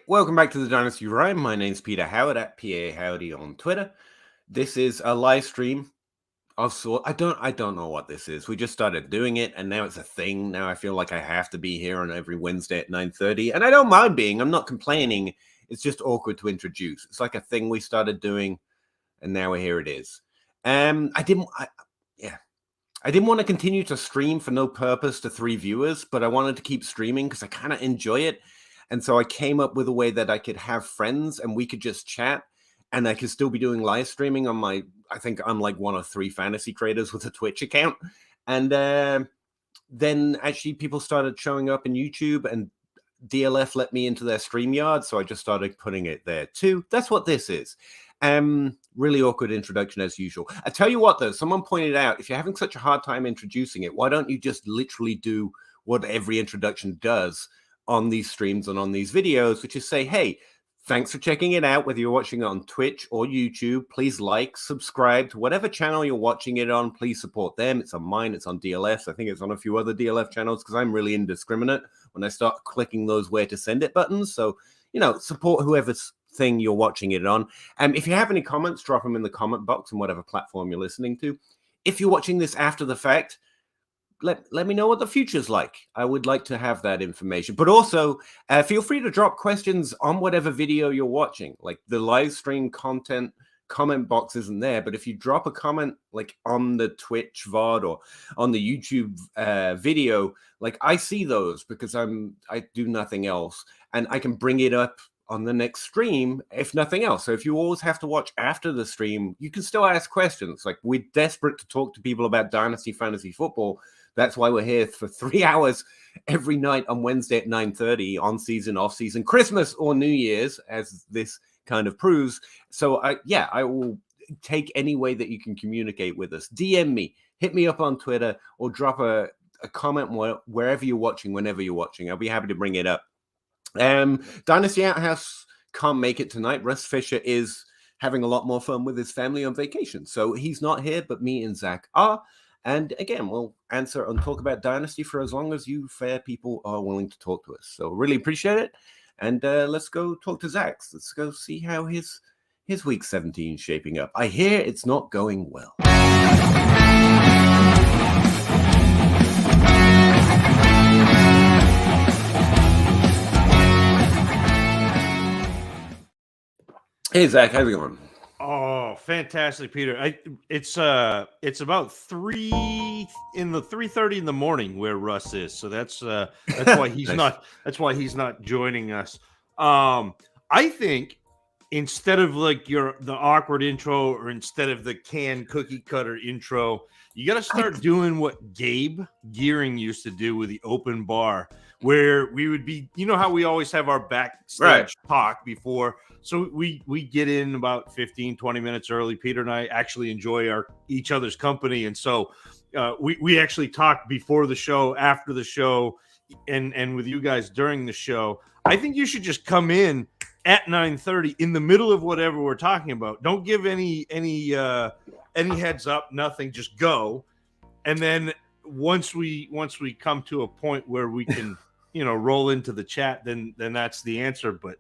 welcome back to the Dynasty Rhyme. My name's Peter Howard at PA Howdy on Twitter. This is a live stream of sort. I don't know what this is. We just started doing it, and now it's a thing. Now I feel like I have to be here on every Wednesday at 9:30, and I don't mind being. I'm not complaining. It's just awkward to introduce. It's like a thing we started doing, and now here it is. I didn't want to continue to stream for no purpose to 3 viewers, but I wanted to keep streaming because I kind of enjoy it. And so I came up with a way that I could have friends and we could just chat, and I could still be doing live streaming on my, I think I'm like one of 3 fantasy creators with a Twitch account. And then actually people started showing up in YouTube, and DLF let me into their StreamYard. So I just started putting it there too. That's what this is. Really awkward introduction as usual. I tell you what though, someone pointed out, if you're having such a hard time introducing it, why don't you just literally do what every introduction does on these streams and on these videos, which is say, hey, thanks for checking it out, whether you're watching it on Twitch or YouTube. Please like, subscribe to whatever channel you're watching it on. Please support them. It's on mine. It's on DLF. I think it's on a few other DLF channels because I'm really indiscriminate when I start clicking those where to send it buttons. So, support whoever's thing you're watching it on. If you have any comments, drop them in the comment box on whatever platform you're listening to. If you're watching this after the fact, let me know what the future's like. I would like to have that information. But also, feel free to drop questions on whatever video you're watching. Like the live stream content comment box isn't there, but if you drop a comment like on the Twitch VOD or on the YouTube video, like I see those because I do nothing else, and I can bring it up on the next stream, if nothing else. So if you always have to watch after the stream, you can still ask questions. Like, we're desperate to talk to people about Dynasty Fantasy Football. That's why we're here for 3 hours every night on Wednesday at 9:30, on season, off season, Christmas or New Year's, as this kind of proves. So I will take any way that you can communicate with us. DM me, hit me up on Twitter, or drop a comment wherever you're watching, whenever you're watching. I'll be happy to bring it up. Dynasty Outhouse can't make it tonight. Russ Fisher is having a lot more fun with his family on vacation, so he's not here, but me and Zach are. And again, we'll answer and talk about Dynasty for as long as you fair people are willing to talk to us. So really appreciate it. And let's go talk to Zach. Let's go see how his week 17 is shaping up. I hear it's not going well. Hey Zach, how's it going? Oh, fantastic, Peter! It's about 3:30 in the morning where Russ is, so that's why he's Nice. not. That's why he's not joining us. I think instead of like the awkward intro, or instead of the canned cookie cutter intro, you got to start doing what Gabe Gearing used to do with the open bar, where we would be, how we always have our backstage talk before. So we get in about 15-20 minutes early. Peter and I actually enjoy each other's company, and so we actually talk before the show, after the show, and with you guys during the show. I think you should just come in at 9:30 in the middle of whatever we're talking about. Don't give any heads up, nothing. Just go, and then once we come to a point where we can roll into the chat, then that's the answer. But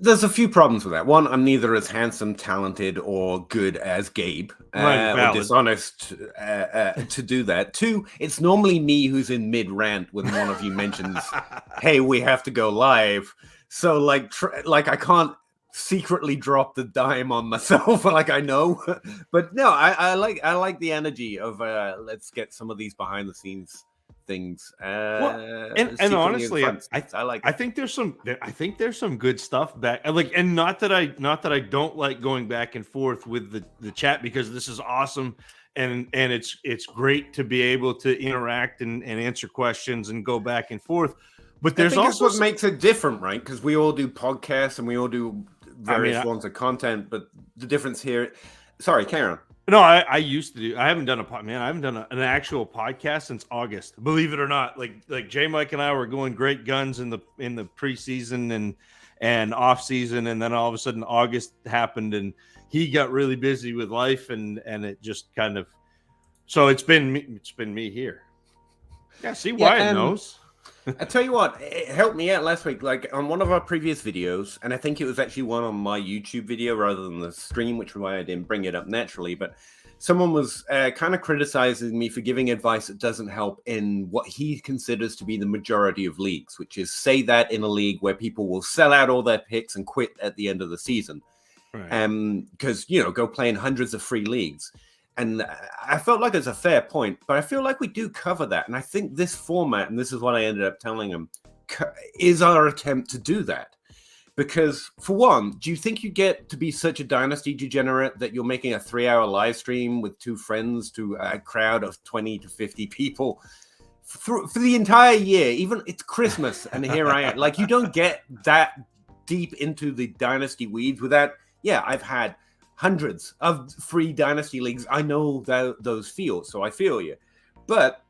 there's a few problems with that. One, I'm neither as handsome, talented, or good as Gabe, or dishonest to do that. 2, it's normally me who's in mid-rant when one of you mentions, hey, we have to go live. So like I can't secretly drop the dime on myself, like I know. But no, I like the energy of let's get some of these behind the scenes things. And honestly, I think there's some good stuff back. And not that I don't like going back and forth with the chat, because this is awesome, and it's great to be able to interact and answer questions and go back and forth. But there's also what makes it different, right? Because we all do podcasts and we all do various forms of content, but the difference here. Sorry, Karen. No, I used to do. I haven't done an actual podcast since August. Believe it or not, like J Mike and I were going great guns in the preseason and off season, and then all of a sudden August happened, and he got really busy with life, and it just kind of. So it's been me here. Yeah, see, Wyatt knows. I tell you what, it helped me out last week. Like on one of our previous videos, and I think it was actually one on my YouTube video rather than the stream, which is why I didn't bring it up naturally. But someone was kind of criticizing me for giving advice that doesn't help in what he considers to be the majority of leagues, which is say that in a league where people will sell out all their picks and quit at the end of the season. Because, go play in hundreds of free leagues. And I felt like it's a fair point, but I feel like we do cover that. And I think this format, and this is what I ended up telling him, is our attempt to do that. Because for one, do you think you get to be such a Dynasty degenerate that you're making a 3-hour live stream with two friends to a crowd of 20 to 50 people for the entire year? Even it's Christmas and here I am. Like, you don't get that deep into the Dynasty weeds without, I've had hundreds of free Dynasty leagues. I know those feels, so I feel you. But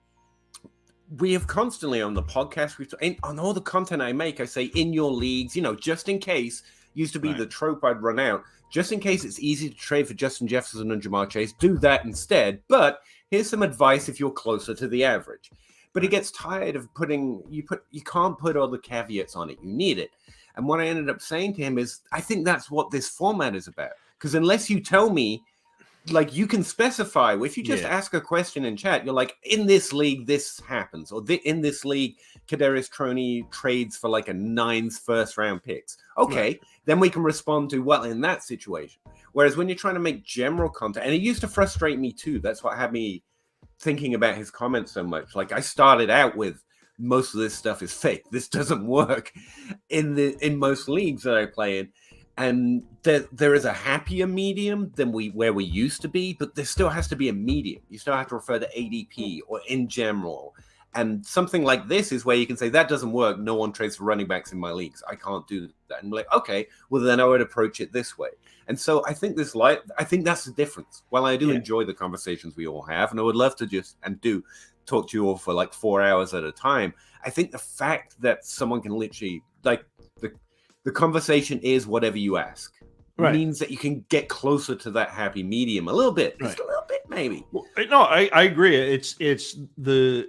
we have constantly on the podcast, on all the content I make, I say in your leagues, just in case, used to be the trope I'd run out, just in case it's easy to trade for Justin Jefferson and Jamar Chase, do that instead. But here's some advice if you're closer to the average. But he gets tired of you can't put all the caveats on it. You need it. And what I ended up saying to him is, I think that's what this format is about. Because unless you tell me, like, you can specify, if you just ask a question in chat, you're like, in this league, this happens. Or in this league, Kadarius Toney trades for like a 9th first-round picks. Okay, then we can respond to, well, in that situation. Whereas when you're trying to make general content, and it used to frustrate me too. That's what had me thinking about his comments so much. Like, I started out with, most of this stuff is fake. This doesn't work in most leagues that I play in. And there is a happier medium than where we used to be, but there still has to be a medium. You still have to refer to ADP or in general. And something like this is where you can say, that doesn't work. No one trades for running backs in my leagues. I can't do that. And I'm like, okay, well, then I would approach it this way. And so I think that's the difference. While I do enjoy the conversations we all have, and I would love to talk to you all for like 4 hours at a time, I think the fact that someone can literally, like, the conversation is whatever you ask. Means that you can get closer to that happy medium a little bit, just a little bit, maybe. Well, no, I agree. It's the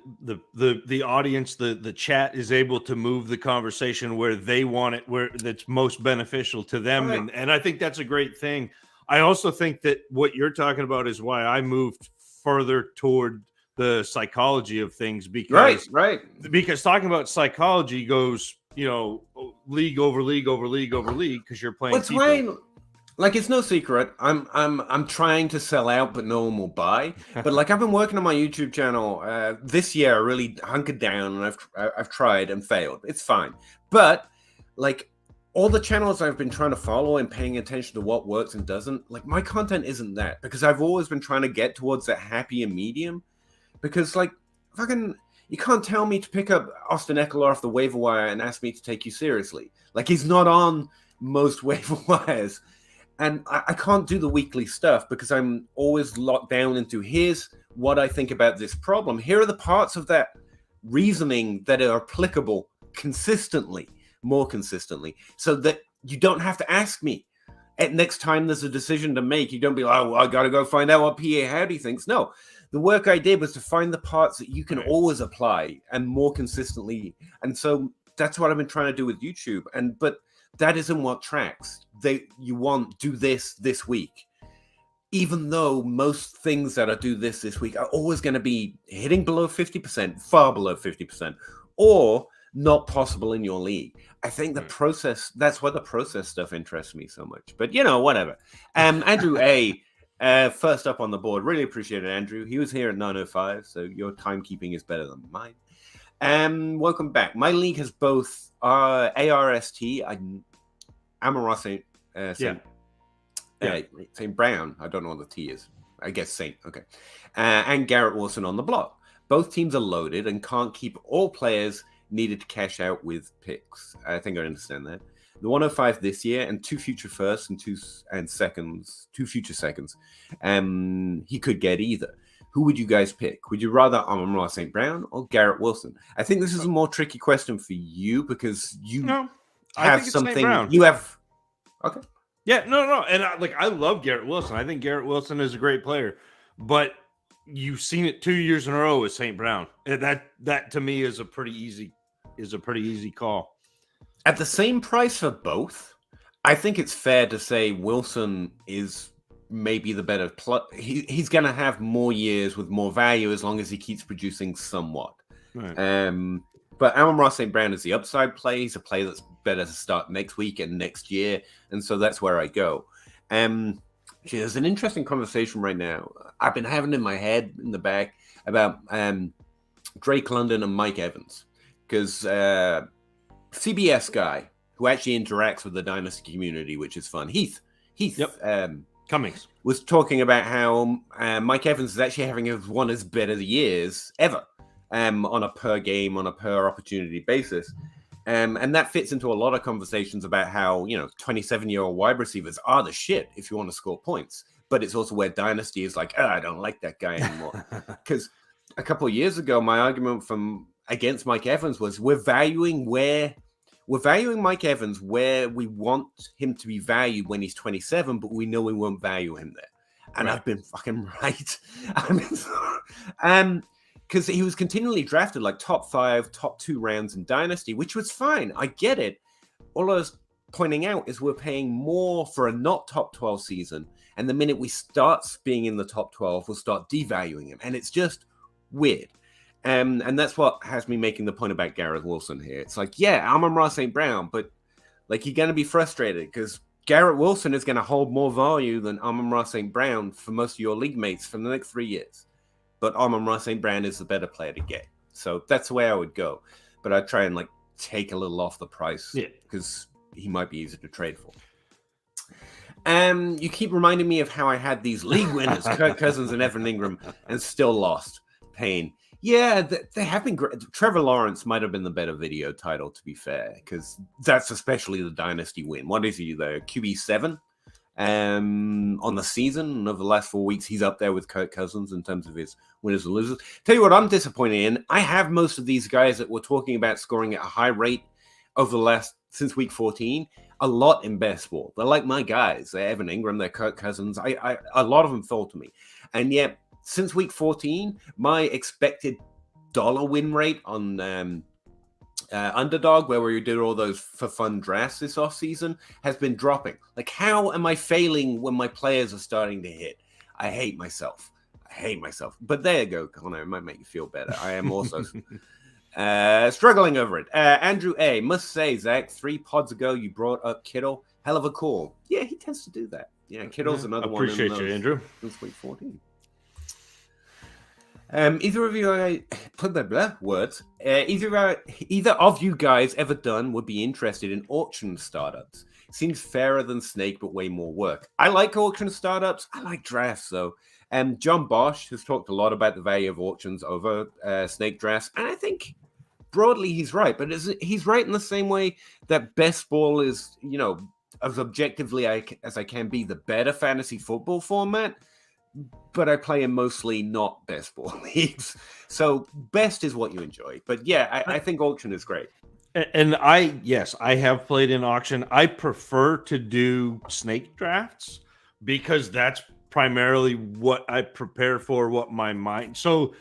audience, the chat is able to move the conversation where they want it, where that's most beneficial to them, and I think that's a great thing. I also think that what you're talking about is why I moved further toward the psychology of things, because because talking about psychology goes, league over league over league over league, because you're playing people. Like, it's no secret. I'm trying to sell out, but no one will buy. But like, I've been working on my YouTube channel this year. I really hunkered down, and I've tried and failed. It's fine. But like, all the channels I've been trying to follow and paying attention to what works and doesn't, like, my content isn't that, because I've always been trying to get towards that happier medium. Because like, you can't tell me to pick up Austin Eckler off the waiver wire and ask me to take you seriously. Like, he's not on most waiver wires. And I can't do the weekly stuff because I'm always locked down into, here's what I think about this problem. Here are the parts of that reasoning that are applicable more consistently, so that you don't have to ask me. At next time there's a decision to make, you don't be like, oh, I got to go find out what PA Howdy thinks. No, the work I did was to find the parts that you can always apply and more consistently. And so that's what I've been trying to do with YouTube. But that isn't what tracks. You want do this week, even though most things that I do this week are always going to be hitting below 50%, far below 50%, or not possible in your league. I think the process, that's why the process stuff interests me so much. But whatever. Andrew A, first up on the board. Really appreciate it, Andrew. He was here at 9:05, so your timekeeping is better than mine. Welcome back. My league has both ARST, Amon-Ra St. Brown. I don't know what the T is. I guess Saint. Okay. And Garrett Wilson on the block. Both teams are loaded and can't keep all players needed to cash out with picks. I think I understand that. The 105 this year and 2 future firsts and 2 future seconds. He could get either. Who would you guys pick? Would you rather Amon-Ra St. Brown or Garrett Wilson? I think this is a more tricky question for you because you have something. You have okay. Yeah, no, and I love Garrett Wilson. I think Garrett Wilson is a great player, but you've seen it 2 years in a row with St. Brown, and that to me is a pretty easy is a pretty easy call. At the same price for both, I think it's fair to say Wilson is maybe the better. He's going to have more years with more value as long as he keeps producing somewhat. Right. But Amon-Ra St. Brown is the upside play. He's a play that's better to start next week and next year. And so that's where I go. There's an interesting conversation right now I've been having in my head in the back about Drake London and Mike Evans. Because CBS guy who actually interacts with the Dynasty community, which is fun, Heath Yep. Cummings was talking about how Mike Evans is actually having one of his better years ever. On a per game, on a per opportunity basis. And that fits into a lot of conversations about how, 27-year-old wide receivers are the shit if you want to score points. But it's also where Dynasty is like, I don't like that guy anymore. Because a couple of years ago, my argument against Mike Evans was we're valuing Mike Evans where we want him to be valued when he's 27, but we know we won't value him there. And I've been fucking right. Because he was continually drafted like top 5, top 2 rounds in Dynasty, which was fine. I get it. All I was pointing out is we're paying more for a not top 12 season. And the minute we start being in the top 12, we'll start devaluing him. And it's just weird. And that's what has me making the point about Garrett Wilson here. It's like, yeah, Amon-Ra St. Brown, but like you're going to be frustrated because Garrett Wilson is going to hold more value than Amon-Ra St. Brown for most of your league mates for the next 3 years. But Amon-Ra St. Brown is the better player to get. So that's the way I would go. But I'd try and like take a little off the price because he might be easier to trade for. You keep reminding me of how I had these league winners, Kirk Cousins and Evan Engram, and still lost. Pain. Yeah, they have been great. Trevor Lawrence might have been the better video title, to be fair, because that's especially the Dynasty win. What is he, the QB7? On the season, and over the last 4 weeks, he's up there with Kirk Cousins in terms of his winners and losers. Tell you what I'm disappointed in. I have most of these guys that we're talking about scoring at a high rate since week 14, a lot in best ball. They're like my guys. They're Evan Engram, they're Kirk Cousins. A lot of them fall to me. And yet, since week 14, my expected dollar win rate on Underdog, where we did all those for fun drafts this offseason, has been dropping. Like, how am I failing when my players are starting to hit? I hate myself. But there you go, Connor. It might make you feel better. I am also struggling over it. Andrew A. Must say, Zach, 3 pods ago you brought up Kittle. Hell of a call. Yeah, he tends to do that. Yeah, Kittle's another one. Appreciate you, Andrew. Since week 14. Either of you either of you guys ever done would be interested in auction startups. Seems fairer than Snake, but way more work. I like auction startups. I like drafts, though. John Bosch has talked a lot about the value of auctions over Snake drafts, and I think broadly he's right. But he's right in the same way that best ball is, as objectively as I can be, the better fantasy football format. But I play in mostly not best ball leagues. So best is what you enjoy. But yeah, I think auction is great. And I have played in auction. I prefer to do snake drafts because that's primarily what I prepare for, what my mind. So,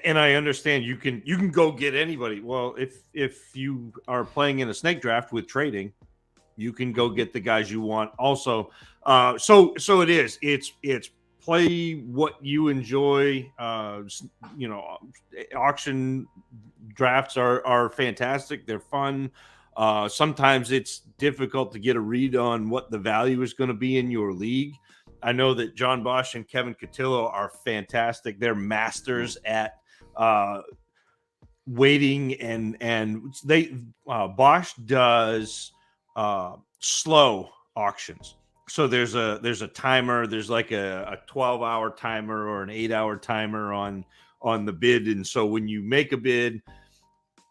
and I understand you can go get anybody. Well, if you are playing in a snake draft with trading, you can go get the guys you want also. So it is. It's play what you enjoy. Auction drafts are fantastic. They're fun. Sometimes it's difficult to get a read on what the value is going to be in your league. I know that John Bosch and Kevin Cotillo are fantastic. They're masters at waiting, and they Bosch does slow auctions. So there's a timer. There's like a 12-hour timer or an 8-hour timer on the bid, and so when you make a bid,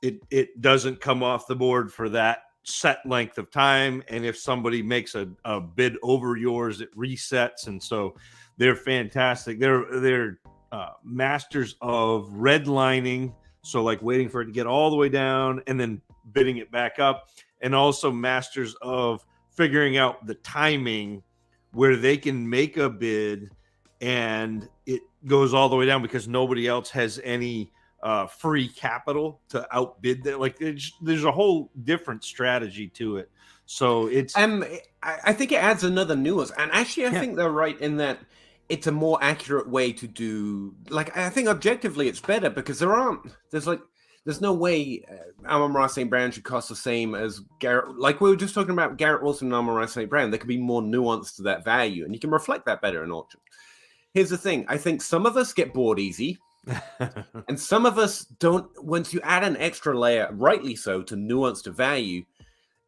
it doesn't come off the board for that set length of time. And if somebody makes a bid over yours, it resets. And so they're fantastic. They're masters of redlining. So like waiting for it to get all the way down and then bidding it back up, and also masters of figuring out the timing where they can make a bid and it goes all the way down because nobody else has any free capital to outbid that. Like there's a whole different strategy to it. So it's I think it adds another nuance, and actually I think they're right in that it's a more accurate way to do. Like I think objectively it's better because there's no way Amon-Ra St. Brown should cost the same as Garrett. Like we were just talking about Garrett Wilson and Amon-Ra St. Brown, there could be more nuance to that value, and you can reflect that better in auction. Here's the thing: I think some of us get bored easy. And some of us don't. Once you add an extra layer, rightly so, to nuance to value,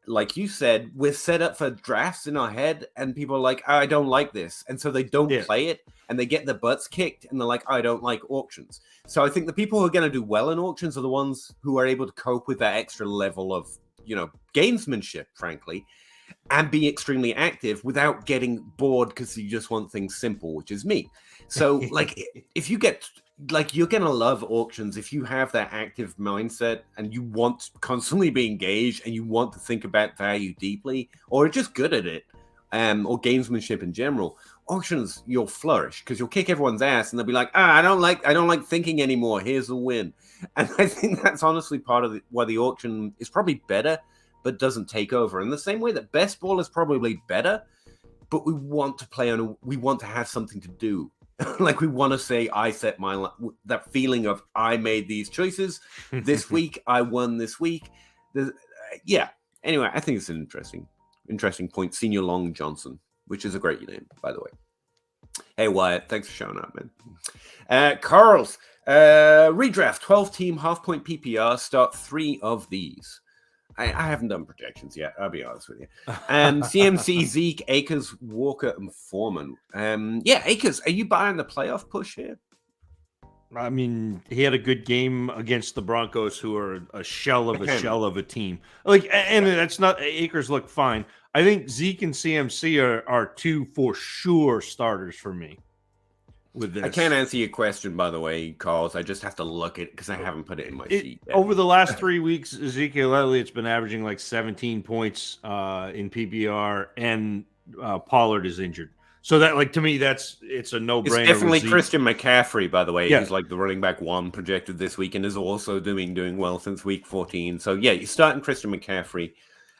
like you said, we're set up for drafts in our head, and people are like, oh, I don't like this. And so they don't play it, and they get their butts kicked, and they're like, I don't like auctions. So I think the people who are going to do well in auctions are the ones who are able to cope with that extra level of, gamesmanship, frankly, and be extremely active without getting bored because you just want things simple, which is me. So, like, if you get... Like, you're going to love auctions if you have that active mindset and you want to constantly be engaged and you want to think about value deeply, or just good at it, or gamesmanship in general. Auctions, you'll flourish because you'll kick everyone's ass and they'll be like, I don't like thinking anymore. Here's the win. And I think that's honestly part of why the auction is probably better, but doesn't take over. In the same way that best ball is probably better, but we want to we want to have something to do. Like we want to say, I set that feeling of I made these choices this week. I won this week. Anyway, I think it's an interesting point. Senior Long Johnson, which is a great name, by the way. Hey, Wyatt, thanks for showing up, man. Carl's redraft 12-team half-point PPR. Start 3 of these. I haven't done projections yet. I'll be honest with you. CMC, Zeke, Akers, Walker, and Foreman. Akers, are you buying the playoff push here? I mean, he had a good game against the Broncos, who are a shell of a team. Like, and that's not Akers look fine. I think Zeke and CMC are 2 for sure starters for me. With this. I can't answer your question, by the way, Carl. I just have to look at it because I haven't put it in my sheet yet. Over the last 3 weeks, Ezekiel Elliott's been averaging like 17 points in PPR, and Pollard is injured. So that, like, to me, it's a no-brainer. It's definitely Christian McCaffrey, by the way. Yeah. He's like the running back 1 projected this week and is also doing well since week 14. So yeah, you're starting Christian McCaffrey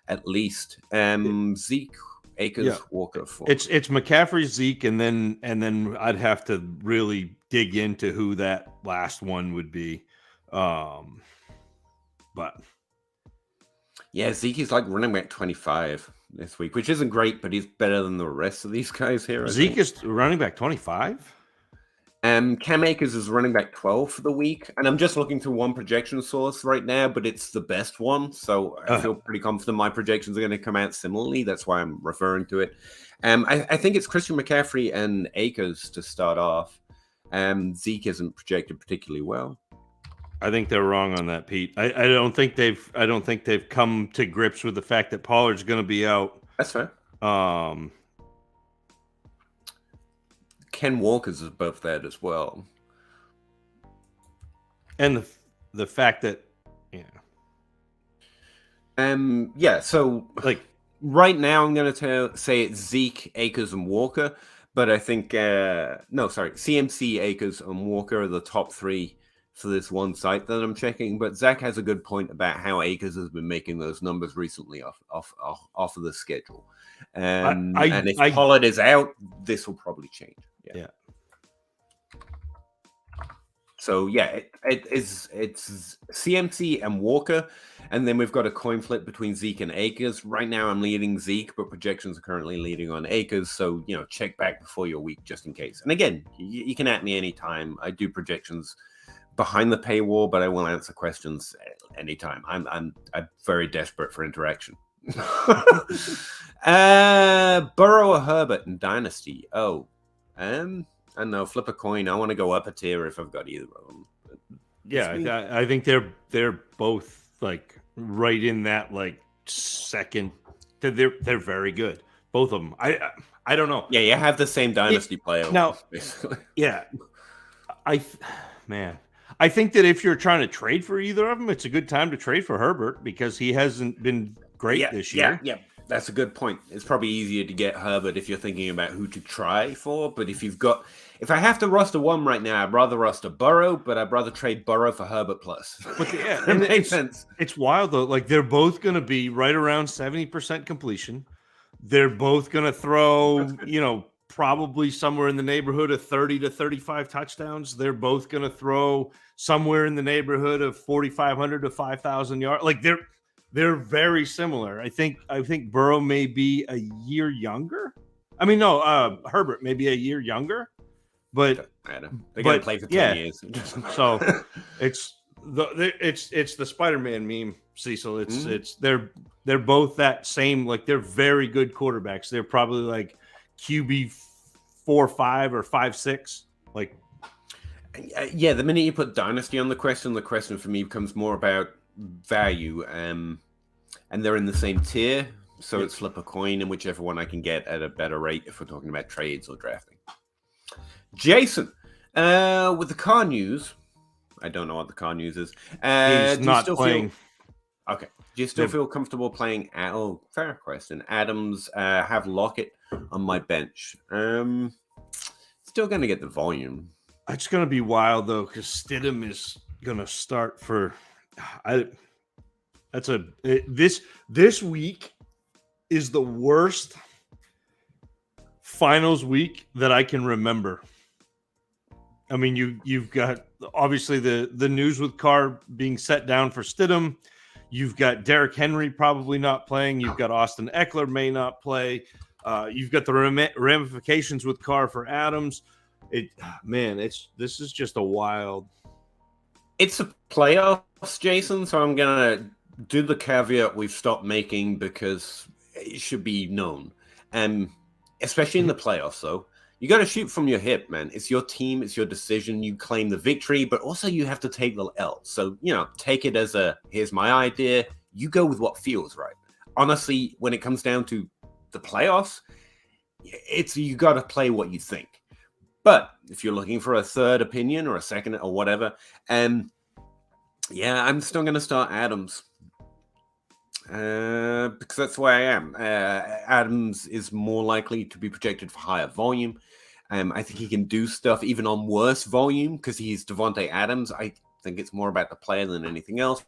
at least. Zeke, Akers, Walker. It's McCaffrey, Zeke, and then I'd have to really dig into who that last one would be. But yeah, Zeke is like running back 25 this week, which isn't great, but he's better than the rest of these guys here. Zeke is running back 25. Cam Akers is running back 12 for the week, and I'm just looking through one projection source right now, but it's the best one, so I feel pretty confident my projections are going to come out similarly. That's why I'm referring to it. I think it's Christian McCaffrey and Akers to start off. Zeke isn't projected particularly well. I think they're wrong on that, Pete. I don't think they've come to grips with the fact that Pollard's going to be out. That's fair. Ken Walker's is both that as well. And the fact that, so like right now I'm going to say it's Zeke, Akers, and Walker, but I think, CMC, Akers, and Walker are the top 3 for this one site that I'm checking, but Zach has a good point about how Akers has been making those numbers recently off of the schedule. And if Pollard is out, this will probably change. Yeah. So it's CMC and Walker, and then we've got a coin flip between Zeke and Akers. Right now I'm leading Zeke, but projections are currently leading on Akers. So check back before your week just in case. And again, you can at me anytime. I do projections behind the paywall, but I will answer questions anytime. I'm very desperate for interaction. Burrow or Herbert in Dynasty? I don't know, flip a coin. I want to go up a tier if I've got either of them. Yeah, I think they're both like right in that like second. They're very good, both of them. I don't know. Yeah, you have the same Dynasty player now. Basically. Yeah, I think that if you're trying to trade for either of them, it's a good time to trade for Herbert because he hasn't been great this year. Yeah, That's a good point. It's probably easier to get Herbert if you're thinking about who to try for. But if I have to roster one right now, I'd rather roster Burrow, but I'd rather trade Burrow for Herbert plus. But yeah, It and makes sense. it's wild though. Like they're both going to be right around 70% completion. They're both going to throw, probably somewhere in the neighborhood of 30 to 35 touchdowns. They're both going to throw somewhere in the neighborhood of 4,500 to 5,000 yards. Like they're very similar. I think Burrow may be a year younger. I mean, no, Herbert may be a year younger, but they're going to play for 10 years. So it's the Spider-Man meme, Cecil. It's they're both that same, like they're very good quarterbacks. They're probably like QB 4.5 or 5.6. Like, yeah, the minute you put Dynasty on the question for me becomes more about value. And they're in the same tier, so it's flip a coin, and whichever one I can get at a better rate if we're talking about trades or drafting. Jason, with the car news, I don't know what the car news is. he's not playing. Okay. Do you still feel comfortable playing? Oh, fair question. Adams, have Lockett on my bench. Still going to get the volume. It's going to be wild though, because Stidham is going to start for. This week is the worst finals week that I can remember. I mean, you've got obviously the news with Carr being set down for Stidham. You've got Derrick Henry probably not playing. You've got Austin Eckler may not play. You've got the ramifications with Carr for Adams. This is just a wild. It's a playoffs, Jason. So I'm gonna do the caveat we've stopped making because it should be known, and especially in the playoffs, though. You got to shoot from your hip, man. It's your team. It's your decision. You claim the victory, but also you have to take the L. So, take it as here's my idea. You go with what feels right. Honestly, when it comes down to the playoffs, you got to play what you think. But if you're looking for a third opinion or a second or whatever, I'm still going to start Adams. Because that's where I am. Adams is more likely to be projected for higher volume. I think he can do stuff even on worse volume because he's Devontae Adams. I think it's more about the player than anything else.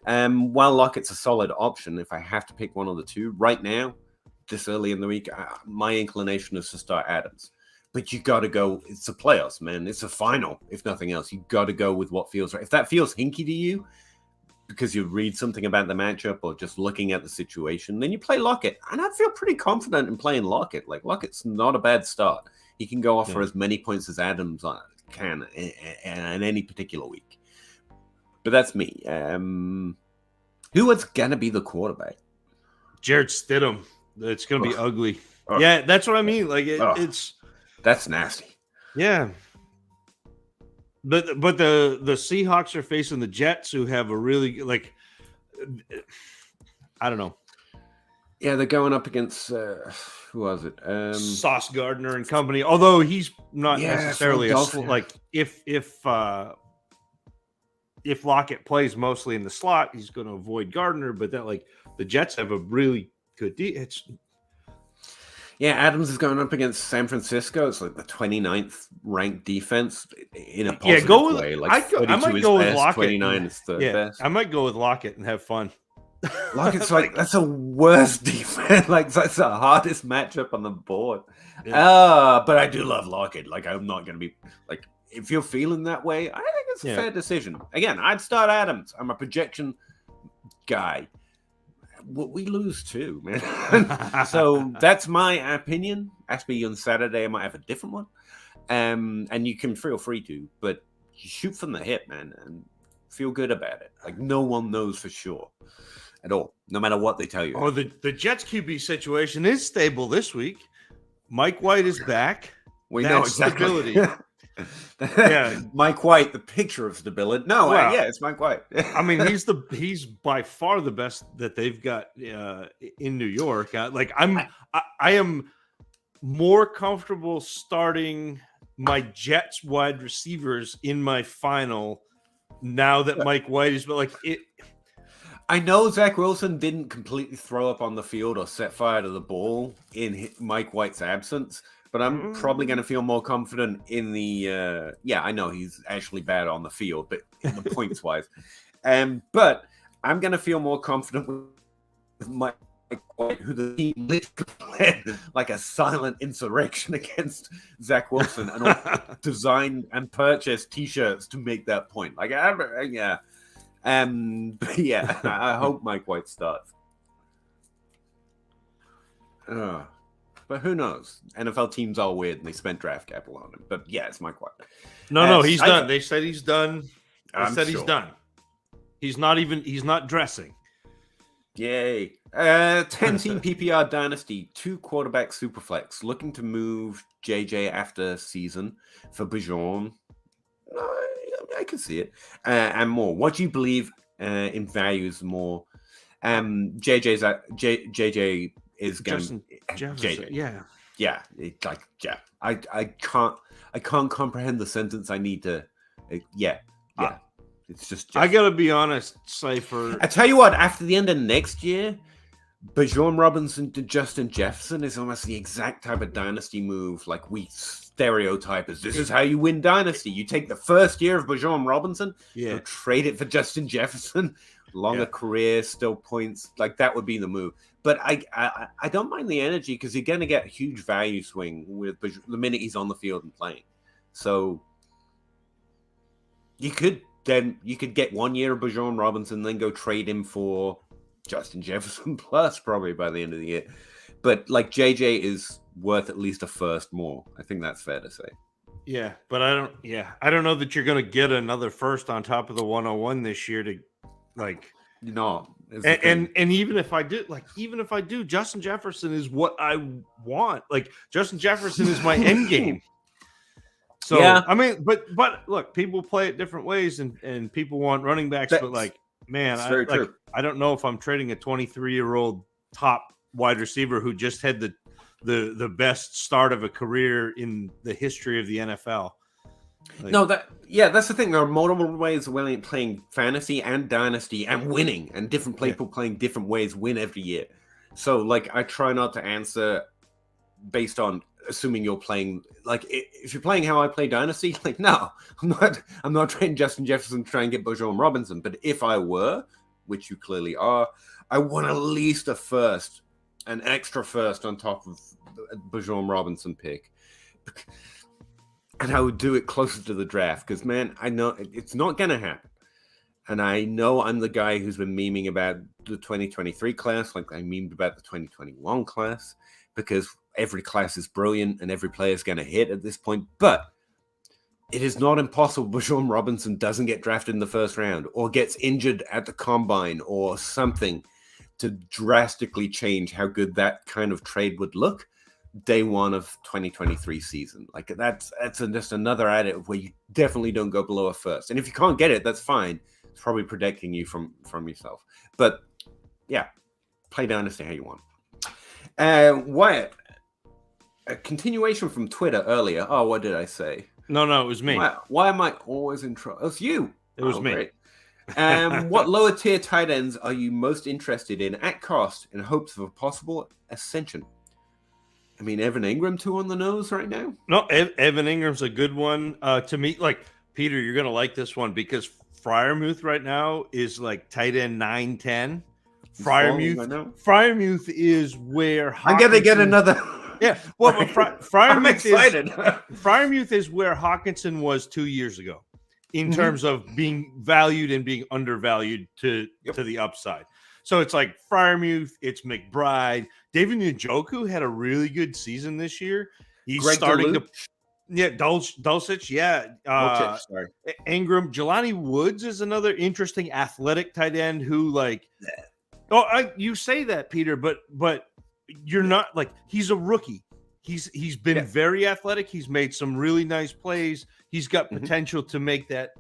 While Lockett's a solid option, if I have to pick one of the two right now, this early in the week, my inclination is to start Adams. But you got to go. It's the playoffs, man. It's a final, if nothing else. You got to go with what feels right. If that feels hinky to you, because you read something about the matchup or just looking at the situation, then you play Lockett. And I feel pretty confident in playing Lockett. Like, Lockett's not a bad start. He can go off for as many points as Adams can in any particular week. But that's me. Who is going to be the quarterback? Jarrett Stidham. It's going to be ugly. Yeah, that's what I mean. Like, it's... That's nasty. Yeah. But the Seahawks are facing the Jets, who have a really, like, I don't know. Yeah, they're going up against who was it? Sauce Gardner and company. Although he's not necessarily if Lockett plays mostly in the slot, he's going to avoid Gardner. But that the Jets have a really good Adams is going up against San Francisco. It's like the 29th ranked defense in a positive way. Like I might go with Lockett. 29 is third best. I might go with Lockett and have fun. Lockett's that's a worst defense. That's the hardest matchup on the board. Yeah. But I do love Lockett. I'm not going to be if you're feeling that way, I think it's a fair decision. Again, I'd start Adams. I'm a projection guy. We lose too, man. So that's my opinion. Ask me on Saturday. I might have a different one. And you can feel free to, but shoot from the hip, man, and feel good about it. No one knows for sure at all, no matter what they tell you. Oh, the Jets QB situation is stable this week. Mike White is back. We know exactly. Stability. Mike White, the picture of stability. No, it's Mike White. I mean, he's by far the best that they've got in New York. I am more comfortable starting my Jets wide receivers in my final now that Mike White is. But I know Zach Wilson didn't completely throw up on the field or set fire to the ball in Mike White's absence, but I'm probably going to feel more confident in the. Yeah, I know he's actually bad on the field, but in the points wise, but I'm going to feel more confident with Mike White, who the team literally led like a silent insurrection against Zach Wilson, and all designed and purchased T-shirts to make that point. Like, yeah. But yeah, I hope Mike White starts. But who knows? NFL teams are weird, and they spent draft capital on him. But yeah, it's Mike White. No, he's done. They said he's done. He's done. He's not dressing. Yay. 10-team PPR Dynasty, 2 quarterback superflex, looking to move JJ after season for Bijan. I can see it. And more. What do you believe in values more? JJ is going JJ. Yeah. It's like I can't comprehend the sentence. I need to. It's just. I gotta be honest, Cypher. I tell you what. After the end of next year, Bijan Robinson to Justin Jefferson is almost the exact type of dynasty move. Like we stereotype as this is how you win dynasty. You take the first year of Bijan Robinson, you trade it for Justin Jefferson, longer career, still points. Like that would be the move. But I don't mind the energy because you're going to get a huge value swing with the minute he's on the field and playing. So you could get 1 year of Bijan Robinson, then go trade him for Justin Jefferson plus probably by the end of the year. But like JJ is worth at least a first more. I think that's fair to say. Yeah, but I don't know that you're going to get another first on top of the 101 this year to like and even if I do, Justin Jefferson is what I want. Like Justin Jefferson is my end game. So yeah. I mean, but look, people play it different ways and people want running backs, but like man, I don't know if I'm trading a 23-year-old top wide receiver who just had the best start of a career in the history of the NFL. That's the thing. There are multiple ways of playing fantasy and dynasty and winning, and different people playing different ways win every year. So like I try not to answer based on assuming you're playing like if you're playing how I play dynasty, like no, I'm not trading Justin Jefferson to try and get Bijan Robinson. But if I were, which you clearly are, I want at least an extra first on top of the Bijan Robinson pick. And I would do it closer to the draft because, man, I know it's not going to happen. And I know I'm the guy who's been memeing about the 2023 class like I memed about the 2021 class because every class is brilliant and every player is going to hit at this point. But it is not impossible Bijan Robinson doesn't get drafted in the first round or gets injured at the combine or something to drastically change how good that kind of trade would look day one of 2023 season. Like that's just another additive where you definitely don't go below a first. And if you can't get it, that's fine. It's probably protecting you from yourself. But yeah, play Dynasty how you want. Wyatt, a continuation from Twitter earlier. Oh, what did I say? No, it was me. Why am I always in trouble? It's you. It was me. Great. What lower tier tight ends are you most interested in at cost in hopes of a possible ascension? I mean, Evan Engram too on the nose right now? No, Evan Ingram's a good one. To me, like, Peter, you're going to like this one because Freiermuth right now is like tight end 9-10. Freiermuth is where Hawkinson, I'm going to get another. Yeah, well, Freiermuth is where Hawkinson was 2 years ago in terms of being valued and being undervalued to the upside. So it's like Freiermuth, it's McBride. David Njoku had a really good season this year. He's starting to Dulcich, sorry. Engram, Jelani Woods is another interesting athletic tight end who you say that, Peter, but you're not like he's a rookie. He's been very athletic. He's made some really nice plays. He's got potential to make that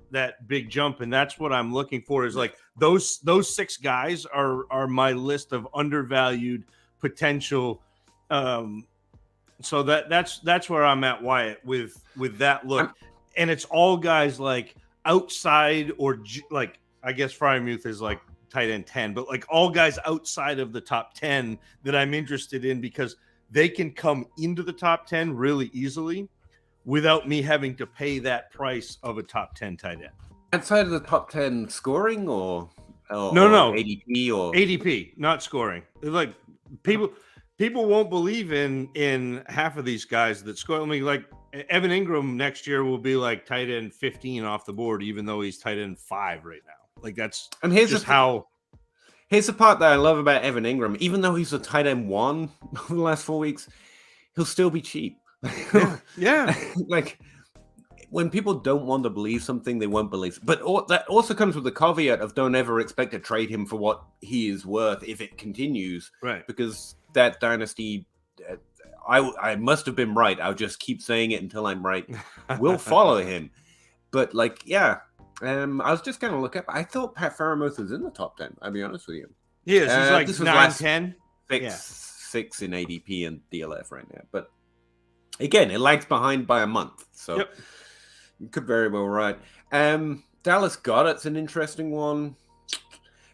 big jump, and that's what I'm looking for. Is like those 6 guys are my list of undervalued potential. So that's where I'm at, Wyatt, with that look, and it's all guys like outside or like I guess Freiermuth is like tight end 10, but like all guys outside of the top 10 that I'm interested in because they can come into the top 10 really easily without me having to pay that price of a top 10 tight end. Outside of the top 10 scoring or No. ADP or ADP, not scoring. Like people won't believe in half of these guys that score. I mean, like Evan Engram next year will be like tight end 15 off the board, even though he's tight end 5 right now. Like that's and here's just how. Here's the part that I love about Evan Engram. Even though he's a tight end 1 over the last 4 weeks, he'll still be cheap. Yeah. Like when people don't want to believe something, they won't believe. But that also comes with the caveat of don't ever expect to trade him for what he is worth if it continues. Right. Because that dynasty, I must have been right. I'll just keep saying it until I'm right. We'll follow him. But like, yeah. I was just going to look up. I thought Pat Fairmouth was in the top 10. I'll be honest with you. Yes, he's like this 9, 10. Six in ADP and DLF right now. But again, it lags behind by a month. So you could very well right. Dallas Goedert's an interesting one.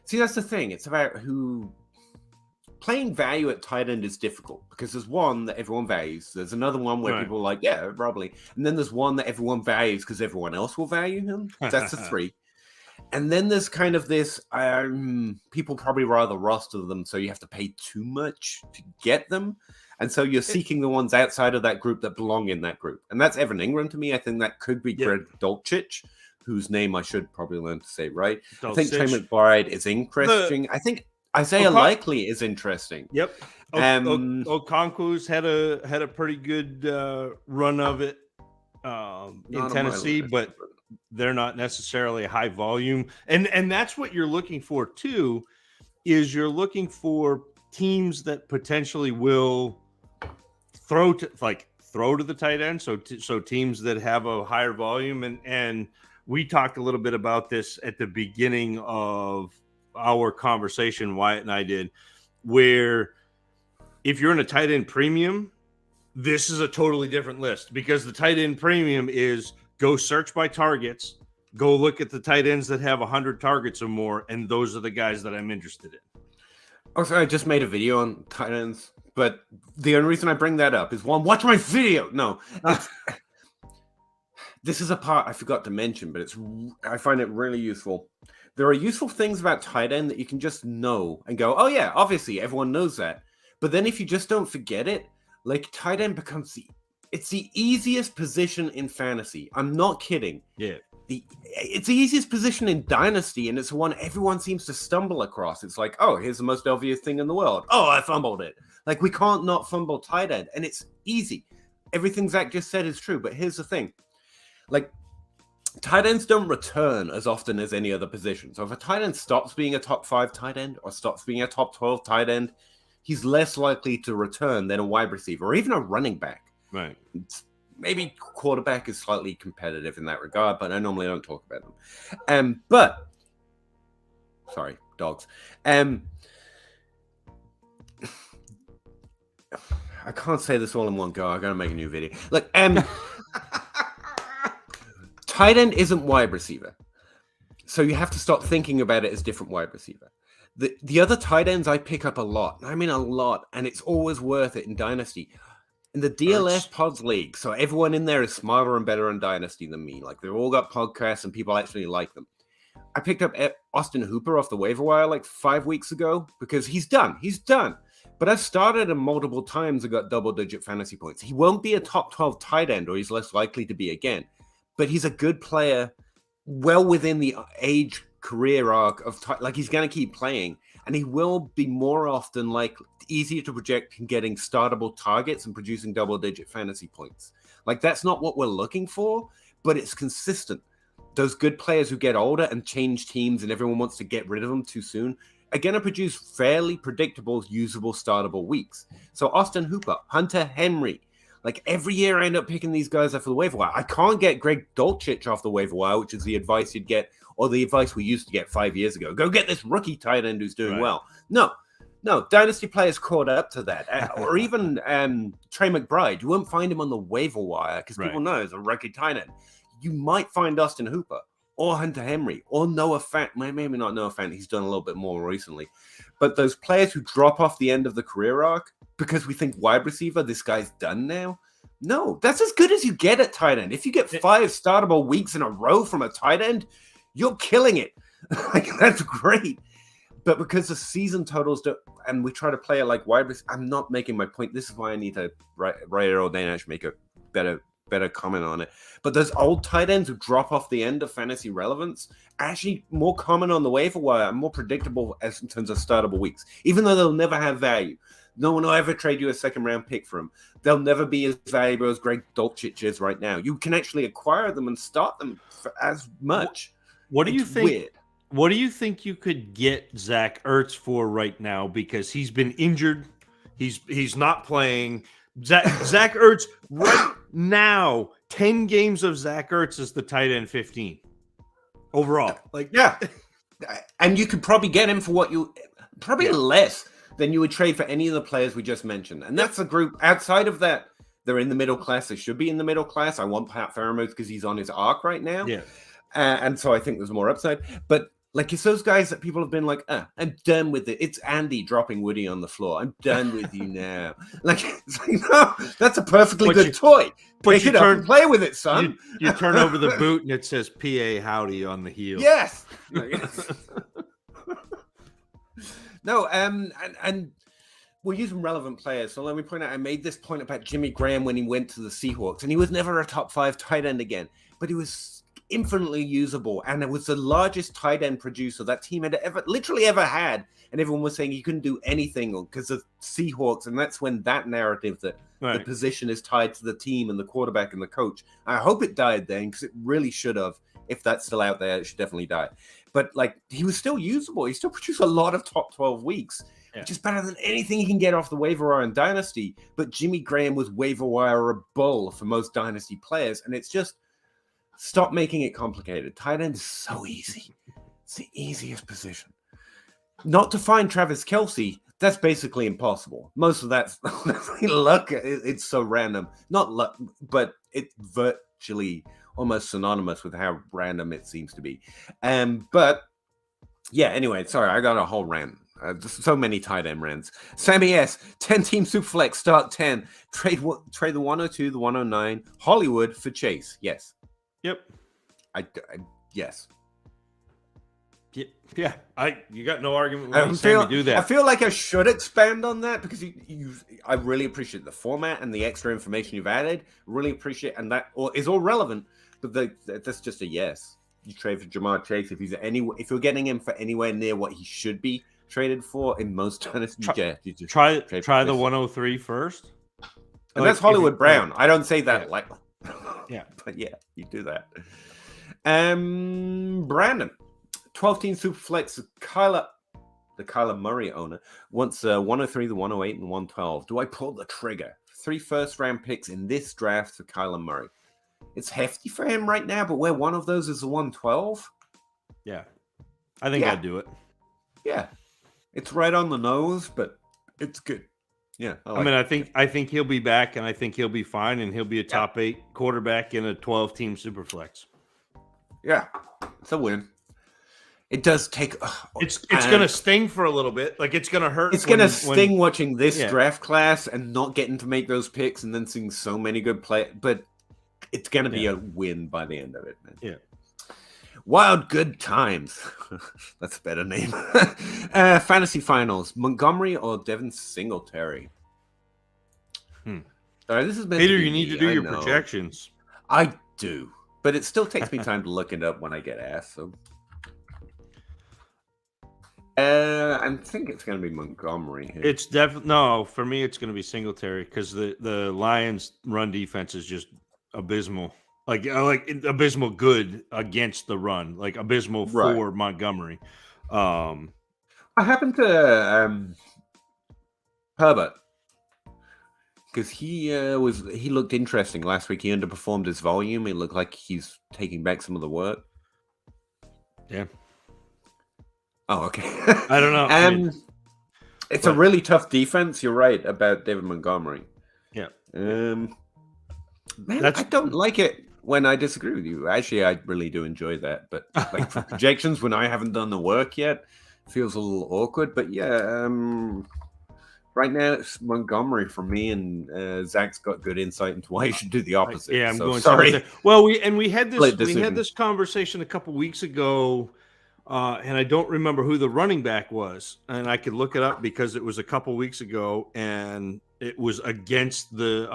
See, that's the thing. It's about who... Playing value at tight end is difficult because there's one that everyone values. There's another one where people are like, yeah, probably. And then there's one that everyone values because everyone else will value him. That's the 3. And then there's kind of this, people probably rather roster them, so you have to pay too much to get them. And so you're seeking the ones outside of that group that belong in that group. And that's Evan Engram to me. I think that could be Greg Dulcich, whose name I should probably learn to say right. Dulcich. I think Trey McBride is interesting. I think Isaiah Likely is interesting. Yep. Okonkwo's had a pretty good run of it in Tennessee, but they're not necessarily high volume. And that's what you're looking for too, is you're looking for teams that potentially will throw to the tight end. So teams that have a higher volume. And we talked a little bit about this at the beginning of our conversation, Wyatt and I did, where if you're in a tight end premium, this is a totally different list because the tight end premium is go search by targets, go look at the tight ends that have 100 targets or more, and those are the guys that I'm interested in. Also, I just made a video on tight ends, but the only reason I bring that up is one, watch my video. No, this is a part I forgot to mention, but I find it really useful. There are useful things about tight end that you can just know and go, oh yeah, obviously everyone knows that. But then if you just don't forget it, like tight end becomes it's the easiest position in fantasy. I'm not kidding. Yeah. It's the easiest position in Dynasty, and it's the one everyone seems to stumble across. It's like, oh, here's the most obvious thing in the world. Oh, I fumbled it. Like, we can't not fumble tight end, and it's easy. Everything Zach just said is true, but here's the thing. Like, tight ends don't return as often as any other position. So if a tight end stops being a top 5 tight end or stops being a top 12 tight end, he's less likely to return than a wide receiver or even a running back. Right. Maybe quarterback is slightly competitive in that regard, but I normally don't talk about them. Sorry, dogs. I can't say this all in one go. I gotta make a new video. Look, tight end isn't wide receiver. So you have to stop thinking about it as different wide receiver. The other tight ends I pick up a lot. I mean a lot. And it's always worth it in Dynasty. In the DLF Pods League, so everyone in there is smarter and better on Dynasty than me. Like, they've all got podcasts and people actually like them. I picked up Austin Hooper off the waiver wire like 5 weeks ago because he's done. He's done. But I've started him multiple times and got double-digit fantasy points. He won't be a top 12 tight end, or he's less likely to be again. But he's a good player, well within the age career arc of like, he's going to keep playing, and he will be more often like easier to project in getting startable targets and producing double-digit fantasy points. Like, that's not what we're looking for, but it's consistent. Those good players who get older and change teams and everyone wants to get rid of them too soon are going to produce fairly predictable, usable, startable weeks. So Austin Hooper, Hunter Henry, like every year I end up picking these guys off the waiver wire. I can't get Greg Dulcich off the waiver wire, which is the advice you'd get, or the advice we used to get 5 years ago. Go get this rookie tight end who's doing well. No, Dynasty players caught up to that. Or even Trey McBride. You won't find him on the waiver wire because people know he's a rookie tight end. You might find Austin Hooper. or Hunter Henry or Noah Fant. Maybe not Noah Fant. He's done a little bit more recently. But those players who drop off the end of the career arc because we think wide receiver, this guy's done now. No, that's as good as you get at tight end. If you get 5 startable weeks in a row from a tight end, you're killing it. Like, that's great. But because the season totals don't, and we try to play it like wide receiver, I'm not making my point. This is why I need to write or Danish make a better comment on it. But those old tight ends who drop off the end of fantasy relevance are actually more common on the waiver wire and more predictable as in terms of startable weeks, even though they'll never have value. No one will ever trade you a second-round pick for them. They'll never be as valuable as Greg Dulcich is right now. You can actually acquire them and start them for as much. What do you think? Weird. What do you think you could get Zach Ertz for right now? Because he's been injured. He's not playing. Zach Ertz right now, 10 games of Zach Ertz is the tight end 15 overall. Like, yeah. And you could probably get him for what you less than you would trade for any of the players we just mentioned. And that's a group outside of that. They're in the middle class. They should be in the middle class. I want Pat Fairmouth because he's on his arc right now. Yeah. And so I think there's more upside. But like, it's those guys that people have been like, I'm done with it. It's Andy dropping Woody on the floor. I'm done with you now. Like, it's like, no, that's a perfectly good toy. Pick it up and play with it, son. You turn over the boot and it says PA Howdy on the heel. Yes. No, and we're using relevant players. So let me point out, I made this point about Jimmy Graham when he went to the Seahawks, and he was never a top 5 tight end again, but he was infinitely usable, and it was the largest tight end producer that team had literally ever had, and everyone was saying he couldn't do anything because of Seahawks, and that's when that narrative that the position is tied to the team and the quarterback and the coach. I hope it died then, because it really should have. If that's still out there, it should definitely die. But like, he was still usable. He still produced a lot of top 12 weeks, which is better than anything he can get off the waiver wire in Dynasty. But Jimmy Graham was waiver wire a bull for most Dynasty players. And it's just, stop making it complicated. Tight end is so easy. It's the easiest position. Not to find Travis Kelce, that's basically impossible. Most of that's luck. It's so random. Not luck, but it's virtually almost synonymous with how random it seems to be. But yeah, anyway, sorry, I got a whole rant. So many tight end rants. Sammy S, 10-team Superflex, start 10. Trade the 102, the 109, Hollywood for Chase. Yes. Yep. Yes. Yeah. You got no argument with Sammy do that. I feel like I should expand on that because I really appreciate the format and the extra information you've added. Really appreciate, and that is all relevant. But that's just a yes. You trade for Jamar Chase if you're getting him for anywhere near what he should be traded for in most Dynasty drafts. You just try the 103 first. And that's Hollywood Brown. I don't say that lightly. Yeah, but yeah, you do that. Brandon, 12-team Superflex, the Kyler Murray owner, wants 103, the 108, and 112. Do I pull the trigger? 3 first-round picks in this draft for Kyler Murray. It's hefty for him right now, but where one of those is the 112? Yeah. I think I'd do it. Yeah. It's right on the nose, but it's good. Yeah. I think he'll be back, and I think he'll be fine, and he'll be a top 8 quarterback in a 12-team Superflex. Yeah. It's a win. It does take... It's going to sting for a little bit. Like, it's going to hurt. It's going to sting watching this draft class and not getting to make those picks and then seeing so many good players. But it's going to be a win by the end of it, man. Yeah. Wild Good Times. That's a better name. Fantasy Finals. Montgomery or Devin Singletary? Sorry, this is Peter, you need to do your projections. I do. But it still takes me time to look it up when I get asked. So, I think it's going to be Montgomery here. It's definitely no. For me, it's going to be Singletary because the Lions' run defense is just abysmal. Like abysmal good against the run. Like abysmal for Montgomery. I happened to Herbert because he looked interesting last week. He underperformed his volume. It looked like he's taking back some of the work. Yeah. Oh, okay. I don't know. It's a really tough defense. You're right about David Montgomery. Yeah. Man, I don't like it. when I disagree with you. Actually, I really do enjoy that. But like for projections, when I haven't done the work yet, feels a little awkward. But yeah, right now it's Montgomery for me, and Zach's got good insight into why you should do the opposite. Yeah, I'm so going sorry. there. Well, we had Split this decision. conversation a couple weeks ago, and I don't remember who the running back was, and I could look it up because it was a couple weeks ago, and it was against the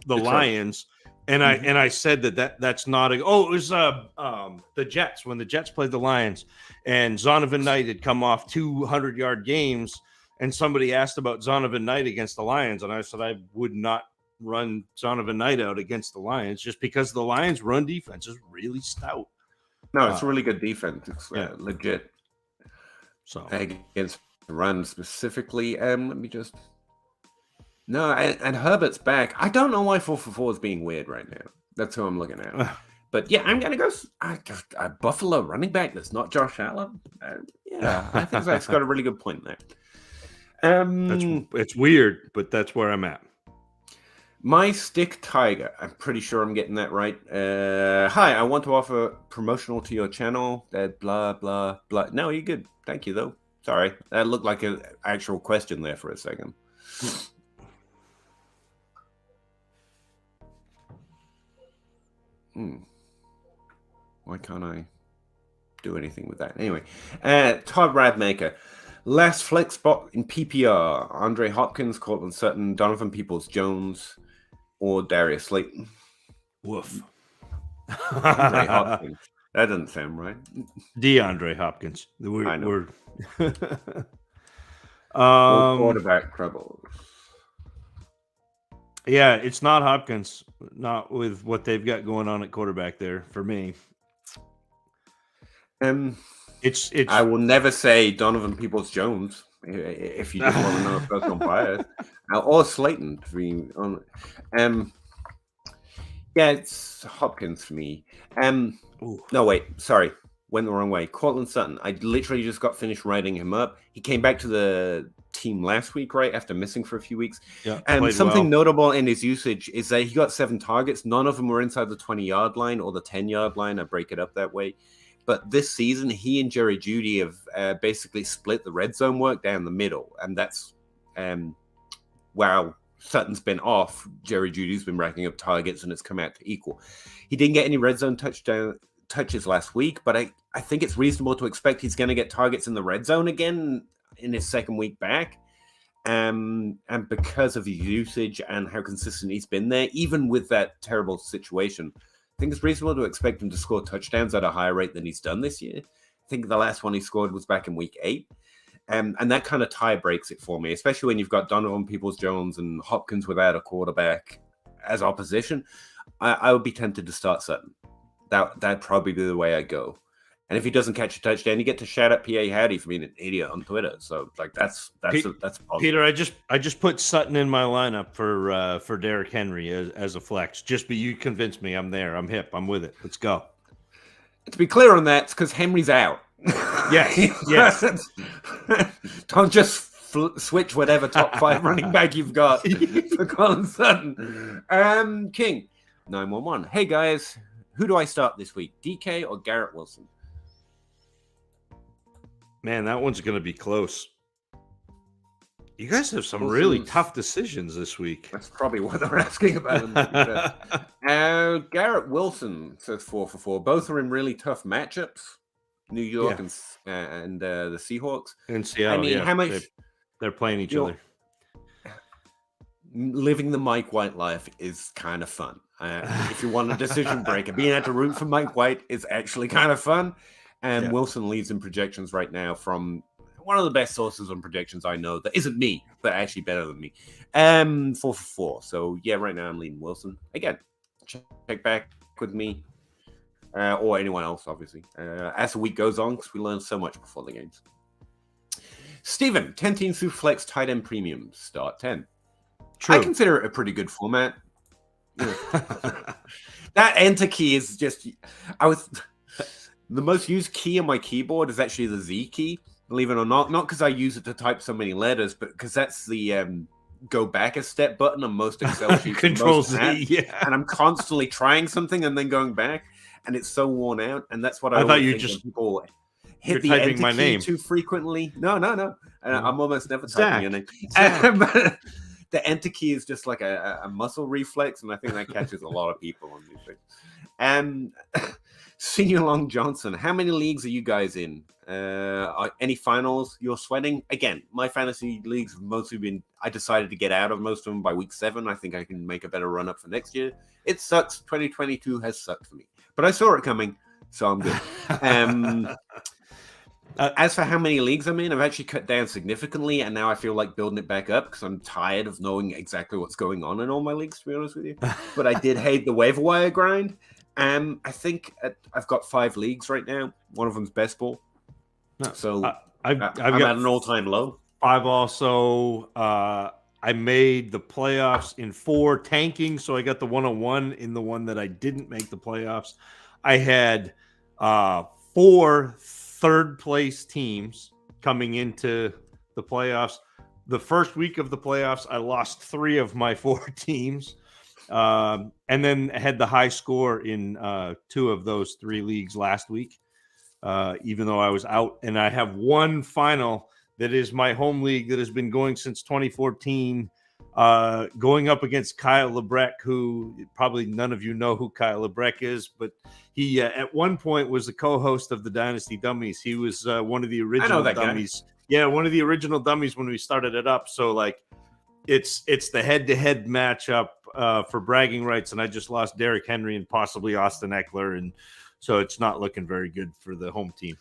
Lions, and I said that's not it was the Jets when the Jets played the Lions, and Zonovan Knight had come off 200-yard games, and somebody asked about Zonovan Knight against the Lions, and I said I would not run Zonovan Knight out against the Lions just because the Lions' run defense is really stout. No, it's a really good defense. It's legit. So against the run specifically, let me just. No, and Herbert's back. I don't know why 4-for-4 is being weird right now. That's who I'm looking at. But yeah, I'm gonna go a Buffalo running back that's not Josh Allen. Yeah, I think Zach's got a really good point there. It's weird, but that's where I'm at. My Stick Tiger. I'm pretty sure I'm getting that right. Hi, I want to offer promotional to your channel. That blah blah blah. No, you're good. Thank you though. Sorry, that looked like an actual question there for a second. Why can't I do anything with that? Anyway, Todd Radmaker. Last flex spot in PPR. Andre Hopkins, Cortland Sutton, Donovan Peoples-Jones, or Darius Slayton. Woof. Andre Hopkins. That doesn't sound right. DeAndre Hopkins. I know. Quarterback troubles. Yeah, it's not Hopkins. Not with what they've got going on at quarterback there for me. It's. I will never say Donovan Peoples-Jones if you just want to know if that's on bias, or Slayton. Yeah, it's Hopkins for me. No, wait, sorry, went the wrong way. Cortland Sutton. I literally just got finished writing him up. He came back to the team last week, right after missing for a few weeks. Yeah, something notable in his usage is that he got 7 targets. None of them were inside the 20-yard line or the 10-yard line. I break it up that way. But this season, he and Jerry Jeudy have basically split the red zone work down the middle. And that's, while Sutton's been off, Jerry Jeudy's been racking up targets and it's come out to equal. He didn't get any red zone touches last week, but I think it's reasonable to expect he's going to get targets in the red zone again in his second week back. And because of his usage and how consistent he's been there, even with that terrible situation, I think it's reasonable to expect him to score touchdowns at a higher rate than he's done this year. I think the last one he scored was back in week 8. And that kind of tie breaks it for me, especially when you've got Donovan Peoples-Jones and Hopkins without a quarterback as opposition. I would be tempted to start Sutton. That'd probably be the way I'd go. And if he doesn't catch a touchdown, you get to shout at PA Howdy for being an idiot on Twitter. So like that's positive. Peter, I just put Sutton in my lineup for Derrick Henry as a flex. Just be you convinced me. I'm there. I'm hip. I'm with it. Let's go. To be clear on that, it's because Henry's out. Yes. Don't just switch whatever top 5 running back you've got for Colin Sutton. King 911. Hey guys, who do I start this week? DK or Garrett Wilson? Man, that one's going to be close. You guys have some really tough decisions this week. That's probably what they're asking about. Garrett Wilson says 4-for-4. Both are in really tough matchups. New York and the Seahawks. In Seattle, I mean, how much they're playing each other. Living the Mike White life is kind of fun. If you want a decision breaker, being able to root for Mike White is actually kind of fun. And Wilson leads in projections right now from one of the best sources on projections I know that isn't me, but actually better than me. 4-for-4. So yeah, right now I'm leading Wilson. Again, check back with me. Or anyone else, obviously. As the week goes on, because we learn so much before the games. Steven, 10-team Superflex tight end premium, start 10. True. I consider it a pretty good format. That enter key is just... The most used key on my keyboard is actually the Z key, believe it or not. Not because I use it to type so many letters, but because that's the go back a step button on most Excel sheets, Control most Z, apps, yeah. and I'm constantly trying something and then going back, and it's so worn out. And that's what I I thought always you think when just people you're hit the typing enter my key name. too frequently. No. I'm almost never typing your name. Zach. The enter key is just like a muscle reflex, and I think that catches a lot of people on these things. Senior Long Johnson, how many leagues are you guys in? Any finals you're sweating? Again, my fantasy leagues have mostly been, I decided to get out of most of them by week 7. I think I can make a better run up for next year. It sucks. 2022 has sucked for me, but I saw it coming, so I'm good. As for how many leagues I'm in, I've actually cut down significantly, and now I feel like building it back up because I'm tired of knowing exactly what's going on in all my leagues, to be honest with you. But I did hate the waiver wire grind. I think I've got 5 leagues right now. One of them's best ball. So I'm at got an all-time low. 5 also. I made the playoffs in 4 tanking, so I got the 101 in the one that I didn't make the playoffs. I had 4 third-place teams coming into the playoffs. The first week of the playoffs, I lost 3 of my 4 teams. And then had the high score in 2 of those 3 leagues last week, even though I was out. And I have one final that is my home league that has been going since 2014, going up against Kyle Lebrecht, who probably none of you know who Kyle Lebrecht is, but he at one point was the co-host of the Dynasty Dummies. He was one of the original dummies. Guy. Yeah, one of the original dummies when we started it up. So like it's the head-to-head matchup for bragging rights, and I just lost Derrick Henry and possibly Austin Eckler, and so it's not looking very good for the home team.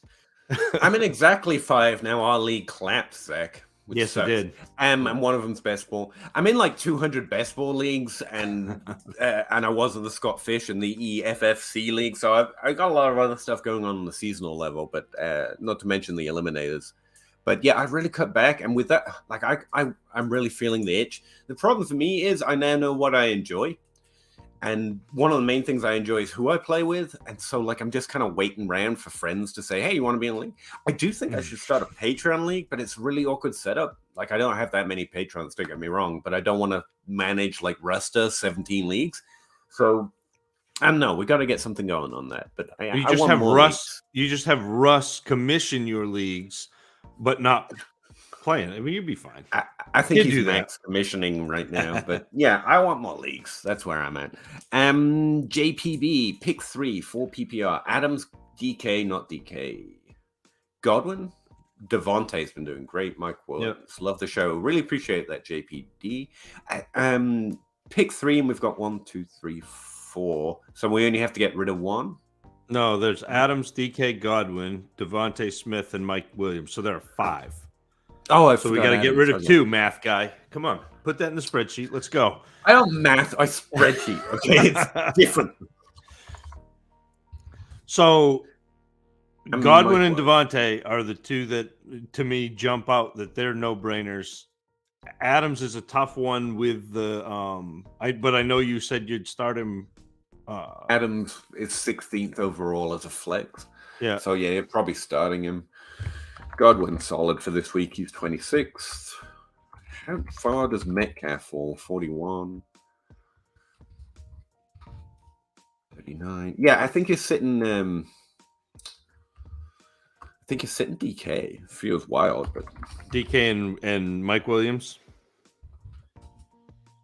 I'm in exactly 5 now. Our league collapsed, Zach. Yes, it did. And one of them's best ball. I'm in like 200 best ball leagues, and I was in the Scott Fish and the EFFC league, so I got a lot of other stuff going on the seasonal level, but not to mention the eliminators. But yeah, I've really cut back, and with that, like I'm really feeling the itch. The problem for me is I now know what I enjoy, and one of the main things I enjoy is who I play with, and so like I'm just kind of waiting around for friends to say, "Hey, you want to be in a league?" I do think I should start a Patreon league, but it's a really awkward setup. Like I don't have that many patrons, don't get me wrong, but I don't want to manage like Rusta 17 leagues, so. I don't know. We got to get something going on that, but you just have Russ. You just have Russ commission your leagues, but not playing. I mean, you'd be fine. I think he's max commissioning right now, but yeah, I want more leagues. That's where I'm at. JPB pick 3 4 PPR. Adams, DK, not DK. Godwin, Devontae's been doing great. Mike Williams, love the show. Really appreciate that, JPD. Pick 3, and we've got 1, 2, 3, 4. So we only have to get rid of 1. No, there's Adams, DK, Godwin, Devontae Smith, and Mike Williams. So there are 5. Oh, so we got to get rid of 2, math guy. Come on, put that in the spreadsheet. Let's go. I don't math, I spreadsheet. Okay, it's different. So Godwin and Devontae are the 2 that, to me, jump out that they're no-brainers. Adams is a tough one with the but I know you said you'd start him. Adams is 16th overall as a flex. Yeah. So yeah, you're probably starting him. Godwin solid for this week. He's 26th. How far does Metcalf fall? 41. 39. Yeah, I think you're sitting DK. Feels wild, but DK and Mike Williams.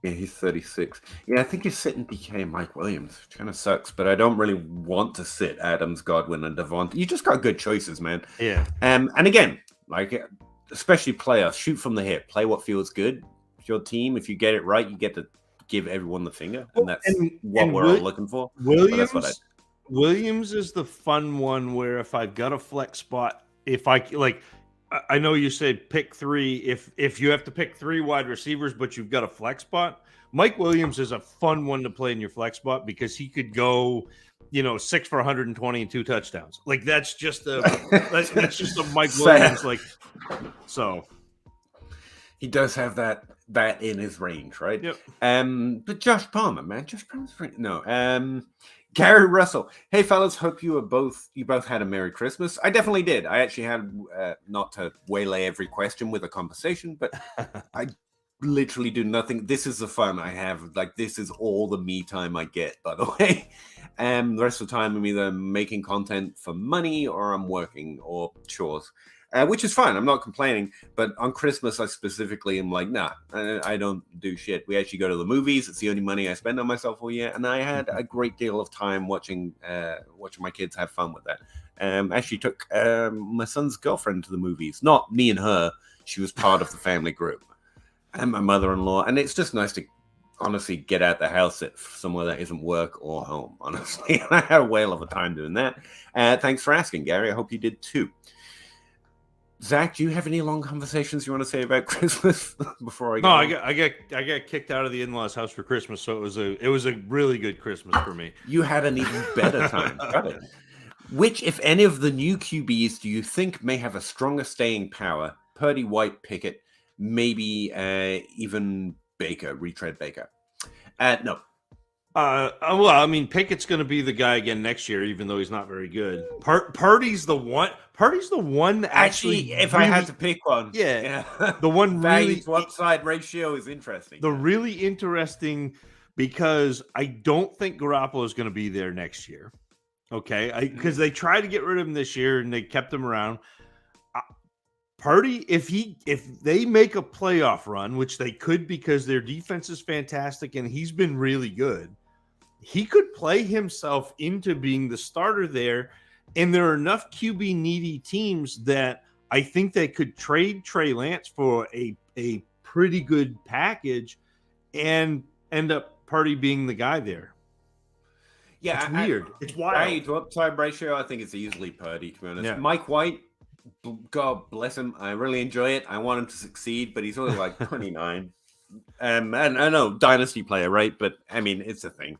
Yeah, he's 36. Yeah, I think you're sitting DK and Mike Williams. Which kind of sucks, but I don't really want to sit Adams, Godwin, and Devontae. You just got good choices, man. Yeah. And again, like especially playoffs, shoot from the hip. Play what feels good. It's your team. If you get it right, you get to give everyone the finger, and that's what we're all looking for. Williams is the fun one where if I've got a flex spot, if I like. I know you said pick 3 if you have to pick 3 wide receivers, but you've got a flex spot. Mike Williams is a fun one to play in your flex spot because he could go, 6 for 120 and 2 touchdowns. Like that's just that's just a Mike Williams like. So he does have that in his range, right? Yep. But Josh Palmer, man, Gary Russell. Hey fellas, hope you both had a Merry Christmas. I definitely did. I actually had not to waylay every question with a conversation, but literally do nothing. This is the fun I have. Like, this is all the me time I get, by the way. The rest of the time I'm either making content for money or I'm working or chores, which is fine. I'm not complaining. But on Christmas, I specifically am like, nah, I don't do shit. We actually go to the movies. It's the only money I spend on myself all year. And I had a great deal of time watching my kids have fun with that. Actually took my son's girlfriend to the movies. Not me and her. She was part of the family group. And my mother-in-law. And it's just nice to honestly get out the house at somewhere that isn't work or home, honestly. I had a whale of a time doing that. Thanks for asking, Gary. I hope you did too. Zach, do you have any long conversations you want to say about Christmas before I go? No, I got kicked out of the in-laws' house for Christmas, so it was a really good Christmas for me. You had an even better time. Got it. Which, if any of the new QBs, do you think may have a stronger staying power? Purdy, White, Pickett, maybe even Baker, retread Baker. No. Well, I mean, Pickett's going to be the guy again next year, even though he's not very good. Purdy's the one. Purdy's the one that actually, if really, I had to pick one, yeah. The one value really to upside ratio is interesting. The really interesting, because I don't think Garoppolo is going to be there next year. Okay, because they tried to get rid of him this year and they kept him around. Purdy, if they make a playoff run, which they could because their defense is fantastic and he's been really good, he could play himself into being the starter there. And there are enough QB needy teams that I think they could trade Trey Lance for a pretty good package and end up Purdy being the guy there. Yeah, it's weird. It's wild. Value to upside ratio, I think it's easily Purdy, to be honest. Yeah. Mike White, God bless him. I really enjoy it. I want him to succeed, but he's only like 29. And I know, Dynasty player, right? But I mean, it's a thing.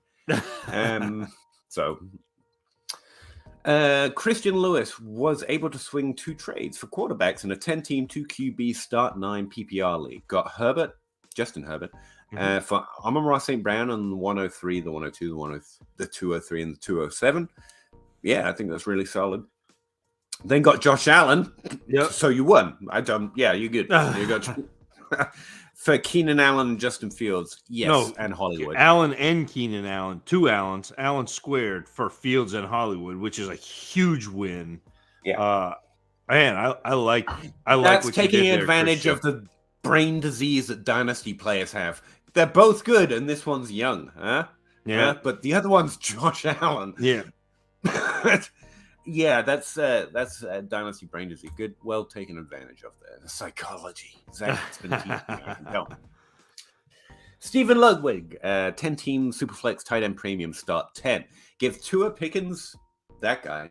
Christian Lewis was able to swing 2 trades for quarterbacks in a 10-team 2QB start 9 PPR league. Got Herbert, Justin Herbert, for Amon-Ra St. Brown on the 103, the 102, the 203, and the 207. Yeah, I think that's really solid. Then got Josh Allen. Yep. So you won. Yeah, you're good. You got for Keenan Allen and Justin Fields. Yes, no, and Hollywood. Allen and Keenan Allen. 2 Allens. Allen squared for Fields and Hollywood, which is a huge win. Yeah. Man, I like that's what taking you did advantage of the brain disease that Dynasty players have. They're both good, and this one's young, huh? Yeah. But the other one's Josh Allen. Yeah. Yeah, that's Dynasty brain disease. Good, well taken advantage of there. The psychology. Zach's been teaching me. I can tell. Stephen Ludwig, 10-team Superflex tight end premium start 10. Give Tua Pickens, that guy.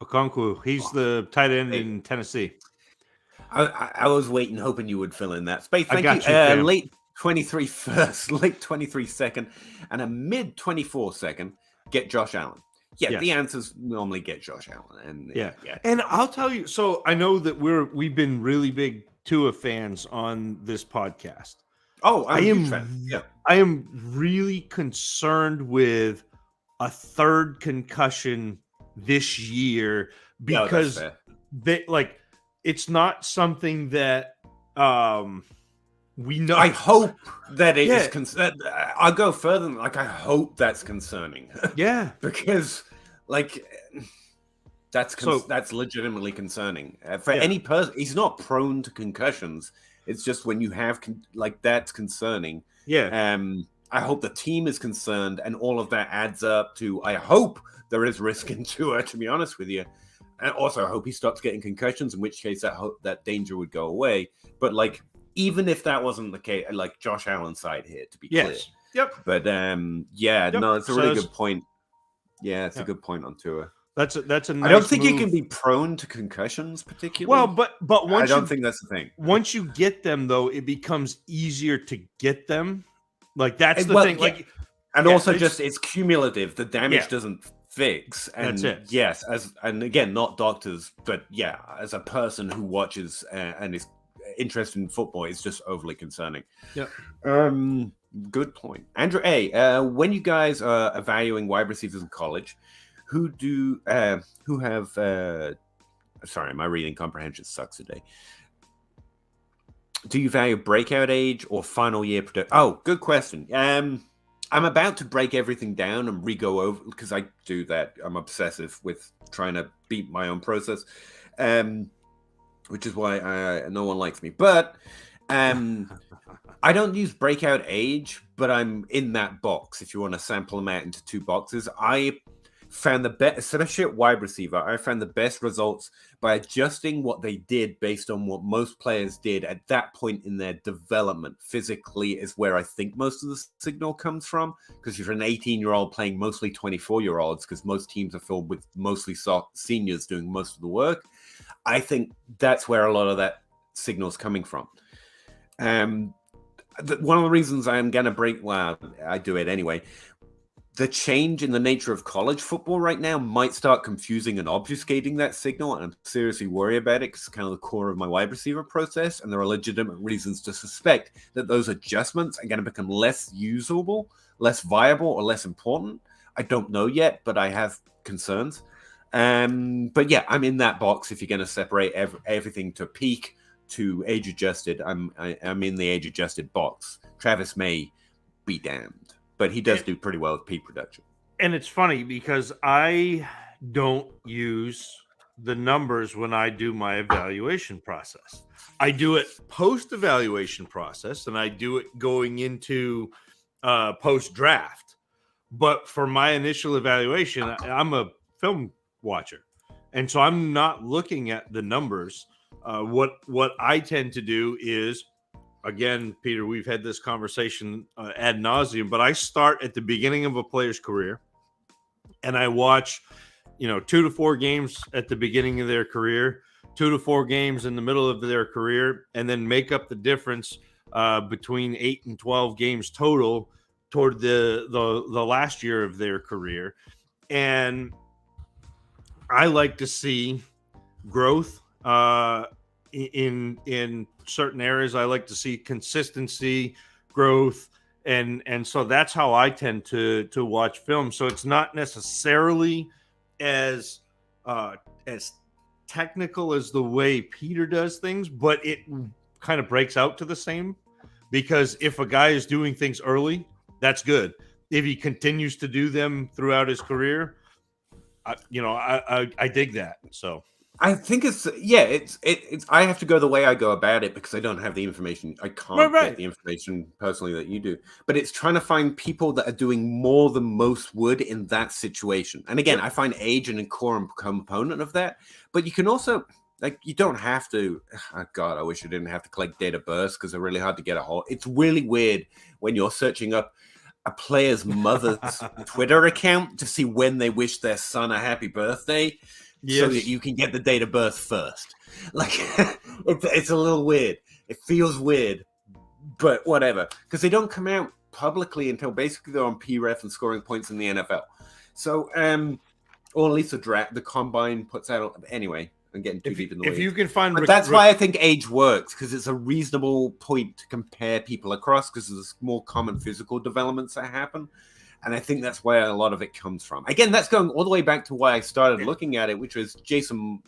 Okonkwo, he's the tight end in Tennessee. I was waiting, hoping you would fill in that space. Thank you. Late 23 first, late 23 second, and a mid 24 second. Get Josh Allen. Yeah, the answers normally get Josh Allen. And yeah. And I'll tell you, so I know that we've been really big Tua fans on this podcast. Oh, I am really concerned with a third concussion this year because it's not something that we know. I hope that it is. I'll go further than I hope that's concerning. Yeah, because that's legitimately concerning for any person. He's not prone to concussions. It's just when you have that's concerning. Yeah. I hope the team is concerned, and all of that adds up to. I hope there is risk in Tua, to be honest with you. And also, I hope he stops getting concussions, in which case that danger would go away. But even if that wasn't the case, Josh Allen's side here, to be clear. Yep. But no, it's a really good point. Yeah, it's a good point on Tua. That's a nice I don't think move. you can be prone to concussions, particularly. Well, but once I don't think that's the thing. Once you get them, though, it becomes easier to get them. That's the thing. Yeah. And also, it's cumulative. The damage doesn't fix. And that's it. Yes, and again, not doctors, but as a person who watches and is interested in football, it's just overly concerning. Yeah. Good point, Andrew A. When you guys are evaluating wide receivers in college, who have? Sorry, my reading comprehension sucks today. Do you value breakout age or final year production? Oh, good question. I'm about to break everything down and re-go over because I do that. I'm obsessive with trying to beat my own process, which is why no one likes me. But I don't use breakout age, but I'm in that box. If you want to sample them out into 2 boxes, I found the best, especially at wide receiver, I found the best results by adjusting what they did based on what most players did at that point in their development. Physically is where I think most of the signal comes from, because if you're an 18-year-old playing mostly 24-year-olds, because most teams are filled with mostly seniors doing most of the work, I think that's where a lot of that signal is coming from. One of the reasons I'm going to break, well, I do it anyway, the change in the nature of college football right now might start confusing and obfuscating that signal, and I'm seriously worried about it because it's kind of the core of my wide receiver process, and there are legitimate reasons to suspect that those adjustments are going to become less usable, less viable, or less important. I don't know yet, but I have concerns. But yeah, I'm in that box. If you're going to separate everything to peak to age adjusted, I'm in the age adjusted box. Travis may be damned, but he does do pretty well with peak production. And it's funny because I don't use the numbers when I do my evaluation process. I do it post evaluation process, and I do it going into post draft. But for my initial evaluation, I'm a film watcher, and so I'm not looking at the numbers. What I tend to do is, again, Peter, we've had this conversation ad nauseum, but I start at the beginning of a player's career, and I watch, 2 to 4 games at the beginning of their career, 2 to 4 games in the middle of their career, and then make up the difference between 8 and 12 games total toward the last year of their career. And I like to see growth in certain areas. I like to see consistency, growth, and so that's how I tend to watch film. So it's not necessarily as technical as the way Peter does things, but it kind of breaks out to the same, because if a guy is doing things early, that's good. If he continues to do them throughout his career, I dig that. So I think it's I have to go the way I go about it because I don't have the information. I can't get the information personally that you do. But it's trying to find people that are doing more than most would in that situation. And again, I find age an important component of that. But you can also, you don't have to. Oh God, I wish I didn't have to collect date of birth because they're really hard to get a hold. It's really weird when you're searching up a player's mother's Twitter account to see when they wish their son a happy birthday. Yes. So that you can get the date of birth first. It's a little weird. It feels weird, but whatever. Because they don't come out publicly until basically they're on PREF and scoring points in the NFL. So, or at least the combine puts out. Anyway, I'm getting too deep in the weeds. If you can find, but that's why I think age works, because it's a reasonable point to compare people across, because there's more common physical developments that happen. And I think that's where a lot of it comes from. Again, that's going all the way back to why I started looking at it, which was Jason Moore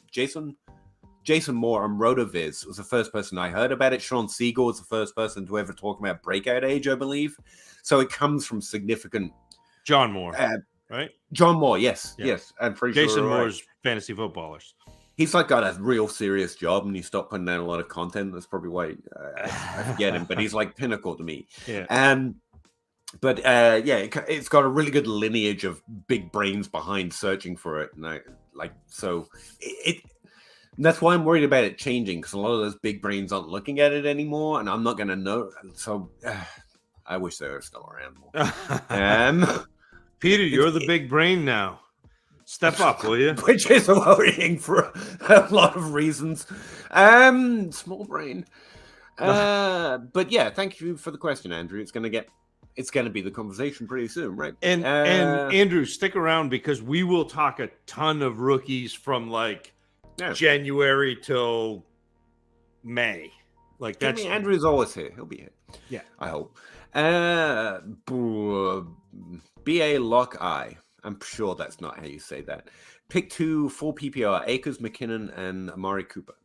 on RotoViz was the first person I heard about it. Sean Siegel was the first person to ever talk about breakout age, I believe. So it comes from significant... John Moore, right? John Moore, yes. I'm pretty Jason sure Moore's fantasy footballers. He's got a real serious job, and he stopped putting out a lot of content. That's probably why I forget him, but he's like pinnacle to me. Yeah. But it's got a really good lineage of big brains behind searching for it, and that's why I'm worried about it changing, because a lot of those big brains aren't looking at it anymore, and I'm not going to know. So I wish they were still around more. Peter, you're the big brain now. Step up, will you? Which is worrying for a lot of reasons. Small brain. But yeah, thank you for the question, Andrew. It's going to be the conversation pretty soon, right? And Andrew, stick around, because we will talk a ton of rookies from January till May. Andrew's always here. He'll be here. Yeah, I hope. BA Lock I. I'm sure that's not how you say that. Pick 2 full PPR: Akers, McKinnon, and Amari Cooper.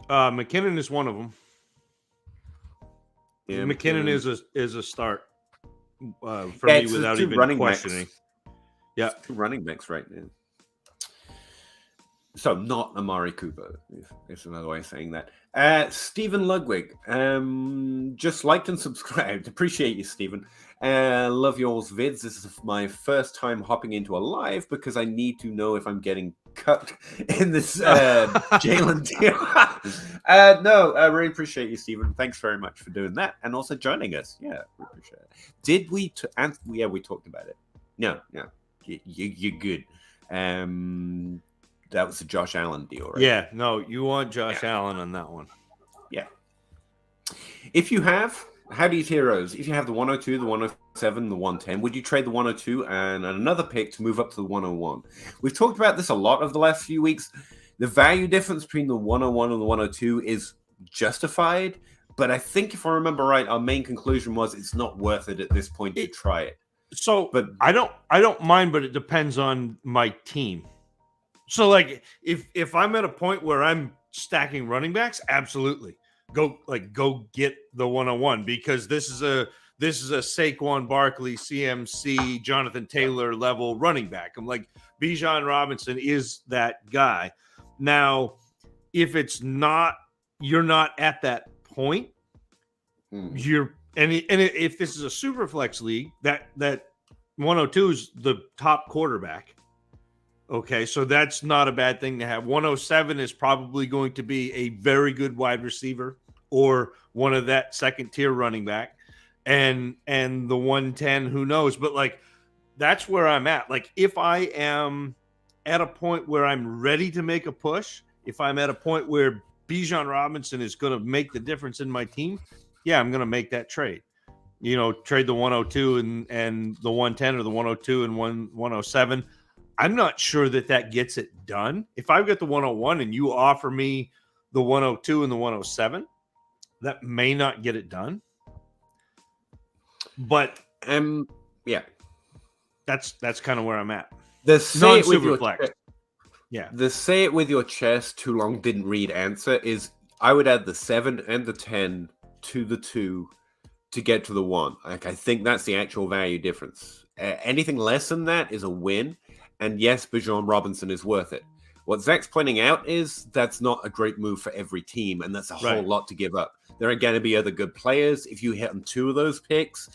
McKinnon is one of them. Yeah, McKinnon is a start for Yeah, me it's the without two even running questioning. backs. Yeah, It's two running backs right now. So not Amari Cooper is another way of saying that. Stephen Ludwig, just liked and subscribed. Appreciate you, Stephen. Love y'all's vids. This is my first time hopping into a live because I need to know if I'm getting cut in this Jalen deal. No, I really appreciate you, Stephen. Thanks very much for doing that and also joining us. Yeah, we appreciate it. Did we? Yeah, we talked about it. No, you're good. That was the Josh Allen deal, right? Yeah, no, you want Josh Allen on that one. Yeah. If you have, how do you tier those? If you have the 102, the 107, the 110, would you trade the 102 and another pick to move up to the 101? We've talked about this a lot over the last few weeks. The value difference between the 101 and the 102 is justified, but I think if I remember right, our main conclusion was it's not worth it at this point to try it. So, but I don't mind, but it depends on my team. So, like, if I'm at a point where I'm stacking running backs, absolutely go get the 101 because this is a Saquon Barkley, CMC, Jonathan Taylor level running back. I'm like, Bijan Robinson is that guy. Now, if it's not, you're not at that point. If this is a super flex league, that 102 is the top quarterback. Okay, so that's not a bad thing to have. 107 is probably going to be a very good wide receiver or one of that second tier running back. And the 110, who knows? But like that's where I'm at. Like if I am at a point where I'm ready to make a push, if I'm at a point where Bijan Robinson is going to make the difference in my team, yeah, I'm going to make that trade. Trade the 102 and the 110 or the 102 and 107. I'm not sure that gets it done. If I've got the 101 and you offer me the 102 and the 107, that may not get it done. But yeah, that's kind of where I'm at. The say it with your flex. Yeah. The say it with your chest too long didn't read answer is I would add the 7 and the 10 to the 2 to get to the 1. Like I think that's the actual value difference. Anything less than that is a win. And yes, Bijan Robinson is worth it. What Zach's pointing out is that's not a great move for every team, and that's a whole lot to give up. There are going to be other good players. If you hit on 2 of those picks,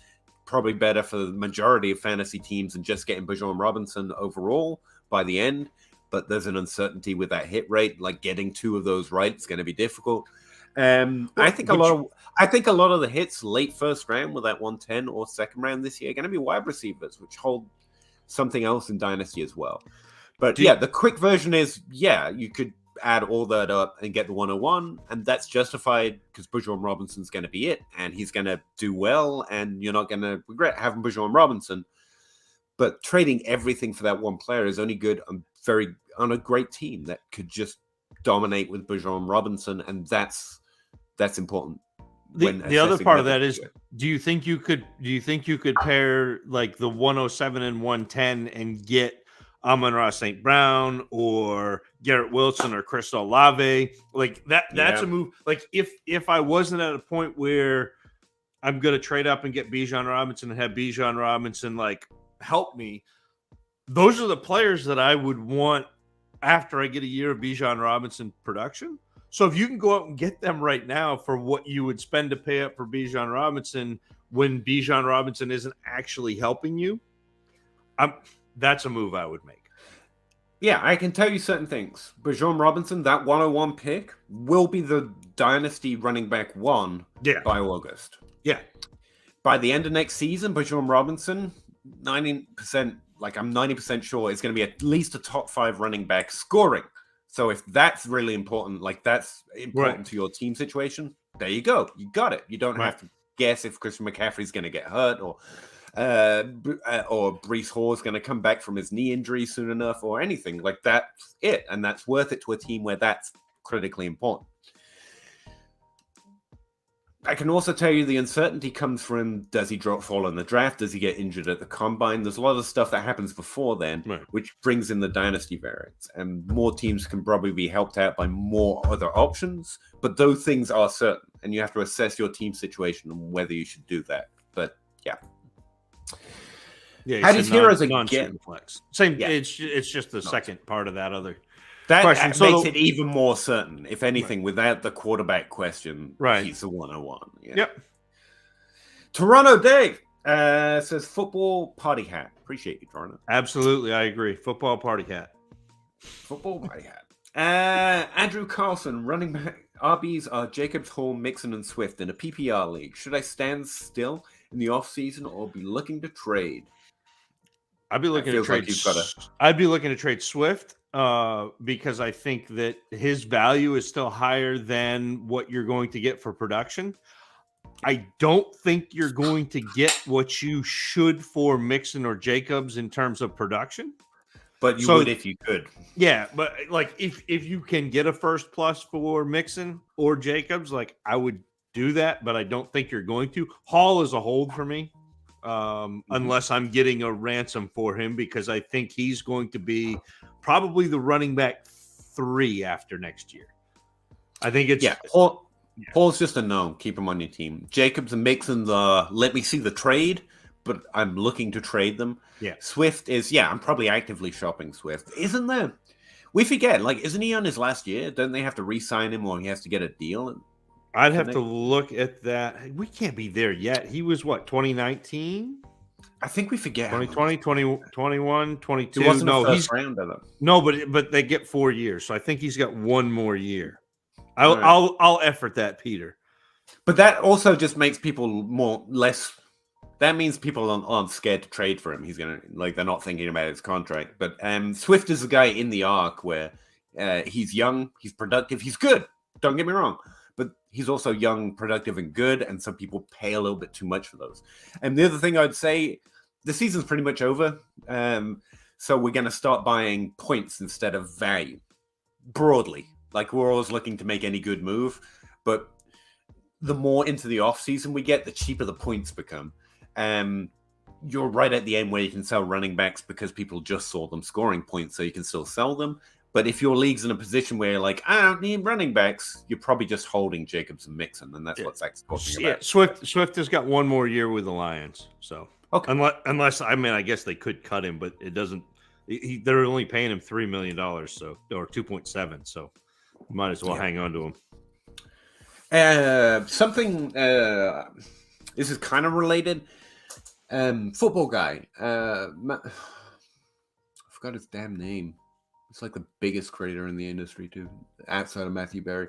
probably better for the majority of fantasy teams than just getting Bijan Robinson overall by the end. But there's an uncertainty with that hit rate. Like getting 2 of those right is going to be difficult. I think a lot of the hits late first round with that 110 or second round this year are going to be wide receivers, which hold something else in Dynasty as well. But the quick version is, you could add all that up and get the 101, and that's justified because Bijan Robinson's going to be it, and he's going to do well, and you're not going to regret having Bijan Robinson. But trading everything for that one player is only good on a great team that could just dominate with Bijan Robinson, and that's important. The other part of that is, do you think you could pair like the 107 and 110 and get Amon-Ra St. Brown or Garrett Wilson or Chris Olave? Like that's a move. Like if I wasn't at a point where I'm going to trade up and get Bijan Robinson and have Bijan Robinson like help me, those are the players that I would want after I get a year of Bijan Robinson production. So if you can go out and get them right now for what you would spend to pay up for Bijan Robinson when Bijan Robinson isn't actually helping you, that's a move I would make. Yeah, I can tell you certain things. Bijan Robinson, that 101 pick, will be the Dynasty running back 1 by August. Yeah. By the end of next season, Bijan Robinson, 90%, like I'm 90% sure, is going to be at least a top 5 running back scoring. So if that's really important, like that's important to your team situation, there you go. You got it. You don't have to guess if Christian McCaffrey's going to get hurt or Breece Hall is going to come back from his knee injury soon enough or anything. Like that's it. And that's worth it to a team where that's critically important. I can also tell you the uncertainty comes from, does he fall in the draft? Does he get injured at the combine? There's a lot of stuff that happens before then, Right. which brings in the dynasty variants. And more teams can probably be helped out by more other options. But those things are certain. And you have to assess your team situation and whether you should do that. But yeah. Yeah, How does heroes again? Non-super flex. Same. Yeah. It's just the second part of that other That question. makes it even more certain. If anything, without the quarterback question, he's the 101. Yeah. Yep. Toronto Dave says football party hat. Appreciate you, Toronto. Absolutely, I agree. Football party hat. Football party hat. Andrew Carlson, running back. RBs are Jacobs, Hall, Mixon, and Swift in a PPR league. Should I stand still in the offseason or be looking to trade? I'd be looking to trade. I'd be looking to trade Swift because I think that his value is still higher than what you're going to get for production. I don't think you're going to get what you should for Mixon or Jacobs in terms of production. But you would if you could. Yeah, but like if you can get a first plus for Mixon or Jacobs, like I would do that, but I don't think you're going to. Hall is a hold for me. Unless I'm getting a ransom for him, because I think he's going to be probably the running back 3 after next year. I think it's Hall's just a no. Keep him on your team. Jacobs and Mixon, let me see the trade, but I'm looking to trade them. Yeah. Swift is I'm probably actively shopping Swift. Isn't there? We forget, isn't he on his last year? Don't they have to re-sign him or he has to get a deal? I'd have to look at that. We can't be there yet. He was what, 2019? I think we forget. 2020, 2021, 22. It wasn't the first round of them. No, but they get 4 years. So I think he's got 1 more year. I'll effort that, Peter. But that also just makes people less. That means people aren't scared to trade for him. He's gonna they're not thinking about his contract. But Swift is the guy in the arc where he's young, he's productive, he's good. Don't get me wrong. But he's also young, productive, and good, and some people pay a little bit too much for those. And the other thing I'd say, the season's pretty much over, so we're going to start buying points instead of value, broadly. We're always looking to make any good move, but the more into the off-season we get, the cheaper the points become. You're right at the end where you can sell running backs because people just saw them scoring points, so you can still sell them. But if your league's in a position where you're like, I don't need running backs, you're probably just holding Jacobs and Mixon, and that's what Zach's talking about. Swift has got 1 more year with the Lions. So okay. Unless I guess they could cut him, but it doesn't. They're only paying him $3 million, or 2.7. So you might as well hang on to him. Something. This is kind of related. Football guy. I forgot his damn name. It's like the biggest creator in the industry, too, outside of Matthew Berry.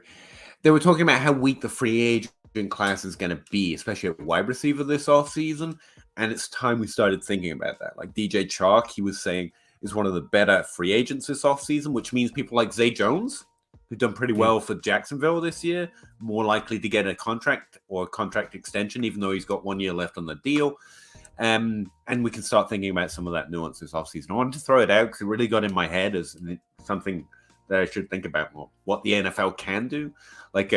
They were talking about how weak the free agent class is going to be, especially at wide receiver this offseason. And it's time we started thinking about that. Like DJ Chark, he was saying, is one of the better free agents this offseason, which means people like Zay Jones, who've done pretty well for Jacksonville this year, more likely to get a contract or a contract extension, even though he's got 1 year left on the deal. And we can start thinking about some of that nuance this offseason. I wanted to throw it out because it really got in my head as something that I should think about more. What the NFL can do. I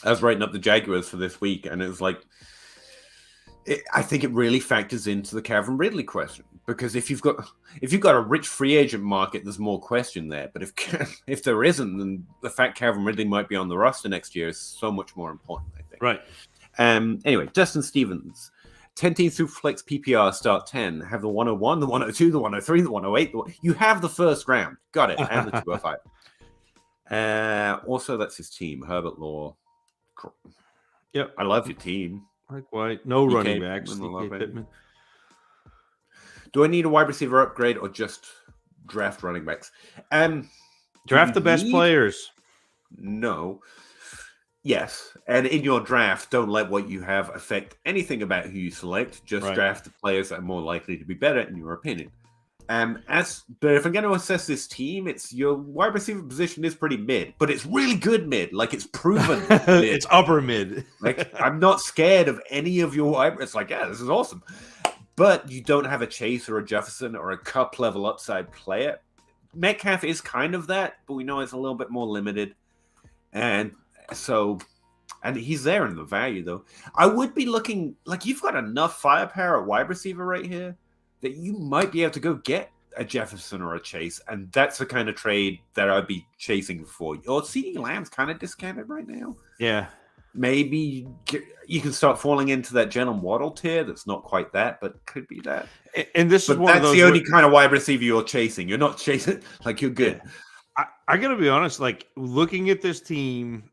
was writing up the Jaguars for this week, and it was I think it really factors into the Calvin Ridley question, because if you've got a rich free agent market, there's more question there. But if there isn't, then the fact Calvin Ridley might be on the roster next year is so much more important, I think. Right. Anyway, Justin Stevens. 10-team Superflex PPR start 10. Have the 101, the 102, the 103, the 108. You have the first round. Got it. And the 205. Also, that's his team. Herbert Law. Yep. I love your team. Mike White. No running backs. Do I need a wide receiver upgrade or just draft running backs? Draft the best players. No. Yes, and in your draft, don't let what you have affect anything about who you select. Just draft the players that are more likely to be better, in your opinion. But if I'm going to assess this team, it's your wide receiver position is pretty mid, but it's really good mid. It's proven. It's upper mid. I'm not scared of any of your wide. It's this is awesome. But you don't have a Chase or a Jefferson or a Cup level upside player. Metcalf is kind of that, but we know it's a little bit more limited, and so And he's there in the value, though. I would be looking like you've got enough firepower at wide receiver right here that you might be able to go get a Jefferson or a Chase, and that's the kind of trade that I'd be chasing for. Or CeeDee Lamb's kind of discounted right now. Yeah. Maybe you can start falling into that Jalen Waddle tier. That's not quite that, but could be that. And this is one of those. That's the only kind of wide receiver you're chasing. You're not chasing like you're good. Yeah. I gotta be honest. Like looking at this team,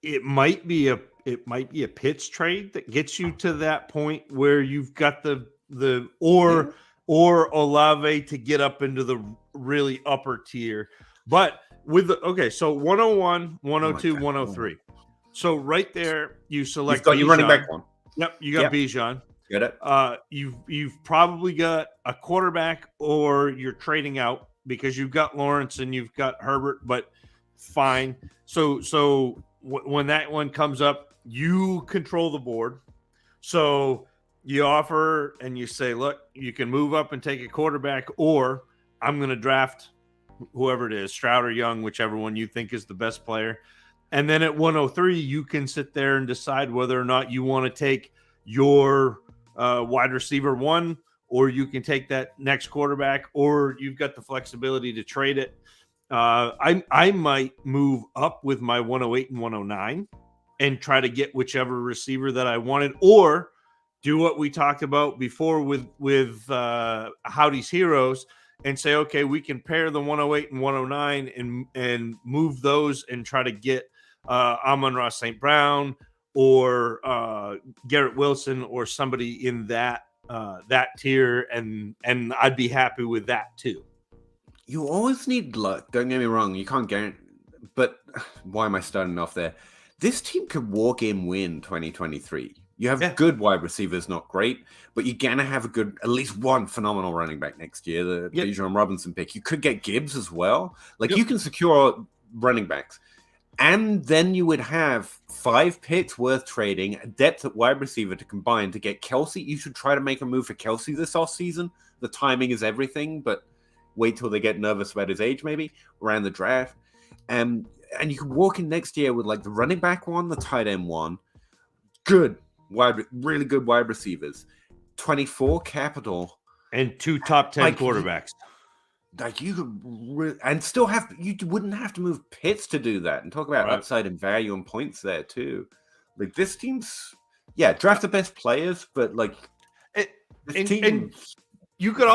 it might be a Pitts trade that gets you to that point where you've got or Olave to get up into the really upper tier. But with so 101, 102, 103. So right there, you select. You've got your running back one. Yep, you got Bijan. Get it? You've probably got a quarterback, or you're trading out because you've got Lawrence and you've got Herbert. But fine. So when that one comes up, you control the board. So you offer and you say, look, you can move up and take a quarterback, or I'm going to draft whoever it is, Stroud or Young, whichever one you think is the best player. And then at 103, you can sit there and decide whether or not you want to take your wide receiver one, or you can take that next quarterback, or you've got the flexibility to trade it. I might move up with my 108 and 109 and try to get whichever receiver that I wanted, or do what we talked about before with Howdy's Heroes and say, okay, we can pair the 108 and 109 and move those and try to get Amon-Ra St. Brown or Garrett Wilson or somebody in that tier, and I'd be happy with that too. You always need luck. Don't get me wrong. You can't guarantee. But why am I starting off there? This team could walk in win 2023. You have good wide receivers, not great, but you're going to have at least one phenomenal running back next year, the Bijan Robinson pick. You could get Gibbs as well. You can secure running backs. And then you would have 5 picks worth trading, a depth at wide receiver to combine to get Kelsey. You should try to make a move for Kelsey this offseason. The timing is everything, but wait till they get nervous about his age, maybe, around the draft. And you can walk in next year with the running back one, the tight end one. Really good wide receivers. 24 capital. And 2 top 10 quarterbacks. You could and still you wouldn't have to move Pitts to do that, and talk about upside and value and points there too. This team's draft the best players, but you could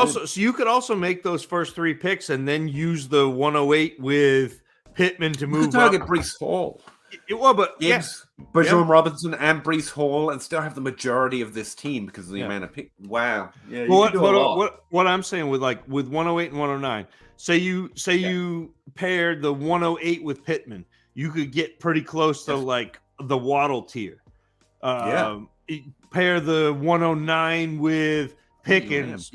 also make those first 3 picks and then use the 108 with Pittman to move target up. Breece Hall. Bijan Robinson and Breece Hall, and still have the majority of this team because of the amount of pick. Wow. Yeah. What I'm saying with 108 and 109, say you paired the 108 with Pittman, you could get pretty close to the Waddle tier. Pair the 109 with Pickens,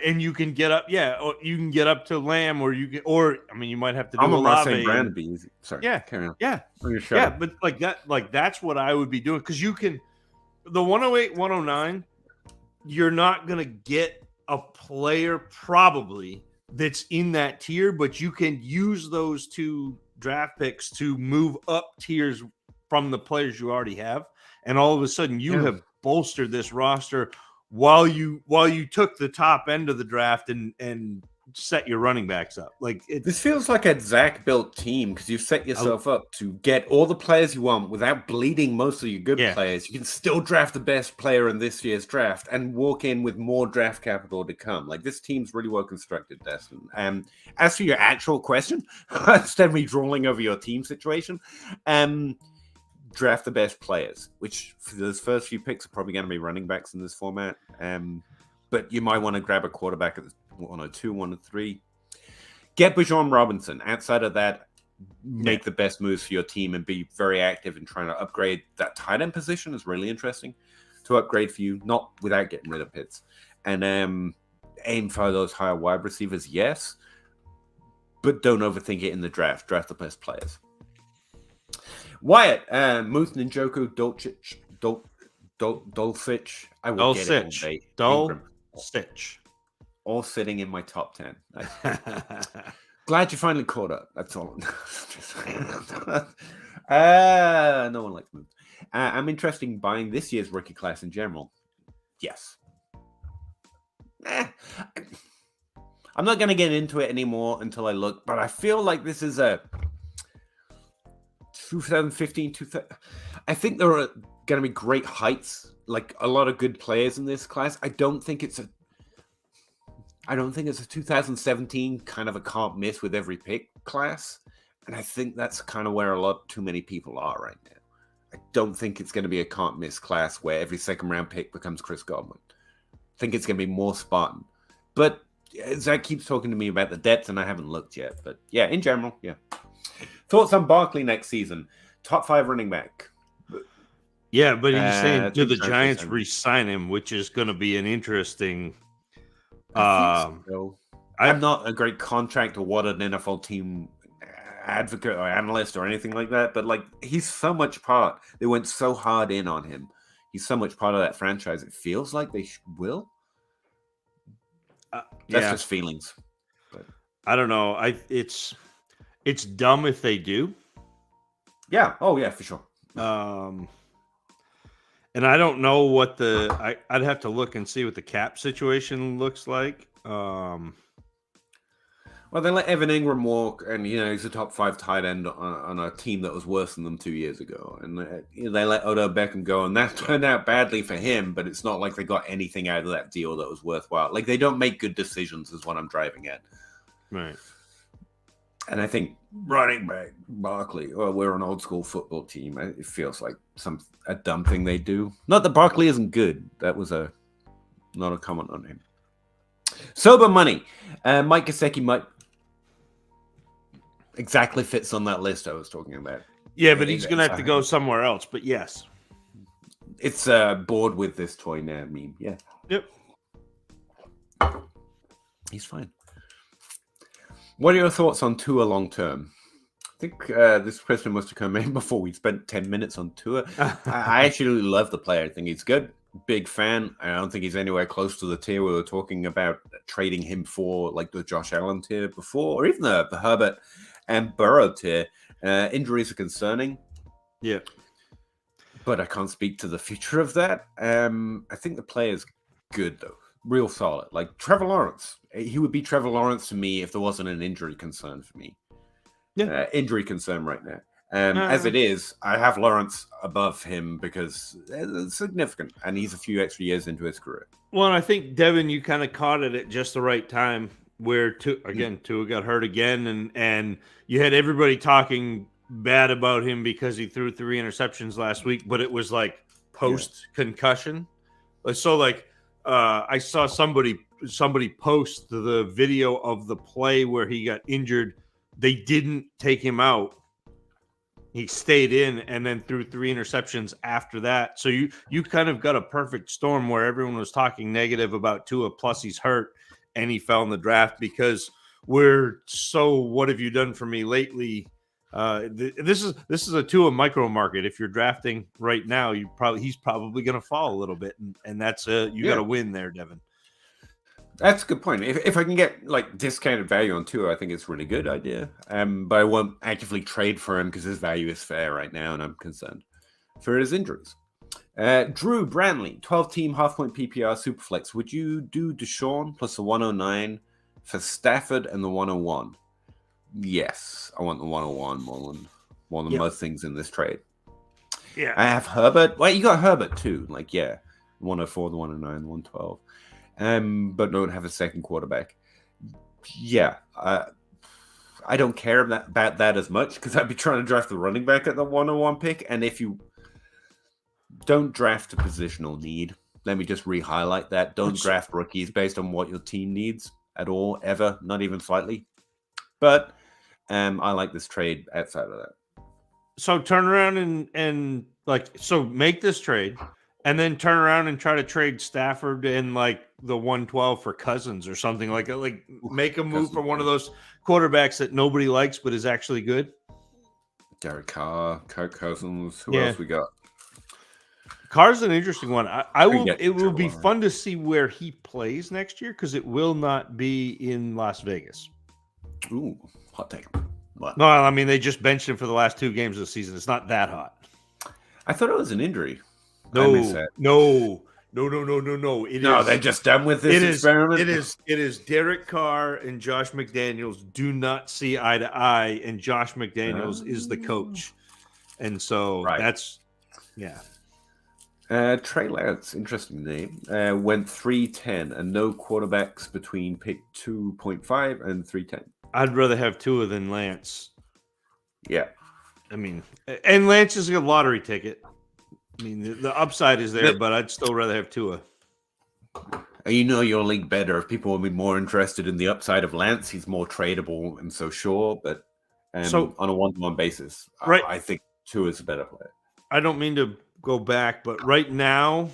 and you can get up. Or you can get up to Lamb, or you might have to do Olave. Brand be easy. Sorry. Carry on. But that's what I would be doing, because you can the 108, 109. You're not gonna get a player probably that's in that tier, but you can use those 2 draft picks to move up tiers from the players you already have, and all of a sudden you have bolstered this roster while you took the top end of the draft and set your running backs up. This feels like a Zach built team, because you've set yourself up to get all the players you want without bleeding most of your good players. You can still draft the best player in this year's draft and walk in with more draft capital to come. This team's really well constructed, Destin. As for your actual question, instead of me drooling over your team situation, draft the best players, which for those first few picks are probably going to be running backs in this format. But you might want to grab a quarterback at 102, 103. Get Bijan Robinson. Outside of that, make the best moves for your team and be very active in trying to upgrade. That tight end position is really interesting to upgrade for you, not without getting rid of Pitts. And aim for those higher wide receivers, yes, but don't overthink it in the draft. Draft the best players. Wyatt, Muth Njoku, Dulcich. I will get it all day. Dulcich. All sitting in my top 10. Glad you finally caught up. That's all. No one likes Muth. I'm interested in buying this year's rookie class in general. Yes. I'm not going to get into it anymore until I look, but I feel like this is a 2015. I think there are going to be great heights, like a lot of good players in this class. I don't think it's a 2017 kind of a can't miss with every pick class, and I think that's kind of where too many people are right now. I don't think it's going to be a can't miss class where every second round pick becomes Chris Godwin. I think it's going to be more Spartan. But Zach keeps talking to me about the depth, and I haven't looked yet. But yeah, in general, yeah. Thoughts on Barkley next season? Top 5 running back. Yeah, but he's saying, do the Giants re-sign him, which is going to be an interesting. I'm not a great contract or what an NFL team advocate or analyst or anything like that, but like he's so much part. They went so hard in on him. He's so much part of that franchise. It feels like they will. That's just feelings. But I don't know. It's dumb if they do. Yeah. Oh yeah, for sure. And I don't know what I'd have to look and see what the cap situation looks like. Well, they let Evan Engram walk, and he's a top 5 tight end on a team that was worse than them 2 years ago. And they let Odell Beckham go, and that turned out badly for him. But it's not like they got anything out of that deal that was worthwhile. Like they don't make good decisions, is what I'm driving at. Right. And I think running back Barkley, well, we're an old school football team. It feels like a dumb thing they do. Not that Barkley isn't good. That was not a comment on him. Sober money. Mike Gesicki might exactly fits on that list I was talking about. Yeah, but he's going to have to go somewhere else. But yes. It's bored with this toy now meme. Yeah. Yep. He's fine. What are your thoughts on Tua long term? I think this question must have come in before we spent 10 minutes on Tua. I actually love the player. I think he's good. Big fan. I don't think he's anywhere close to the tier we were talking about trading him for, like the Josh Allen tier before, or even the Herbert and Burrow tier. Injuries are concerning. Yeah. But I can't speak to the future of that. I think the player's good, though. Real solid. Like Trevor Lawrence. He would be Trevor Lawrence to me if there wasn't an injury concern for me. Yeah. Injury concern right now. As it is, I have Lawrence above him because it's significant, and he's a few extra years into his career. Well, and I think, Devin, you kind of caught it at just the right time where, Tua got hurt again, and you had everybody talking bad about him because he threw 3 interceptions last week, but it was like post-concussion. So, like, I saw somebody post the video of the play where he got injured. They didn't take him out. He stayed in and then threw 3 interceptions after that. So you kind of got a perfect storm where everyone was talking negative about Tua, plus he's hurt and he fell in the draft because we're so what have you done for me lately? This is a Tua micro market. If you're drafting right now, he's probably going to fall a little bit, and that's you got to win there, Devin. That's a good point. If I can get like discounted value on Tua, I think it's a really good idea. But I won't actively trade for him because his value is fair right now, and I'm concerned for his injuries. Drew Brantley, 12-team half-point PPR Superflex. Would you do Deshaun plus the 109 for Stafford and the 101? Yes, I want the 101 more than most things in this trade. Yeah, I have Herbert. Well, you got Herbert too. Like, 104, the 109, the 112. But don't have a second quarterback. Yeah, I don't care about that as much because I'd be trying to draft the running back at the 101 pick. And if you don't draft a positional need, let me just re-highlight that. Don't draft rookies based on what your team needs at all, ever, not even slightly. But I like this trade outside of that. So turn around and make this trade. And then turn around and try to trade Stafford in like the 112 for Cousins or something like that. Like make a move for one of those quarterbacks that nobody likes but is actually good. Derek Carr, Kirk Cousins. Who else we got? Carr's an interesting one. It will be fun to see where he plays next year because it will not be in Las Vegas. Ooh, hot take. What? No, I mean they just benched him for the last 2 games of the season. It's not that hot. I thought it was an injury. I missed No, that. no. It No, is. they're just done with this experiment. It is. Derek Carr and Josh McDaniels do not see eye to eye, and Josh McDaniels is the coach, and so Right. that's yeah. Trey Lance, interesting name, went 310 and no quarterbacks between pick 2.5 and 310. I'd rather have Tua than Lance. Yeah. I mean, and Lance is a lottery ticket. I mean, the upside is there, but I'd still rather have Tua. You know your league better. If people will be more interested in the upside of Lance, he's more tradable and so sure. But so on a one-to-one basis, right. I think Tua is a better player. I don't mean to go back, but right now,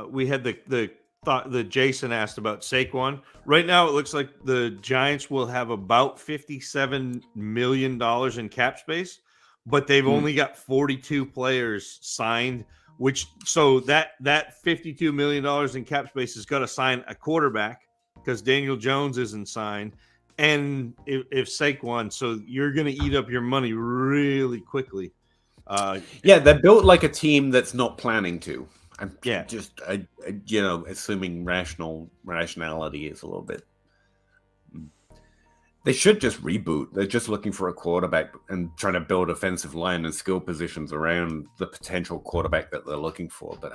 we had the thought that Jason asked about Saquon. Right now, it looks like the Giants will have about $57 million in cap space, but they've only got 42 players signed. So that $52 million in cap space has got to sign a quarterback because Daniel Jones isn't signed, and if Saquon, so you're going to eat up your money really quickly. They're built like a team that's not planning to. I'm just, assuming rationality is a little bit. They should just reboot. They're just looking for a quarterback and trying to build offensive line and skill positions around the potential quarterback that they're looking for. But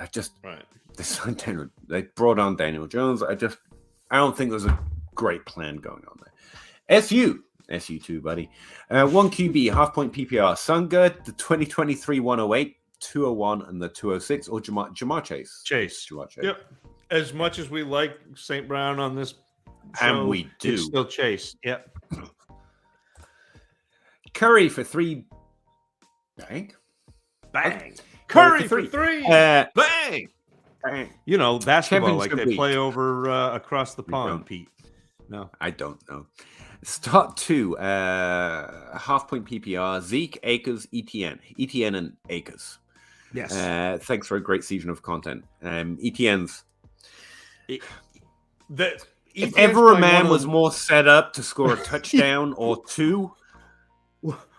they brought on Daniel Jones. I don't think there's a great plan going on there. SU2, buddy. 1 QB, half-point PPR. Sungard, the 2023 108, 201, and the 206, or Jamar Chase. Jamar Chase. Yep. As much as we like St. Brown on this show, and we do. It's still Chase. Yep. Curry for 3. Bang. Curry for 3. Bang. Bang. You know, basketball like they play over across the pond, Pete. No. I don't know. Start 2, half-point PPR, Zeke, Akers, ETN and Akers. Yes. Thanks for a great season of content. ETN's. If ever a man was more set up to score a touchdown or two,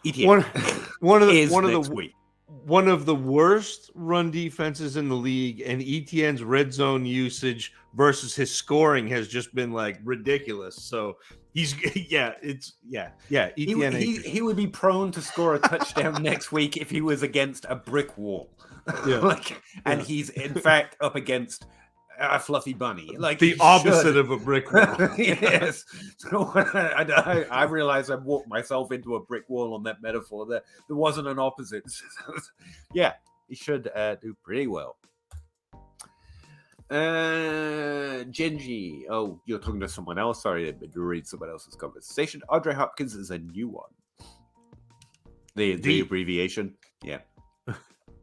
ETN one of the worst run defenses in the league, and ETN's red zone usage versus his scoring has just been like ridiculous. So ETN. He would be prone to score a touchdown next week if he was against a brick wall. Yeah. And he's in fact up against a fluffy bunny, like the opposite of a brick wall. Yes. So I realized I walked myself into a brick wall on that metaphor. There wasn't an opposite. Yeah, he should do pretty well. Genji. Oh, you're talking to someone else. Sorry to read someone else's conversation. Andre Hopkins is a new one. The abbreviation. Yeah.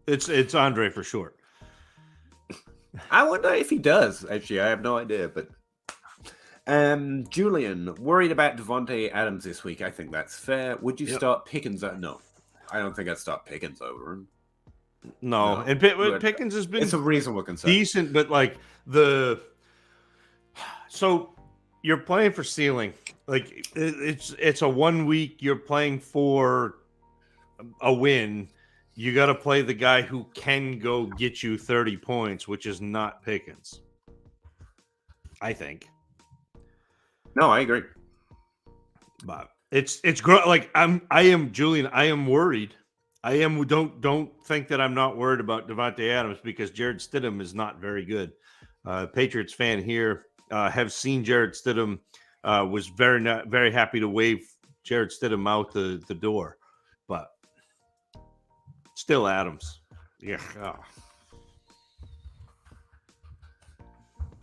It's Andre for short. I wonder if he does. Actually, I have no idea. But Julian, worried about Devontae Adams this week. I think that's fair. Would you start Pickens? No, I don't think I'd start Pickens over him. No. And Pickens has been it's a reasonable concern. Decent, but like so you're playing for ceiling. Like it's a 1 week. You're playing for a win. You got to play the guy who can go get you 30 points, which is not Pickens. I think. No, I agree. But it's like I am Julian. I am worried. I am. Don't think that I'm not worried about Devontae Adams because Jared Stidham is not very good. Patriots fan here have seen Jared Stidham. Was very happy to wave Jared Stidham out the door, but. Still Adams. Yeah. Oh.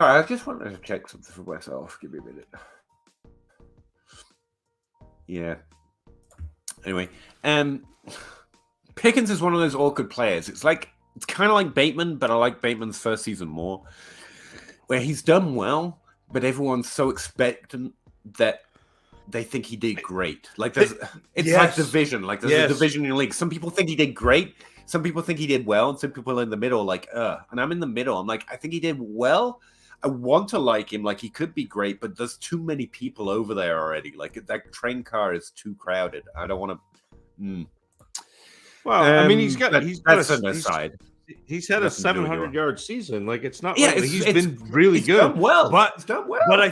All right, I just wanted to check something for myself. Give me a minute. Yeah. Anyway, Pickens is one of those awkward players. It's kind of like Bateman, but I like Bateman's first season more, where he's done well, but everyone's so expectant that they think he did great. Like it's like division. Like there's a division in the league. Some people think he did great. Some people think he did well. And some people in the middle like, and I'm in the middle. I'm like, I think he did well. I want to like him. Like he could be great, but there's too many people over there already. Like that train car is too crowded. I don't want to. Well, I mean, That's an aside. he's had a Nothing to do with 700-yard season. Like, it's not Yeah, like he's been really it's good. done well. But It's done well. but I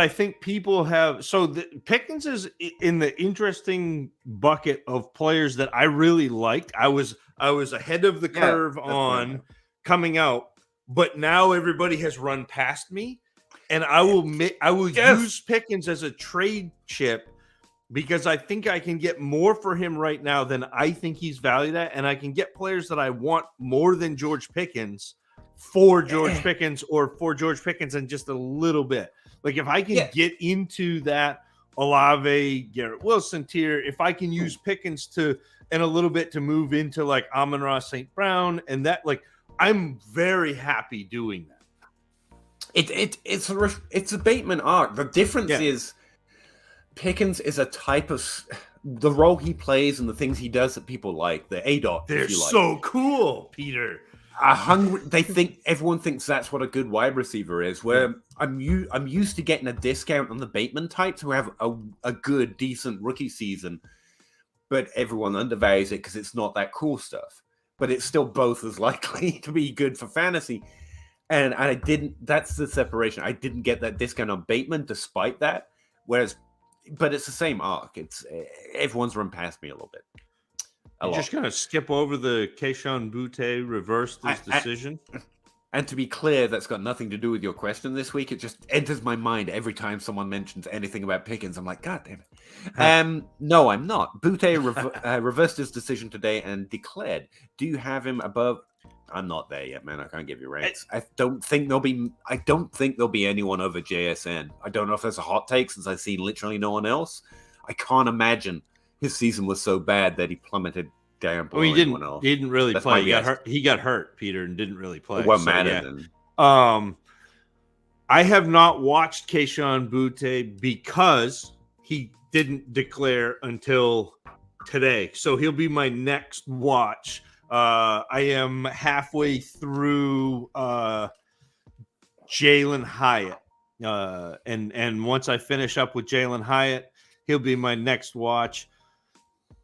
think people have Pickens is in the interesting bucket of players that I really liked. I was ahead of the curve on coming out, but now everybody has run past me, and I will use Pickens as a trade chip, because I think I can get more for him right now than I think he's valued at, and I can get players that I want more than George Pickens for George Pickens, or for George Pickens and just a little bit. Like, if I can get into that Olave, Garrett Wilson tier, if I can use Pickens and a little bit to move into like Amon-Ra St. Brown, and that, like, I'm very happy doing that. It's a Bateman arc. The difference is Pickens is a type of the role he plays and the things he does that people like. The A-dot. They're so cool, Peter. Everyone thinks that's what a good wide receiver is. Where I'm used to getting a discount on the Bateman types who have a good, decent rookie season, but everyone undervalues it because it's not that cool stuff. But it's still both as likely to be good for fantasy. And I didn't. That's the separation. I didn't get that discount on Bateman despite that. But it's the same arc. It's everyone's run past me a little bit. You're just gonna skip over the Kayshon Boutte reversed his decision. And to be clear, that's got nothing to do with your question this week. It just enters my mind every time someone mentions anything about Pickens. I'm like, God damn it. No, I'm not. Boutte reversed his decision today and declared. Do you have him above? I'm not there yet, man. I can't give you ranks. I don't think there'll be anyone over JSN. I don't know if that's a hot take since I've seen literally no one else. I can't imagine his season was so bad that he plummeted down below anyone else. He didn't really play. He got hurt, Peter, and didn't really play. What mattered then? I have not watched Kayshon Boutte because he didn't declare until today. So he'll be my next watch. I am halfway through Jalen Hyatt. And once I finish up with Jalen Hyatt, he'll be my next watch.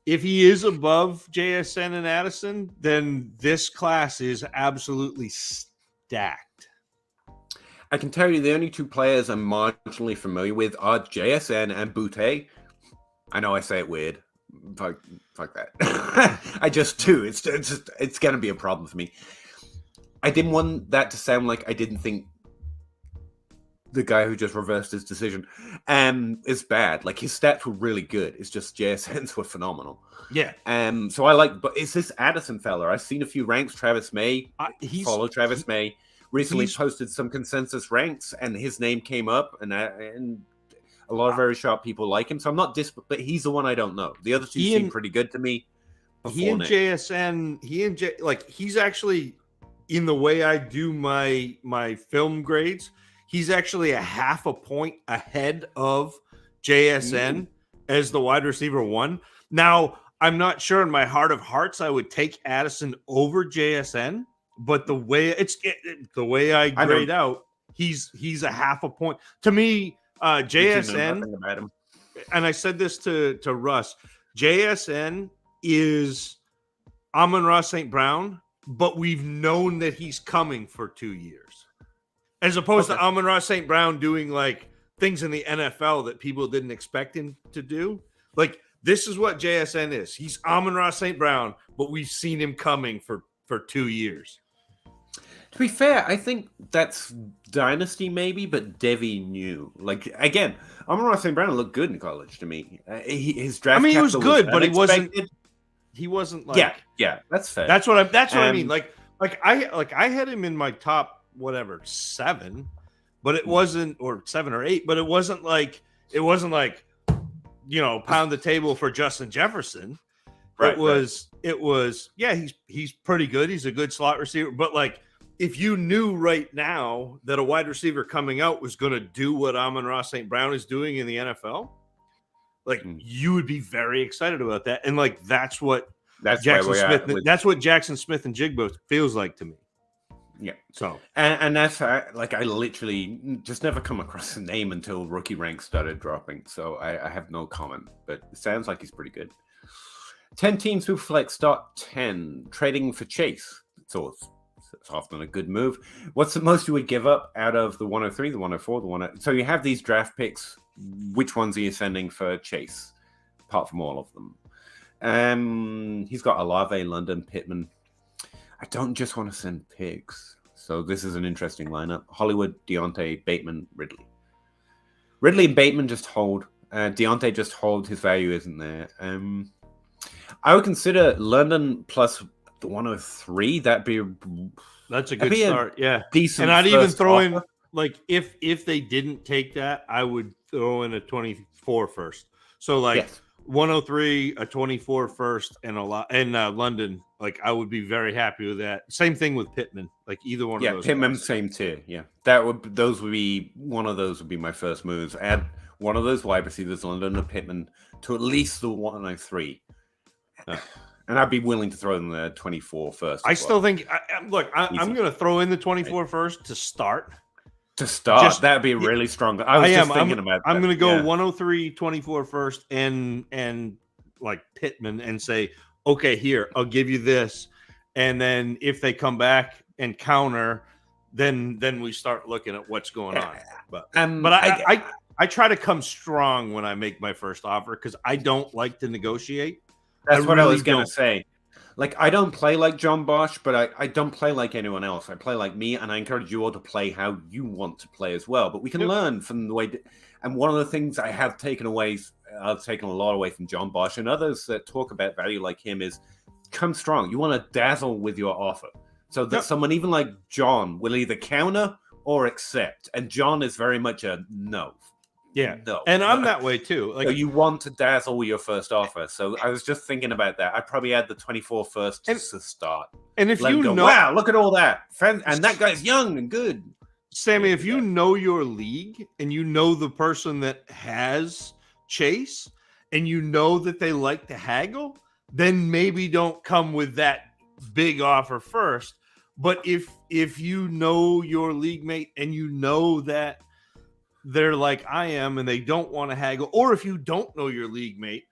If he is above JSN and Addison, then this class is absolutely stacked. I can tell you the only two players I'm marginally familiar with are JSN and Boutte. I know I say it weird. Fuck that. I just do. It's going to be a problem for me. I didn't want that to sound like I didn't think the guy who just reversed his decision is bad. Like, his stats were really good. It's just JSN's were phenomenal. Yeah. So I like, but it's this Addison fella. I've seen a few ranks. Travis May, follow Travis May. Recently posted some consensus ranks, and his name came up, and a lot of very sharp people like him. So I'm not but he's the one I don't know. The other two seem pretty good to me. JSN, he's actually, in the way I do my film grades, he's actually a half a point ahead of JSN as the wide receiver one. Now, I'm not sure in my heart of hearts I would take Addison over JSN, but the way I grade out, he's a half a point. To me, JSN, and I said this to Russ, JSN is Amon-Ra St. Brown, but we've known that he's coming for 2 years. As opposed to Amon-Ra St. Brown doing like things in the NFL that people didn't expect him to do. Like, this is what JSN is. He's Amon-Ra St. Brown, but we've seen him coming for 2 years. To be fair, I think that's Dynasty maybe, but Devi knew. Like, again, Amon-Ra St. Brown looked good in college to me. His draft. I mean, he was good, but he wasn't like. Yeah, that's fair. That's what I mean. Like I had him in my top 7, but it wasn't, or 7 or 8, but it wasn't like pound the table for Justin Jefferson. Right, it was he's pretty good. He's a good slot receiver, but like, if you knew right now that a wide receiver coming out was going to do what Amon-Ra St. Brown is doing in the NFL, like, you would be very excited about that. And like, that's what Jackson Smith and Jigbo feels like to me. Yeah. So, and that's like, I literally just never come across a name until rookie ranks started dropping. So I have no comment, but it sounds like he's pretty good. 10 teams who flex start 10. Trading for Chase. It's often a good move. What's the most you would give up out of the 103, the 104, the 100? So you have these draft picks. Which ones are you sending for Chase? Apart from all of them. He's got Olave, London, Pittman. I don't just want to send picks. So this is an interesting lineup. Hollywood, Deontay, Bateman, Ridley. Ridley and Bateman just hold. Deontay just hold. His value isn't there. I would consider London plus the 103. That's a good start. Yeah. Decent. And I'd even throw in, like, if they didn't take that, I would throw in a 24 first. So like yes. 103, a 24 first, and London. Like, I would be very happy with that. Same thing with Pittman. Like, either one of those. Yeah, Pittman, same tier. Yeah, one of those would be my first moves. Add one of those wide receivers, London or Pittman, to at least the 103. And I'd be willing to throw in the 24 first. I still think. I'm going to throw in the 24 first to start. That'd be really strong. I was just thinking about that. I'm going to go 103, 24 first, and like Pittman, and say, okay, here, I'll give you this. And then if they come back and counter, then we start looking at what's going on. But I try to come strong when I make my first offer because I don't like to negotiate. That's what I was going to say. Like, I don't play like John Bosch, but I don't play like anyone else. I play like me, and I encourage you all to play how you want to play as well. But we can learn from the way. And one of the things I have taken away, I've taken a lot away from John Bosch and others that talk about value like him is come strong. You want to dazzle with your offer. So that someone even like John will either counter or accept. And John is very much a no. Yeah, no. And I'm that way too. Like, so you want to dazzle with your first offer. So I was just thinking about that. I'd probably add the 24 first to start. And if you know, wow, look at all that. And that guy's young and good. Sammy, if you know your league and you know the person that has Chase and you know that they like to haggle, then maybe don't come with that big offer first. But if you know your league mate and you know that they're like I am and they don't want to haggle, or if you don't know your league mate,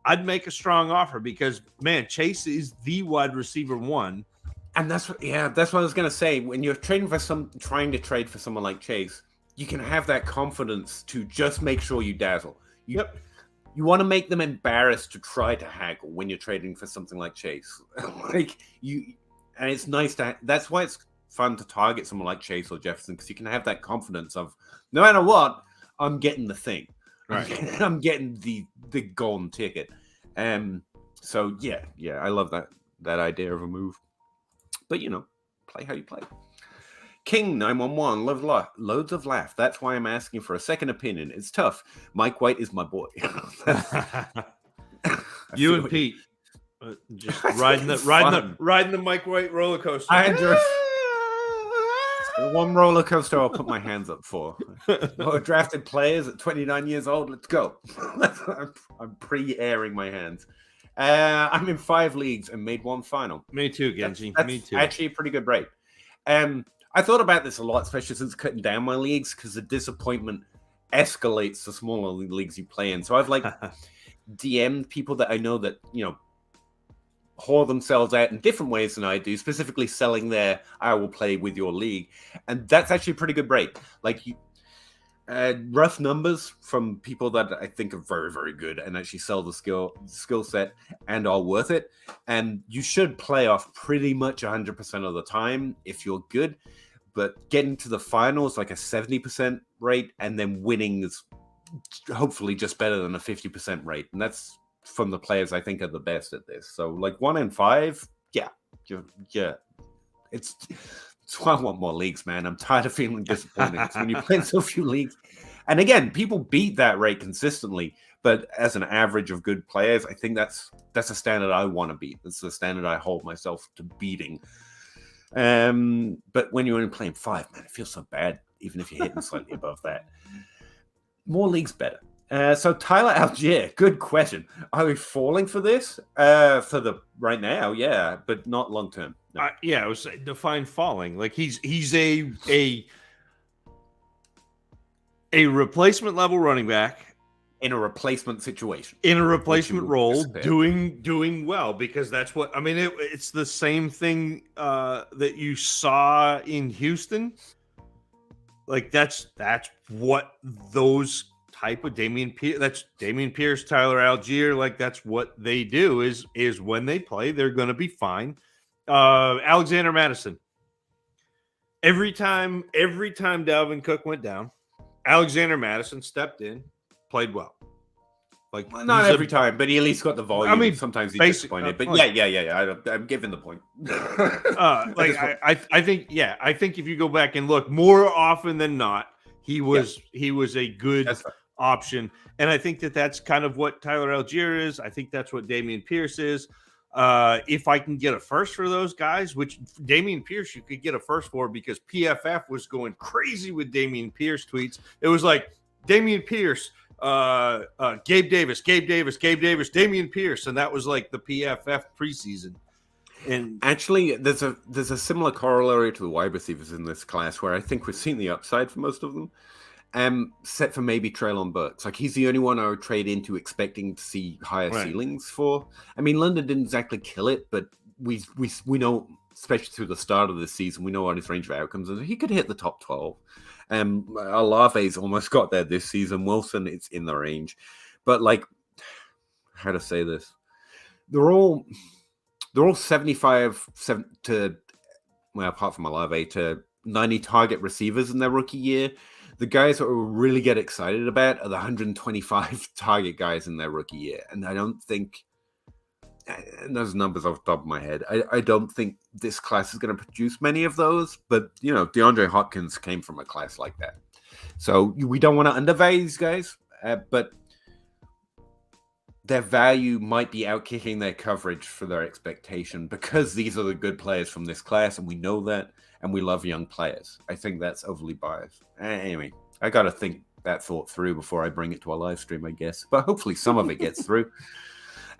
I'd make a strong offer because, man, Chase is the wide receiver one. And that's what I was going to say. When you're trying to trade for someone like Chase, you can have that confidence to just make sure you dazzle. You want to make them embarrassed to try to haggle when you're trading for something like Chase. And it's nice that's why it's fun to target someone like Chase or Jefferson, because you can have that confidence of no matter what, I'm getting the thing. Right. I'm getting the golden ticket. So I love that idea of a move. But play how you play. King 911, loads of laugh. That's why I'm asking for a second opinion. It's tough. Mike White is my boy. You and Pete just riding the Mike White roller coaster. One roller coaster I'll put my hands up for. Drafted players at 29 years old. Let's go. I'm pre-airing my hands. I'm in 5 leagues and made 1 final. Me too, Genji. That's Me too. Actually, a pretty good rate. I thought about this a lot, especially since cutting down my leagues, because the disappointment escalates the smaller leagues you play in. So I've DM'd people that I know that whore themselves out in different ways than I do, specifically selling their I will play with your league. And that's actually a pretty good rate. Like, rough numbers from people that I think are very, very good and actually sell the skill set and are worth it. And you should play off pretty much 100% of the time if you're good. But getting to the finals, like a 70% rate, and then winning is hopefully just better than a 50% rate. And that's from the players I think are the best at this. So 1 in 5, yeah. It's why I want more leagues, man. I'm tired of feeling disappointed. When you play so few leagues. And again, people beat that rate consistently. But as an average of good players, I think that's a standard I want to beat. That's the standard I hold myself to beating. But when you're only playing 5, man, it feels so bad, even if you're hitting slightly above that. More leagues better. So Tyler Algier, good question. Are we falling for this? For the right now, yeah, but not long term. No. I was define falling. Like he's a replacement level running back in a replacement situation. In a replacement role, expect. doing well, because that's what I mean. It's the same thing that you saw in Houston. Like that's what those type of Damian Pierce, Tyler Algier, like that's what they do is when they play, they're going to be fine. Alexander Madison. Every time Dalvin Cook went down, Alexander Madison stepped in, played well. Like Well, not every time, but he at least got the volume. I mean, sometimes he's disappointed, but yeah. I'm giving the point. I think if you go back and look, more often than not, he was a good option, and I think that's kind of what Tyler Algier is. I think that's what Damian Pierce is. If I can get a first for those guys, which Damian Pierce you could get a first for, because PFF was going crazy with Damian Pierce tweets. It was like Damian Pierce, Gabe Davis, Damian Pierce, and that was like the PFF preseason. And actually, there's a similar corollary to the wide receivers in this class, where I think we've seen the upside for most of them. Set for maybe Treylon Burks. Like, he's the only one I would trade into expecting to see higher ceilings for. I mean, London didn't exactly kill it, but we know, especially through the start of the season, we know what his range of outcomes is. He could hit the top 12. Olave's almost got there this season. Wilson, it's in the range. But, like, how to say this? They're all 75 to, well, apart from Olave, to 90 target receivers in their rookie year. The guys that we really get excited about are the 125 target guys in their rookie year. And I don't think, and those numbers off the top of my head, I don't think this class is going to produce many of those. But, you know, DeAndre Hopkins came from a class like that. So we don't want to undervalue these guys, but their value might be outkicking their coverage for their expectation, because these are the good players from this class, and we know that, and we love young players. I think that's overly biased. Anyway, I got to think that thought through before I bring it to a live stream, I guess. But hopefully some of it gets through.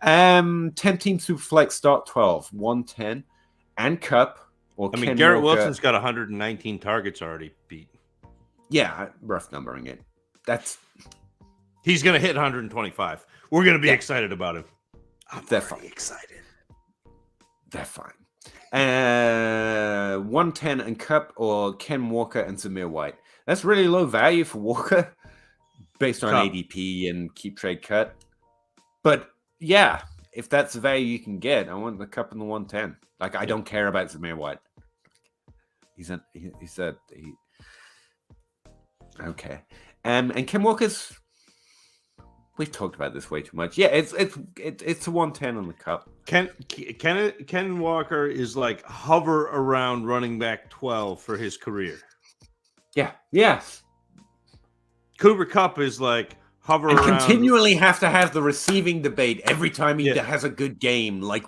10-team Superflex start 12, 110, and Cup. Garrett Wilson's got 119 targets already beat. Yeah, rough numbering it. He's going to hit 125. We're going to be excited about him. They're fine. Excited. They're fine. 110 and Cup, or Ken Walker and Zamir White. That's really low value for Walker based on ADP and keep trade cut. But yeah, if that's the value you can get, I want the Cup and the 110. Like, I don't care about Zamir White. Okay. And Ken Walker's, we've talked about this way too much. Yeah, it's a 110 on the Cup. Ken Walker is like hover around running back 12 for his career. Yeah. Yes. Cooper Kupp is like hover and around. Continually have to have the receiving debate every time he has a good game. Like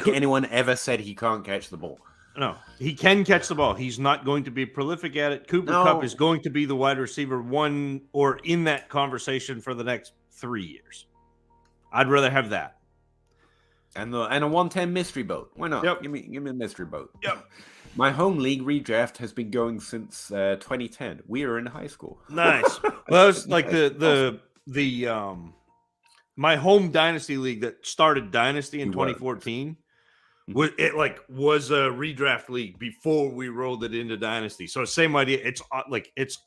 anyone ever said he can't catch the ball. No, he can catch the ball. He's not going to be prolific at it. Cooper Kupp is going to be the wide receiver one, or in that conversation for the next 3 years. I'd rather have that. And a 110 mystery boat. Why not? Yep. Give me a mystery boat. Yep. My home league redraft has been going since 2010. We were in high school. Nice. Well, it's like my home Dynasty league that started Dynasty in 2014. Was a redraft league before we rolled it into Dynasty. So same idea. It's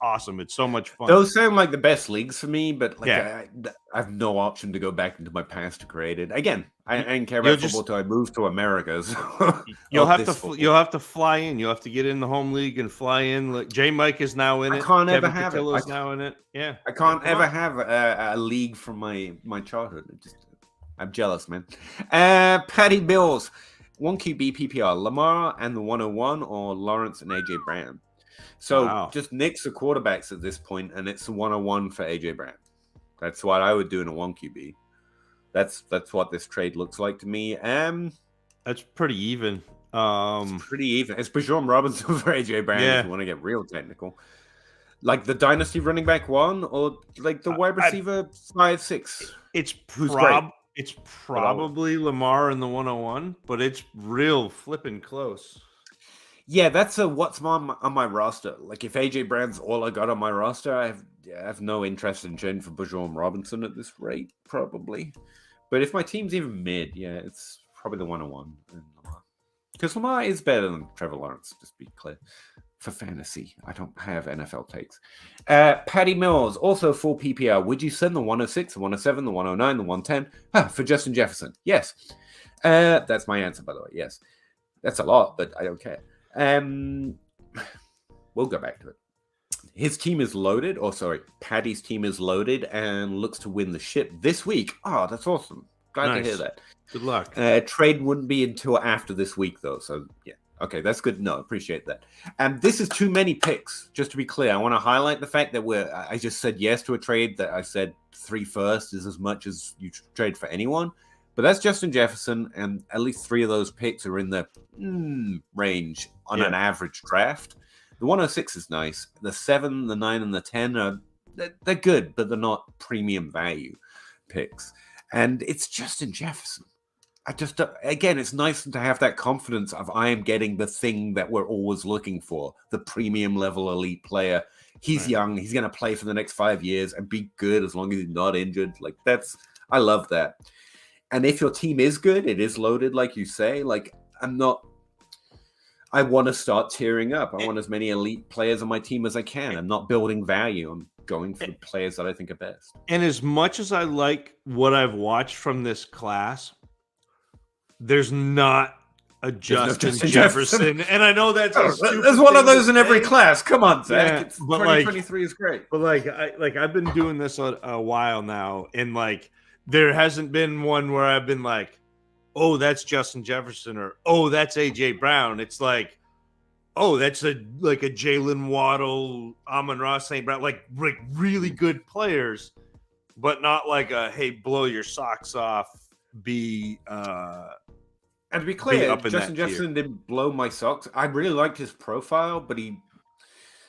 awesome. It's so much fun. Those sound like the best leagues for me, but I have no option to go back into my past to create it. Again, I didn't care about football till I moved to America. So you'll have to fly in. You'll have to get in the home league and fly in. Like J Mike is now in it. I can't ever have it. Now in it. Yeah. I can't ever have a league from my childhood. I'm jealous, man. Patty Bills. 1 QB PPR, Lamar and the 101, or Lawrence and AJ Brown. So just nix the quarterbacks at this point, and it's the 101 for AJ Brown. That's what I would do in a 1 QB. That's what this trade looks like to me. That's pretty even. It's pretty even. It's Bijan Robinson for AJ Brown if you want to get real technical. Like the Dynasty running back 1, or like the wide receiver 5-6. It's probably Lamar in the 101, but it's real flipping close. Yeah, that's what's on my roster. Like, if AJ Brown's all I got on my roster, I have no interest in trading for Bijan Robinson at this rate, probably. But if my team's even mid, yeah, it's probably the 101. Because Lamar is better than Trevor Lawrence, just be clear. For fantasy, I don't have NFL takes. Patty Mills, also full PPR. Would you send the 106, the 107, the 109, the 110 for Justin Jefferson? Yes. That's my answer, by the way. Yes. That's a lot, but I don't care. We'll go back to it. His team is loaded, Patty's team is loaded and looks to win the ship this week. Oh, that's awesome. Glad to hear that. Good luck. Trade wouldn't be until after this week, though. So, yeah. Okay, that's good. No, appreciate that. And this is too many picks. Just to be clear, I want to highlight the fact that I just said yes to a trade that I said 3 first is as much as you trade for anyone. But that's Justin Jefferson, and at least 3 of those picks are in the range on an average draft. The 106 is nice. The 7, the 9, and the 10 they're good, but they're not premium value picks. And it's Justin Jefferson. Again, it's nice to have that confidence of I am getting the thing that we're always looking for, the premium level elite player. He's young. He's going to play for the next 5 years and be good as long as he's not injured. Like I love that. And if your team is good, it is loaded, like you say. Like I want to start tearing up. I want as many elite players on my team as I can. I'm not building value. I'm going for the players that I think are best. And as much as I like what I've watched from this class, there's not a Justin Jefferson. And I know that's there's one of those in every class. Come on, Zach. Yeah, 2023 is great. But I've been doing this a while now, and there hasn't been one where I've been like, oh, that's Justin Jefferson, or oh, that's AJ Brown. It's like, oh, that's a Jalen Waddle, Amon-Ra St. Brown, like really good players, but not like a hey, blow your socks off. And to be clear, Justin Jefferson didn't blow my socks. I really liked his profile, but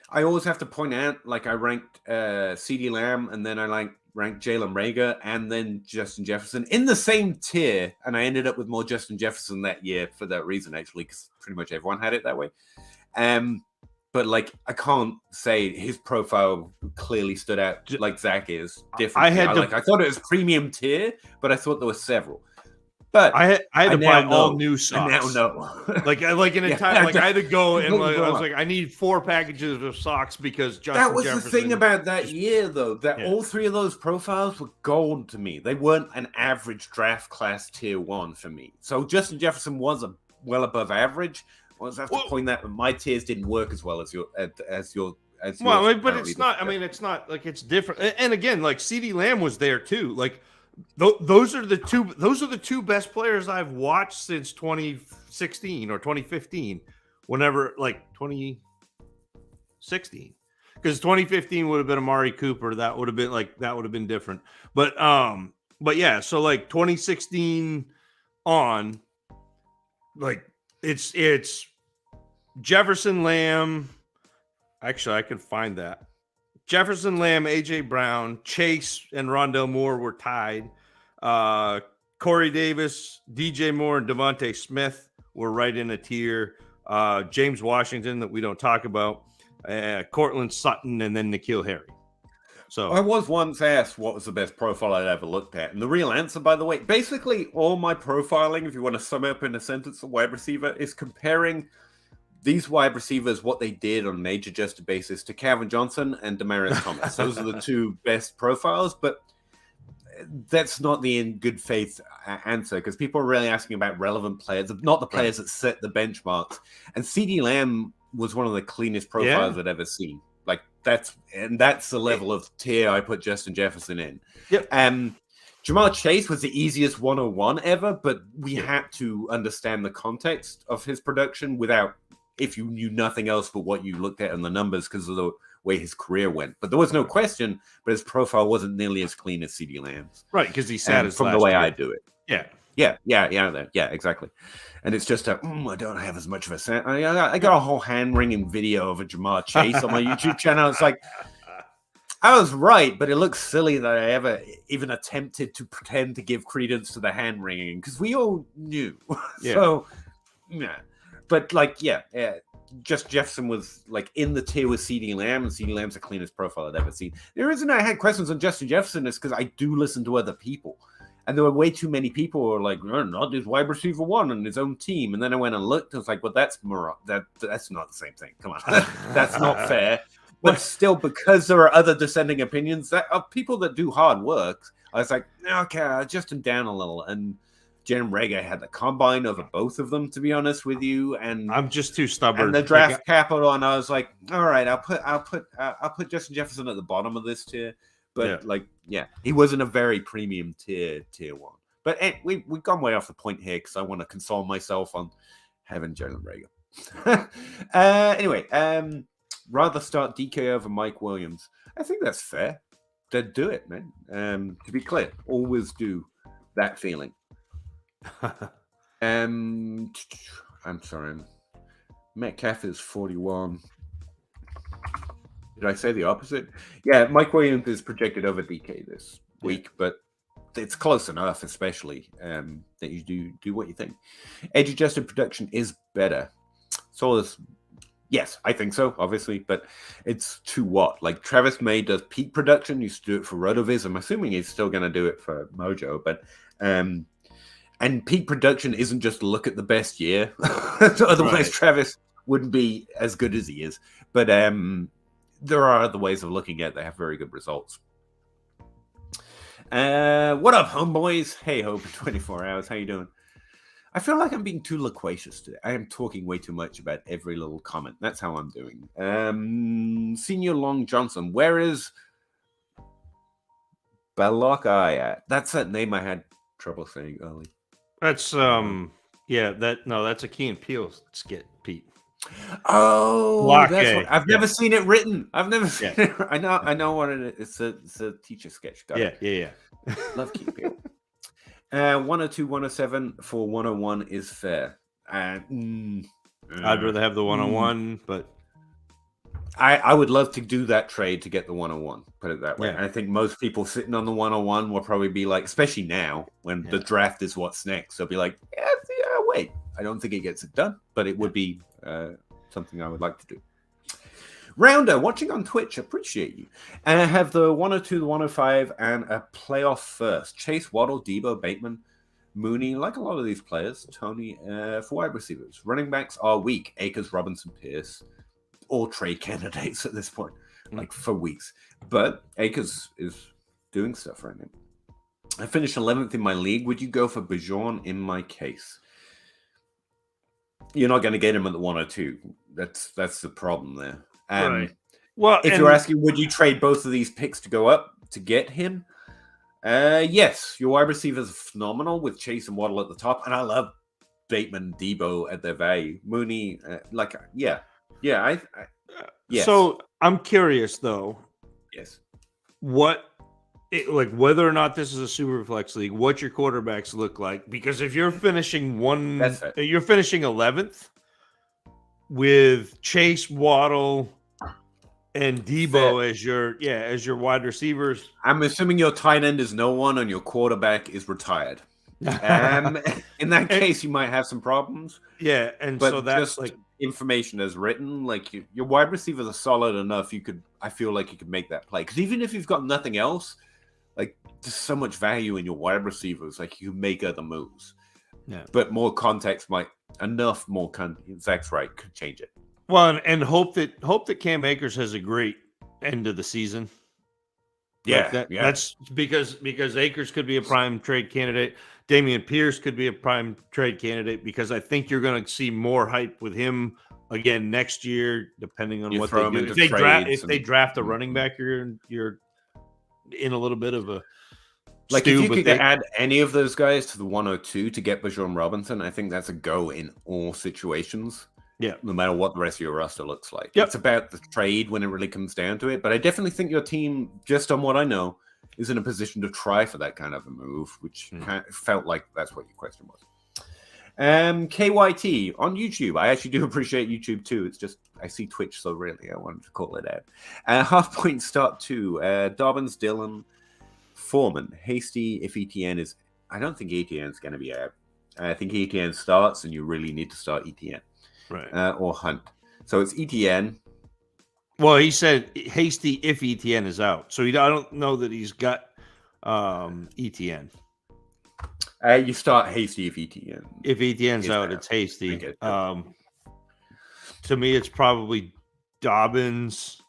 I always have to point out, like I ranked CeeDee Lamb, and then I ranked Jalen Reagor, and then Justin Jefferson in the same tier, and I ended up with more Justin Jefferson that year for that reason, actually, because pretty much everyone had it that way. But I can't say his profile clearly stood out like Zach is different. I thought it was premium tier, but I thought there were several. But I had to buy all new socks. I now know. I had to go and I was like, I need 4 packages of socks because Justin Jefferson. The thing about that year, though, that all 3 of those profiles were gold to me. They weren't an average draft class tier 1 for me. So Justin Jefferson was well above average. I have to point that my tiers didn't work as well as your. But it's not. I mean, it's not like it's different. And again, CeeDee Lamb was there too. Those are the 2 best players I've watched since 2016 or 2015. Whenever 2016, because 2015 would have been Amari Cooper. That would have been different. But yeah. So 2016 on, it's Jefferson, Lamb. Actually, I can find that. Jefferson, Lamb, AJ Brown, Chase, and Rondell Moore were tied. Corey Davis, DJ Moore, and Devontae Smith were right in a tier. James Washington, that we don't talk about. Cortland Sutton, and then N'Keal Harry. So I was once asked what was the best profile I'd ever looked at. And the real answer, by the way, basically all my profiling, if you want to sum up in a sentence, a wide receiver, is comparing these wide receivers, what they did on a major adjusted basis, to Calvin Johnson and Demaryius Thomas. Those are the 2 best profiles, but that's not the in good faith answer, because people are really asking about relevant players, not the players that set the benchmarks. And CeeDee Lamb was one of the cleanest profiles I'd ever seen. That's the level of tier I put Justin Jefferson in. Yep. Jamar Chase was the easiest 101 ever, but we had to understand the context of his production if you knew nothing else but what you looked at in the numbers, because of the way his career went. But there was no question, but his profile wasn't nearly as clean as CeeDee Lamb's. Right, because he sat from the way I do it. Yeah, exactly. And it's just I don't have as much of a I got a whole hand-wringing video of a Jamar Chase on my YouTube channel. It's like, I was right, but it looks silly that I ever even attempted to pretend to give credence to the hand-wringing, because we all knew. Yeah. So, yeah. But just Jefferson was like in the tier with CD Lamb, and CD Lamb's the cleanest profile I've ever seen. The reason I had questions on Justin Jefferson is because I do listen to other people. And there were way too many people who were like, not his wide receiver one on his own team. And then I went and looked, and I was like, well, that's not the same thing. Come on. That's not fair. But still, because there are other dissenting opinions that are people that do hard work, I was like, okay, I'll adjust him down a little. And Jalen Reagor had the combine over both of them, to be honest with you. And I'm just too stubborn. And the draft capital, and I was like, all right, I'll put Justin Jefferson at the bottom of this tier. But he wasn't a very premium tier one. But we've gone way off the point here because I want to console myself on having Jalen Reagor. Anyway, rather start DK over Mike Williams. I think that's fair. Then do it, man. To be clear, always do that feeling. I'm sorry. Metcalf is 41. Did I say the opposite? Yeah, Mike Williams is projected over DK this week, but it's close enough, especially that you do what you think. Edge adjusted production is better. So yes, I think so, obviously, but it's to what? Like Travis May does peak production, used to do it for RotoViz. I'm assuming he's still going to do it for Mojo, but and peak production isn't just look at the best year. Otherwise, Travis wouldn't be as good as he is. But there are other ways of looking at it that have very good results. What up, homeboys? Hey, Hope, 24 hours. How you doing? I feel like I'm being too loquacious today. I am talking way too much about every little comment. That's how I'm doing. Senior Long Johnson. Where is Balokai at? That's that name I had trouble saying early. That's that's a Key and Peele skit, Pete. Oh, that's what, I've never seen it written. I've never seen it. I know what it is. It's a teacher sketch. Got it. Yeah. Love Key and Peele. 102, 107 for 101 is fair. I'd rather have the 101, but I would love to do that trade to get the 101. Put it that way. Yeah. I think most people sitting on the 101 will probably be like, especially now when the draft is what's next. They'll be like, wait. I don't think it gets it done, but it would be something I would like to do. Rounder, watching on Twitch, appreciate you. And I have the 102, the 105, and a playoff first. Chase, Waddle, Debo, Bateman, Mooney, like a lot of these players. Tony, for wide receivers. Running backs are weak. Akers, Robinson, Pierce, all trade candidates at this point, like for weeks. But Akers is doing stuff right now. I finished 11th in my league. Would you go for Bijan in my case? You're not going to get him at the 102. That's the problem there. Right. Well, if you're asking, would you trade both of these picks to go up to get him? Yes, your wide receivers are phenomenal with Chase and Waddle at the top, and I love Bateman, Debo at their value. Mooney, yes. So I'm curious though. Yes. Whether or not this is a super flex league, what your quarterbacks look like? Because if you're finishing you're finishing 11th with Chase, Waddle, and Debo as your wide receivers. I'm assuming your tight end is no one and your quarterback is retired. In that case, you might have some problems. Yeah, but so that's just information as written. Like your wide receivers are solid enough. I feel like you could make that play because even if you've got nothing else, like there's so much value in your wide receivers. Like you make other moves. Yeah, but more context Zach's right, could change it. Well, and hope that Cam Akers has a great end of the season. That's because Akers could be a prime trade candidate. Damian Pierce could be a prime trade candidate because I think you're going to see more hype with him again next year, depending on what they do. If they draft a running back, you're in a little bit of a if you could add any of those guys to the 102 to get Bijan Robinson, I think that's a go in all situations. Yeah, no matter what the rest of your roster looks like. Yep. It's about the trade when it really comes down to it. But I definitely think your team, just on what I know, is in a position to try for that kind of a move, which felt like that's what your question was. KYT on YouTube. I actually do appreciate YouTube too. It's just I see Twitch so rarely. I wanted to call it out. Half point start 2. Dobbins, Dillon, Foreman, Hasty. If ETN is, I don't think ETN is going to be out. I think ETN starts, and you really need to start ETN. Right. Or Hunt. So it's ETN. Well, he said Hasty if ETN is out. So I don't know that he's got ETN. You start Hasty if ETN. If ETN's out, it's Hasty. To me, it's probably Dobbins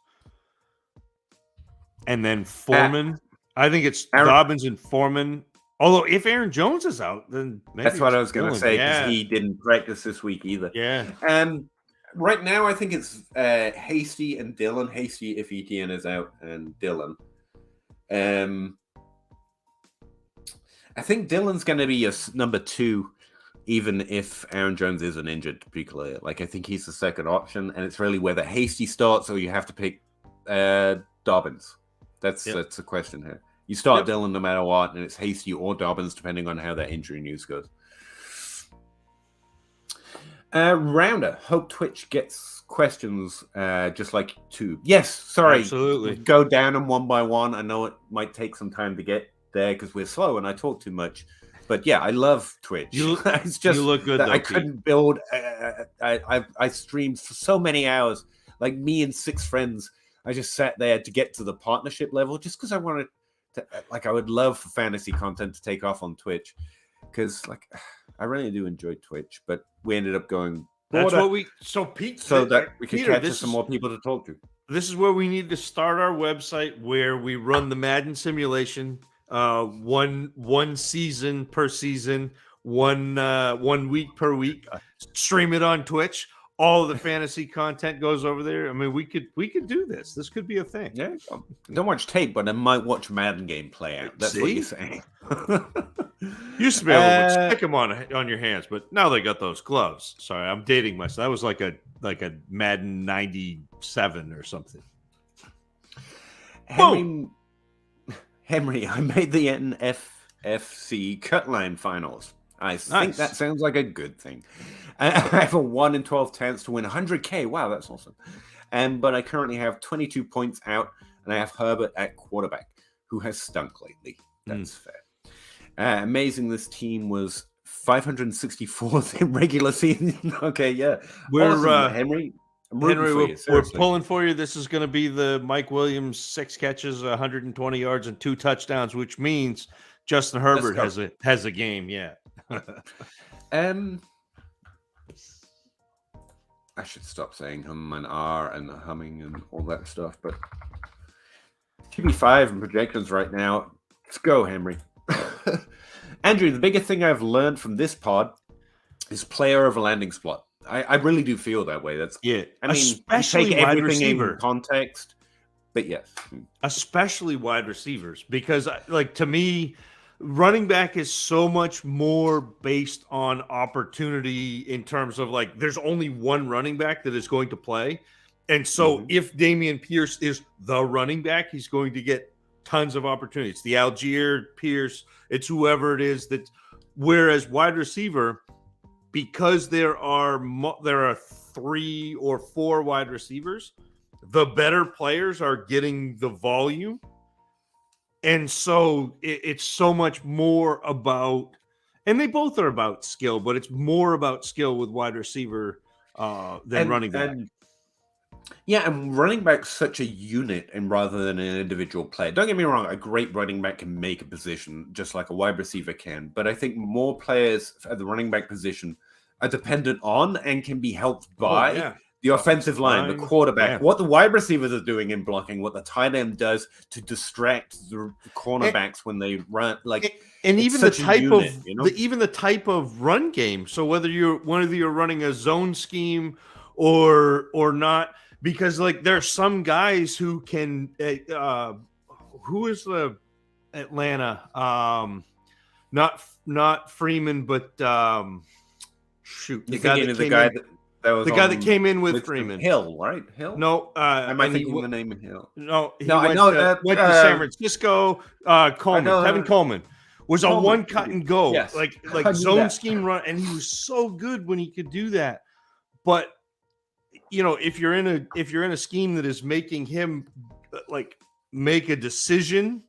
and then Foreman. I think it's Dobbins and Foreman. Although if Aaron Jones is out, then maybe that's what I was going to say, because he didn't practice this week either. Yeah. Right now, I think it's Hasty and Dillon. Hasty if ETN is out, and Dillon. I think Dillon's going to be your number 2, even if Aaron Jones isn't injured, to be clear. Like, I think he's the second option, and it's really whether Hasty starts or you have to pick Dobbins. That's the question here. You start Dillon no matter what, and it's Hasty or Dobbins, depending on how that injury news goes. Rounder, hope Twitch gets questions just like Tube. Yes, sorry. Absolutely. Go down them one by one. I know it might take some time to get there because we're slow and I talk too much. But yeah, I love Twitch. It's just you look good, though, I couldn't build. I streamed for so many hours. Like me and 6 friends, I just sat there to get to the partnership level just because I wanted to. Like, I would love for fantasy content to take off on Twitch because, like, I really do enjoy Twitch. But we ended up going. That's what we. So Pete, so that we could catch some more people to talk to. This is where we need to start our website where we run the Madden simulation. One season per season, one week per week. Stream it on Twitch. All of the fantasy content goes over there. I mean, we could do this. This could be a thing. Yeah. Don't watch tape, but I might watch Madden game play out. That's what you're saying. Used to be able to stick them on your hands, but now they got those gloves. Sorry, I'm dating myself. That was like a Madden 97 or something. Henry, I made the NFFC Cutline finals. I think that sounds like a good thing. I have a 1 in 12 chance to win 100K. Wow, that's awesome. But I currently have 22 points out, and I have Herbert at quarterback, who has stunk lately. That's fair. Amazing, this team was 564th in regular season. Okay, yeah. We're awesome, Henry. We're pulling for you. This is going to be the Mike Williams 6 catches, 120 yards, and 2 touchdowns, which means Justin Herbert has a game. Yeah. I should stop saying hum and R and humming and all that stuff. But QB5 and projections right now. Let's go, Henry. Andrew, the biggest thing I've learned from this pod is player over landing spot. I really do feel that way. I mean, especially take wide everything receiver in context, but yes, especially wide receivers, because like to me, running back is so much more based on opportunity in terms of like there's only one running back that is going to play, and so if Dameon Pierce is the running back, he's going to get tons of opportunities. The Algier, Pierce, it's whoever it is that. Whereas wide receiver, because there are 3 or 4 wide receivers, the better players are getting the volume. And so it's so much more about, and they both are about skill, but it's more about skill with wide receiver than running back. And running back's such a unit and rather than an individual player. Don't get me wrong, a great running back can make a position just like a wide receiver can. But I think more players at the running back position are dependent on and can be helped by the offensive line, the quarterback, what the wide receivers are doing in blocking, what the tight end does to distract the cornerbacks when they run. And even the type unit, even the type of run game. So whether you're running a zone scheme or not, because like there are some guys who can. Who is the Atlanta? Not Freeman, but the guy that came in with Freeman. Hill, right? Hill. No, am I thinking the name of Hill? No, I know. Went to San Francisco. Coleman, Kevin Coleman was a one cut and go, like zone scheme run, and he was so good when he could do that. But if you're in a scheme that is making him like make a decision,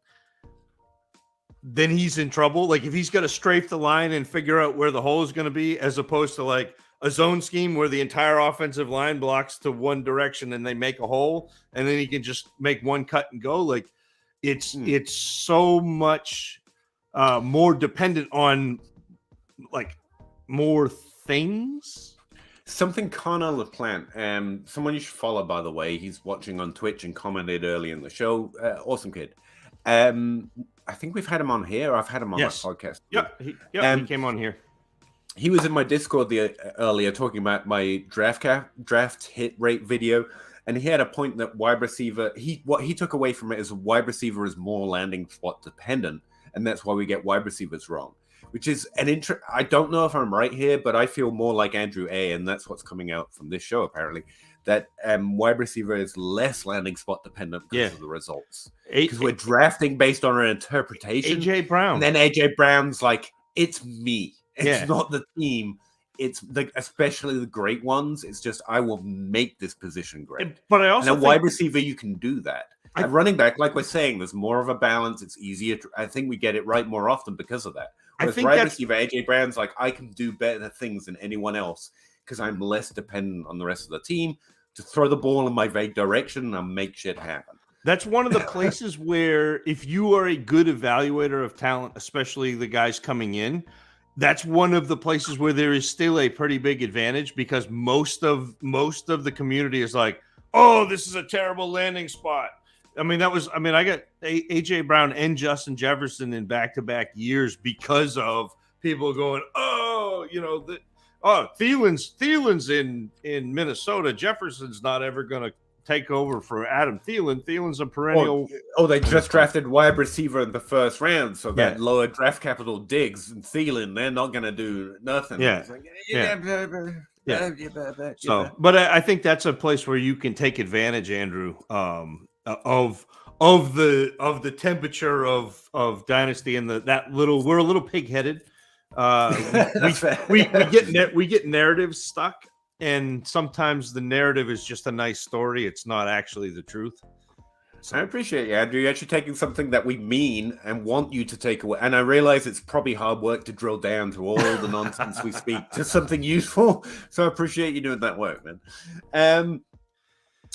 then he's in trouble. Like if he's got to strafe the line and figure out where the hole is going to be, as opposed to like, a zone scheme where the entire offensive line blocks to one direction and they make a hole, and then he can just make one cut and go. Like it's so much more dependent on like more things. Something Connor LaPlante, someone you should follow, by the way. He's watching on Twitch and commented early in the show. Awesome kid. I think we've had him on here. I've had him on my podcast. Yep, he came on here. He was in my Discord earlier talking about my draft hit rate video, and he had a point that wide receiver. What he took away from it is wide receiver is more landing spot dependent, and that's why we get wide receivers wrong. Which is I don't know if I'm right here, but I feel more like Andrew A, and that's what's coming out from this show apparently. That wide receiver is less landing spot dependent because of the results. Because we're drafting based on an interpretation. AJ Brown. And then AJ Brown's like, it's me. It's not the team. It's especially the great ones. It's just I will make this position great. But I also think wide receiver, you can do that. At running back, like we're saying, there's more of a balance. It's easier. I think we get it right more often because of that. Whereas wide receiver, AJ Brown's like, I can do better things than anyone else because I'm less dependent on the rest of the team to throw the ball in my vague direction and make shit happen. That's one of the places where if you are a good evaluator of talent, especially the guys coming in, that's one of the places where there is still a pretty big advantage because most of the community is like, oh, this is a terrible landing spot. I got AJ Brown and Justin Jefferson in back-to-back years because of people going, Thielen's in Minnesota. Jefferson's not ever going to take over for Adam Thielen. Thielen's a perennial. They just drafted wide receiver in the first round, so that lower draft capital Diggs and Thielen, they're not going to do nothing. So, but I think that's a place where you can take advantage, Andrew, of the temperature of Dynasty and we're a little pig-headed. We get narratives stuck, and sometimes the narrative is just a nice story. It's not actually the truth. So I appreciate you, Andrew. You're actually taking something that we mean and want you to take away. And I realize it's probably hard work to drill down to all the nonsense we speak to something useful. So I appreciate you doing that work, man.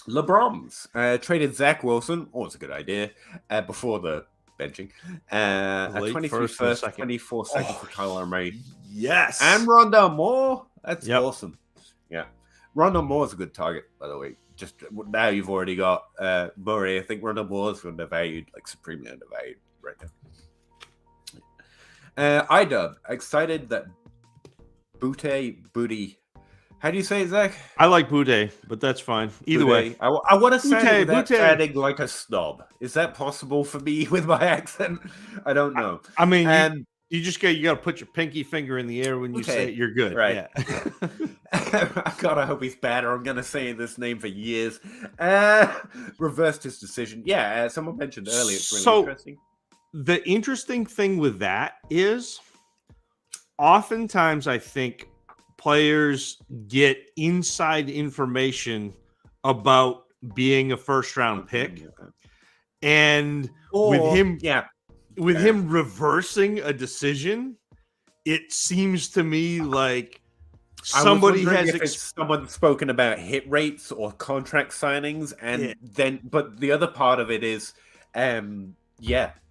LeBron's traded Zach Wilson. Always a good idea. Before the benching. A 23 first, 24 second for Kyler Murray. Yes. And Rondell Moore. That's awesome. Yeah. Rondell Moore is a good target, by the way. Just now you've already got Murray. I think Rondell Moore is undervalued, like supremely undervalued right now. IDub, excited that Booty. How do you say it, Zach? I like Booty, but that's fine. Either way. I want to say it without sounding like a snob. Is that possible for me with my accent? I don't know. I mean, you got to put your pinky finger in the air when you say it. You're good. Right. Yeah. God, I hope he's bad or I'm going to say this name for years. Reversed his decision. Yeah, someone mentioned earlier. It's really interesting. The interesting thing with that is oftentimes I think players get inside information about being a first-round pick. And with him reversing a a it seems to me like somebody has someone spoken about hit rates or contract signings, and then but the other part of it is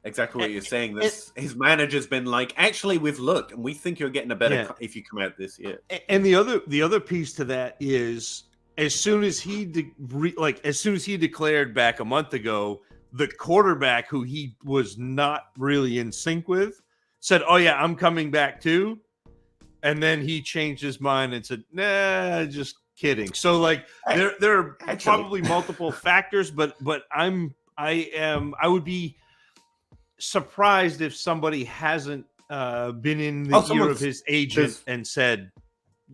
exactly what you're saying. His manager's been like, actually, we've looked and we think you're getting a better if you come out this year. And the other piece to that is as soon as he declared back a month ago, the quarterback who he was not really in sync with said, "Oh yeah, I'm coming back too," and then he changed his mind and said, "Nah, just kidding." So like there are probably multiple factors, but I would be surprised if somebody hasn't been in the ear of his agent and said,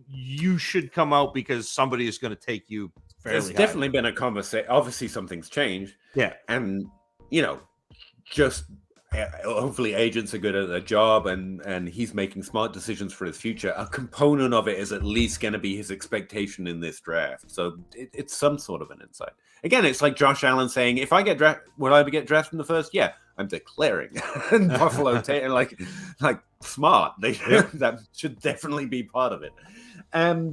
"You should come out because somebody is going to take you." There's definitely been a conversation. Obviously, something's changed. Yeah, and just hopefully agents are good at their job, and he's making smart decisions for his future. A component of it is at least going to be his expectation in this draft. So it's some sort of an insight. Again, it's like Josh Allen saying, "If I get drafted, will I get drafted in the first?" Yeah, I'm declaring. And Buffalo, like smart. Yep. That should definitely be part of it.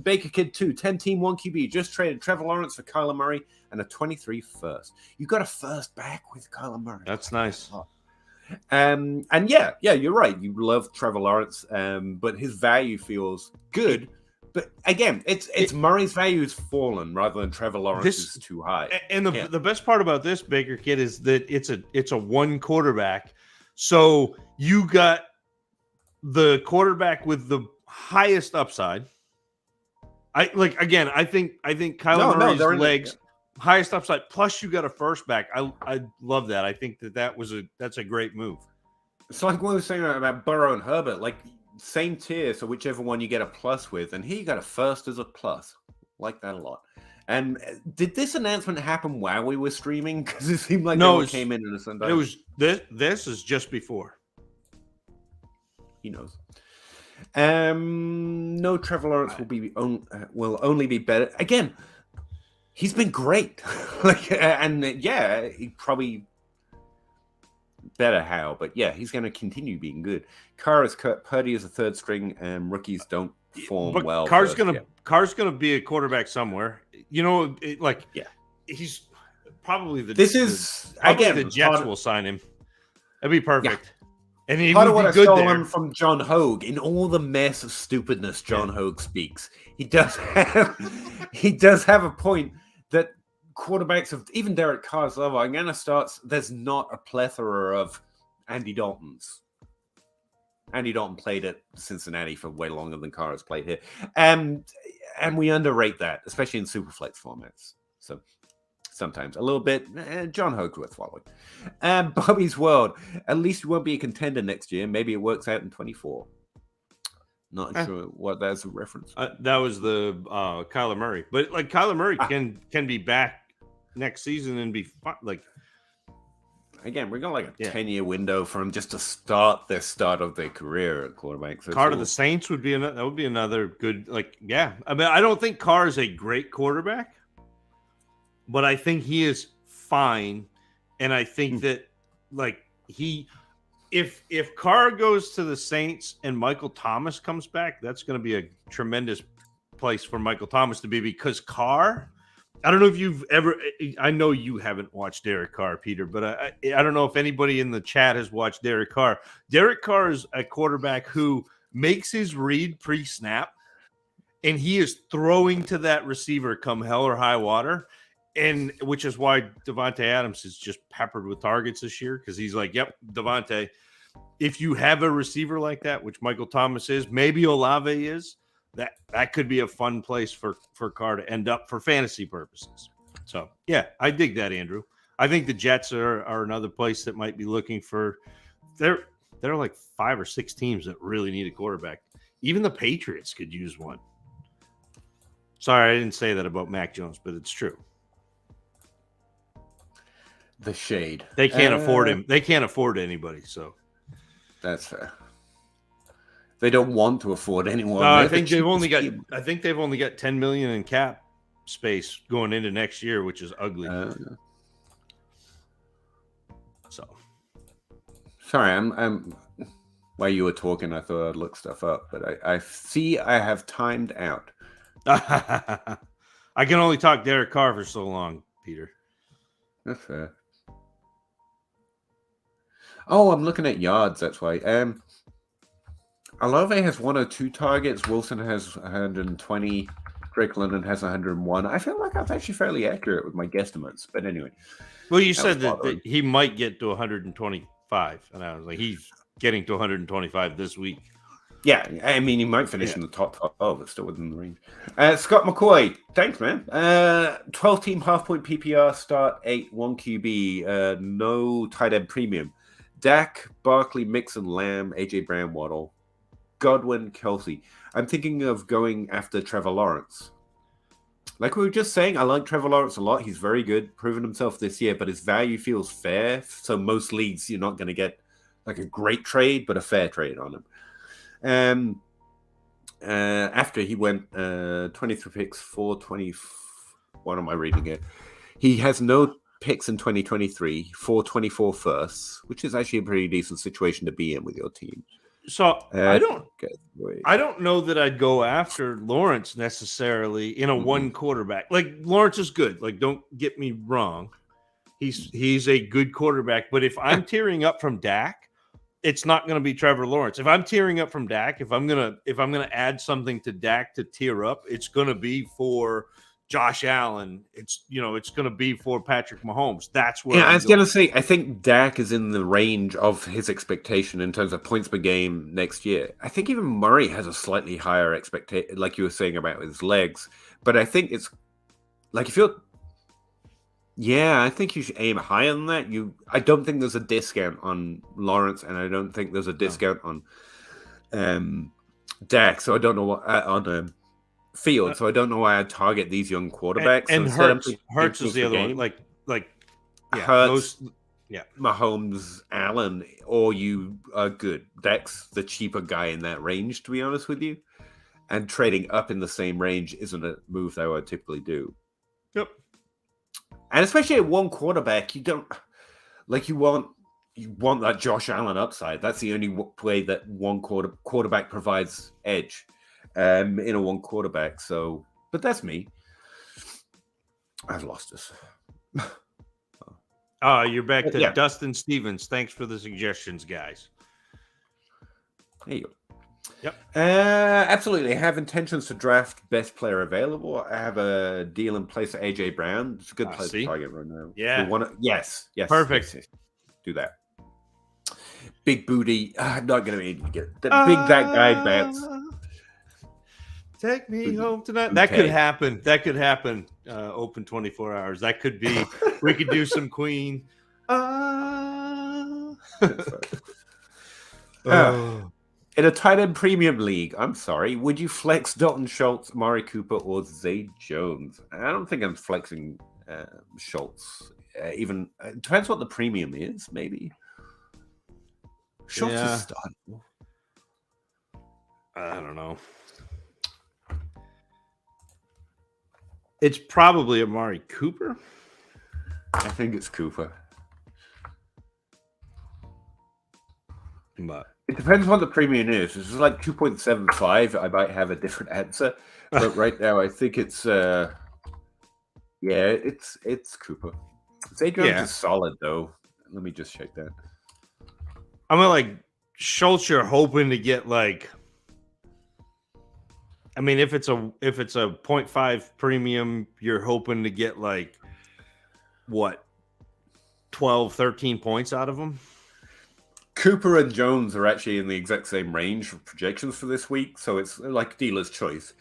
Baker Kid 2, 10-team, 1 QB, just traded Trevor Lawrence for Kyler Murray and a 23 first. You got a first back with Kyler Murray. That's nice. And yeah, you're right. You love Trevor Lawrence, but his value feels good. But again, it's Murray's value has fallen rather than Trevor Lawrence is too high. And the best part about this, Baker Kid, is that it's a one quarterback. So you got the quarterback with the highest upside. I think Kyler Murray's legs highest upside. Plus, you got a first back. I love that. I think that's a great move. It's like what we were saying about Burrow and Herbert, like same tier. So whichever one you get a plus with, and here you got a first as a plus. Like that a lot. And did this announcement happen while we were streaming? Because it seemed like it came in a Sunday. It was this is just before. He knows. No, Trevor Lawrence will only be better. Again, he's been great. He probably better how, but yeah, he's going to continue being good. Purdy is a third string, and rookies don't perform well. Carr's gonna be a quarterback somewhere. He's probably the Jets will sign him. That'd be perfect. Yeah. And he part of what I stole from John Hogue in all the mess of stupidness John Hogue speaks. He does have a point that quarterbacks of even Derek Carr's level are going to start. There's not a plethora of Andy Daltons. Andy Dalton played at Cincinnati for way longer than Carr has played here, and we underrate that, especially in superflex formats. So. Sometimes a little bit. John Hogue worth following. Bobby's World. At least we won't be a contender next year. Maybe it works out in 24. Not sure what that's a reference. That was the Kyler Murray. But like Kyler Murray can be back next season and be like. Again, we got like a 10-year window for him just to start of their career at quarterback. So Carr to the Saints would be another good I mean, I don't think Carr is a great quarterback. But I think he is fine, and I think that if Carr goes to the Saints and Michael Thomas comes back, that's going to be a tremendous place for Michael Thomas to be, because Carr. I don't know if you've ever. I know you haven't watched Derek Carr, Peter, but I don't know if anybody in the chat has watched Derek Carr. Derek Carr is a quarterback who makes his read pre-snap, and he is throwing to that receiver come hell or high water. And which is why Devontae Adams is just peppered with targets this year, because he's like, yep, Devontae. If you have a receiver like that, which Michael Thomas is, maybe Olave is, that could be a fun place for Carr to end up for fantasy purposes. So, yeah, I dig that, Andrew. I think the Jets are another place that might be looking for – there are like 5 or 6 teams that really need a quarterback. Even the Patriots could use one. Sorry, I didn't say that about Mac Jones, but it's true. The shade. They can't afford him. They can't afford anybody. So that's fair. They don't want to afford anyone. I think they've only got $10 million in cap space going into next year, which is ugly. So sorry, I'm. While you were talking, I thought I'd look stuff up, but I see I have timed out. I can only talk Derek Carr for so long, Peter. That's fair. Oh, I'm looking at yards. That's why. Olave has 102 targets. Wilson has 120. Drake London has 101. I feel like that's actually fairly accurate with my guesstimates. But anyway. Well, you said that he might get to 125. And I was like, he's getting to 125 this week. Yeah, I mean, he might finish in the top 12, but still within the range. Scott McCoy, thanks, man. 12-team half-point PPR, start 8, 1 QB, no tight end premium. Dak, Barkley, Mixon, Lamb, AJ Brown, Waddle, Godwin, Kelsey. I'm thinking of going after Trevor Lawrence. Like we were just saying, I like Trevor Lawrence a lot. He's very good, proven himself this year, but his value feels fair. So most leagues, you're not going to get like a great trade, but a fair trade on him. After he went 23 picks, 420. What am I reading it? He has no picks in 2023, 424 firsts, which is actually a pretty decent situation to be in with your team. So Uh, good boy. I don't know that I'd go after Lawrence necessarily in a one quarterback. Like Lawrence is good. Like don't get me wrong. He's a good quarterback, but if I'm tearing up from Dak, it's not going to be Trevor Lawrence. If I'm tearing up from Dak, if I'm going to add something to Dak to tear up, it's going to be for Josh Allen. It's going to be for Patrick Mahomes. That's where Yeah, I I'm was going. going to say, I think Dak is in the range of his expectation in terms of points per game next year. I think even Murray has a slightly higher expectation, like you were saying about his legs. But I think it's like if you're, yeah, I think you should aim higher than that. I don't think there's a discount on Lawrence, and I don't think there's a discount on Dak. So I don't know what on Field. So I don't know why I target these young quarterbacks. And so Hurts is the other game, one. Like yeah, Hurts, yeah. Mahomes, Allen, or you are good. Dak's the cheaper guy in that range, to be honest with you. And trading up in the same range isn't a move that I would typically do. Yep. And especially at one quarterback, you don't like you want that Josh Allen upside. That's the only play that one quarterback provides edge in a one quarterback. So, but that's me. I've lost this. You're back to Yeah. Dustin Stevens. Thanks for the suggestions, guys. There you go. Yep. Absolutely. I have intentions to draft best player available. I have a deal in place for AJ Brown. It's a good player to target right now. Yeah. Yes. Perfect. Yes. Do that. Big booty. I'm not going to be able to get the big that guy bets. Take me home tonight. That could happen. Open 24 hours. That could be. We could do some Queen. In a tight end premium league, I'm sorry, would you flex Dalton Schultz, Amari Cooper, or Zay Jones? I don't think I'm flexing Schultz. Even it depends what the premium is. Maybe Schultz is starting. I don't know. It's probably Amari Cooper. I think it's Cooper. But it depends what the premium is. If it's like 2.75, I might have a different answer. But right now, I think it's it's Cooper. Zay Jones is solid though. Let me just check that. I mean, like Schultz, you're hoping to get like. I mean, if it's a 0.5 premium, you're hoping to get like what 12, 13 points out of them. Cooper and Jones are actually in the exact same range of projections for this week, so it's like dealer's choice.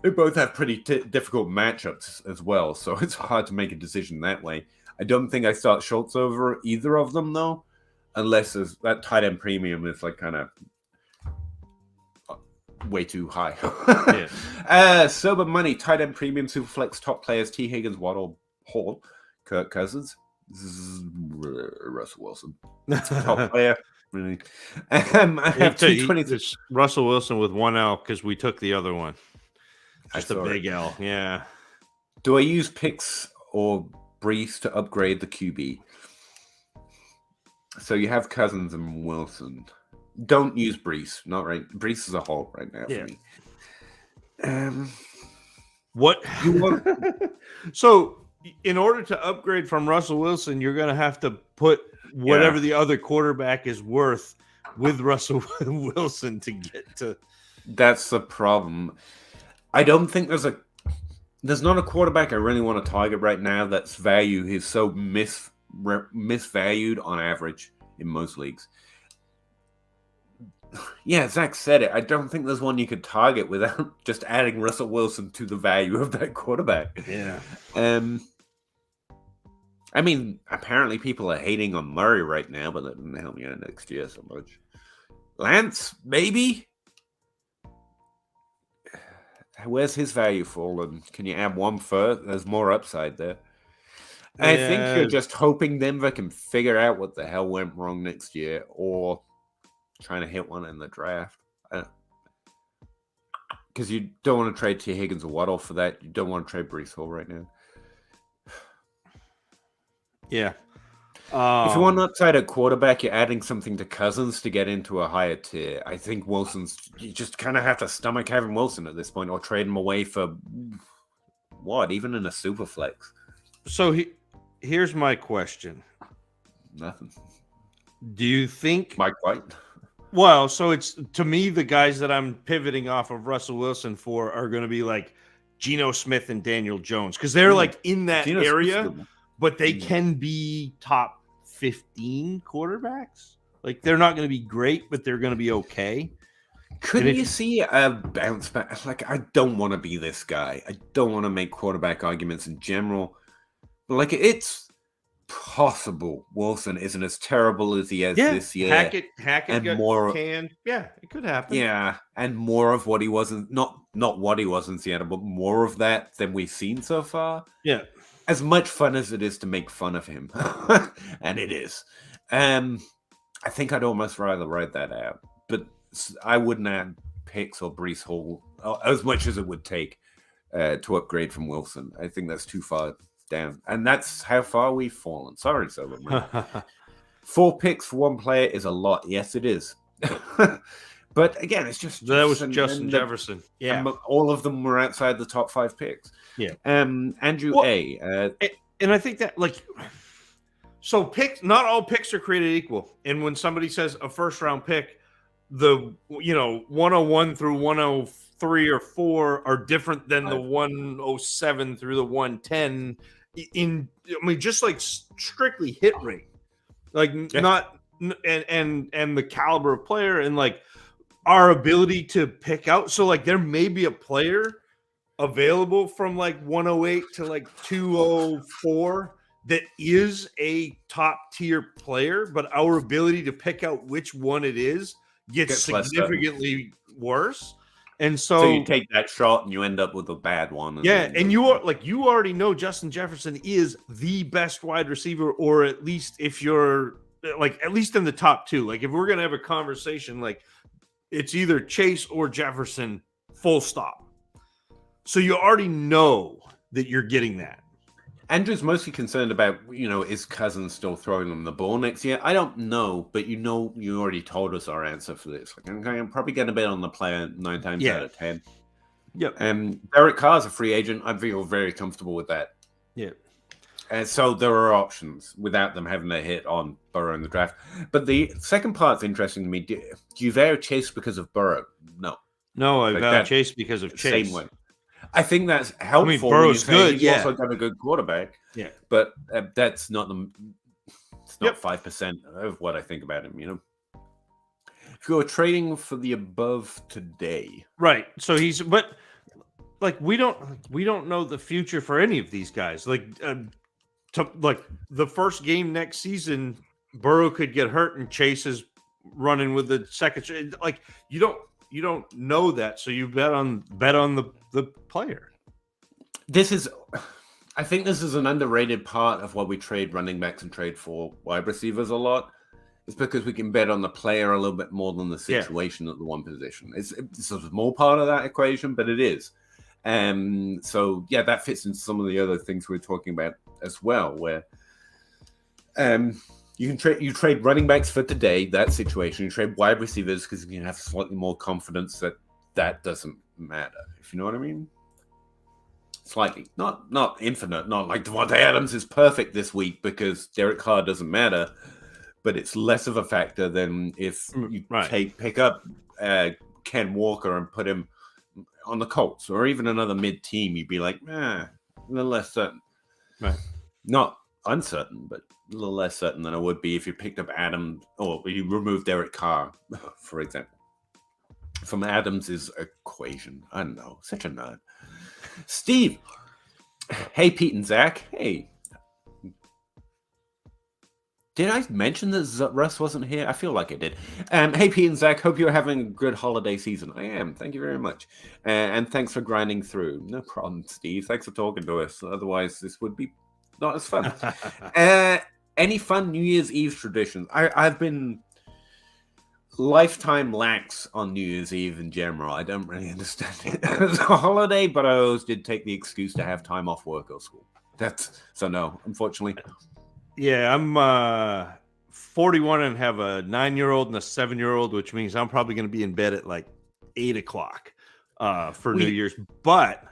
They both have pretty difficult matchups as well, so it's hard to make a decision that way. I don't think I start Schultz over either of them, though, unless that tight end premium is like kind of way too high. Sober money, tight end premium, superflex top players, T. Higgins, Waddle, Hall, Kirk Cousins, Russell Wilson. Top player. Really. I have 220. It's Russell Wilson with one L because we took the other one. Just a big L. Yeah. Do I use picks or Brees to upgrade the QB? So you have Cousins and Wilson. Don't use Brees. Not right. Brees is a halt right now for me. What you want? So, in order to upgrade from Russell Wilson, you're going to have to put whatever the other quarterback is worth with Russell Wilson to get to. That's the problem. I don't think there's not a quarterback I really want to target right now that's value is so misvalued on average in most leagues. Yeah, Zach said it. I don't think there's one you could target without just adding Russell Wilson to the value of that quarterback. Yeah. I mean, apparently people are hating on Murray right now, but that didn't help me out next year so much. Lance, maybe? Where's his value fallen? Can you add one first? There's more upside there. I think you're just hoping Denver can figure out what the hell went wrong next year or trying to hit one in the draft. Because you don't want to trade T. Higgins or Waddle for that. You don't want to trade Brees Hall right now. Yeah. If you want upside at quarterback, you're adding something to Cousins to get into a higher tier. I think you just kind of have to stomach having Wilson at this point or trade him away for what, even in a super flex. So here's my question. Nothing. Do you think Mike White? Well, so it's, to me, the guys that I'm pivoting off of Russell Wilson for are going to be like Geno Smith and Daniel Jones, because they're like in that area, but they can be top 15 quarterbacks. Like, they're not going to be great, but they're going to be okay. Couldn't you see a bounce back? Like, I don't want to be this guy. I don't want to make quarterback arguments in general. But, like, it's possible Wilson isn't as terrible as he is this year. Hackett and more canned. Yeah, it could happen. Yeah, and more of what he wasn't, not what he was in Seattle, but more of that than we've seen so far. Yeah. As much fun as it is to make fun of him, and it is. I think I'd almost rather write that out, but I wouldn't add picks or Breece Hall as much as it would take to upgrade from Wilson. I think that's too far down, and that's how far we've fallen. Sorry, Silverman. 4 picks for one player is a lot. Yes, it is. But again, it's just that was Justin Jefferson. Yeah, all of them were outside the top 5 picks. Yeah. Andrew A. And I think that, like, so picks, not all picks are created equal. And when somebody says a first round pick, the 101 through 103 or 4 are different than the 107 through the 110. Just like strictly hit rate, like not and the caliber of player and like our ability to pick out. So like there may be a player available from like 108 to like 204 that is a top tier player, but our ability to pick out which one it is gets significantly worse. And so you take that shot and you end up with a bad one. And you already know Justin Jefferson is the best wide receiver, or at least if you're like at least in the top 2. Like if we're gonna have a conversation, like it's either Chase or Jefferson, full stop. So you already know that you're getting that. Andrew's mostly concerned about, is Cousins still throwing them the ball next year? I don't know, but you already told us our answer for this. Like, I'm probably going to bet on the player 9 times out of 10. Yep. Derek Carr's a free agent. I feel very comfortable with that. Yeah. And so there are options without them having a hit on Burrow in the draft. But the second part's interesting to me. Do you value Chase because of Burrow? No. No, I value Chase because of Chase. Same way. I think that's helpful. I mean, Burrow's good. He's also got a good quarterback. Yeah, but that's not 5% of what I think about him. If you were trading for the above today, right? So but like we don't know the future for any of these guys. Like the first game next season, Burrow could get hurt and Chase is running with the second. Like you don't know that, so you bet on the player. I think this is an underrated part of why we trade running backs and trade for wide receivers a lot. It's because we can bet on the player a little bit more than the situation at the one position. It's a small part of that equation, but it is. So yeah, that fits into some of the other things we're talking about as well, where you trade running backs for today, that situation. You trade wide receivers because you can have slightly more confidence that doesn't matter, if you know what I mean. Slightly, not infinite, not like Devontae Adams is perfect this week because Derek Carr doesn't matter, but it's less of a factor than if you pick up Ken Walker and put him on the Colts or even another mid-team. You'd be like, a little less certain. Right. Not uncertain, but a little less certain than I would be if you picked up Adams or you removed Derek Carr, for example, from Adams' equation. I don't know, such a nerd. Steve, hey Pete and Zach, hey. Did I mention that Russ wasn't here? I feel like I did. Hey Pete and Zach, hope you're having a good holiday season. I am, thank you very much. And thanks for grinding through. No problem, Steve. Thanks for talking to us. Otherwise, this would be not as fun. Any fun New Year's Eve traditions? I've been lifetime lax on New Year's Eve in general. I don't really understand it as a holiday, but I always did take the excuse to have time off work or school. No, unfortunately. Yeah, I'm 41 and have a 9-year-old and a 7-year-old, which means I'm probably going to be in bed at like 8 o'clock for New Year's. But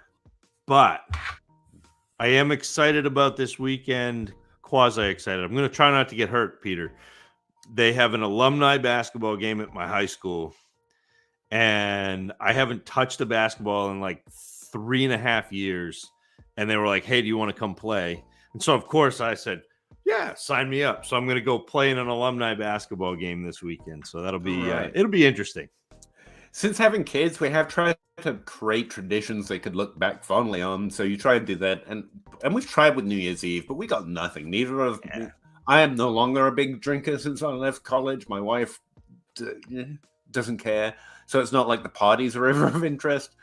I am excited about this weekend, quasi excited. I'm going to try not to get hurt, Peter. They have an alumni basketball game at my high school, and I haven't touched a basketball in like 3.5 years. And they were like, hey, do you want to come play? And so, of course, I said, yeah, sign me up. So I'm going to go play in an alumni basketball game this weekend. So that'll be it'll be interesting. Since having kids, we have tried to create traditions they could look back fondly on. So you try to do that, and we've tried with New Year's Eve, but we got nothing. Neither of I am no longer a big drinker since I left college. My wife doesn't care, so it's not like the parties are ever of interest.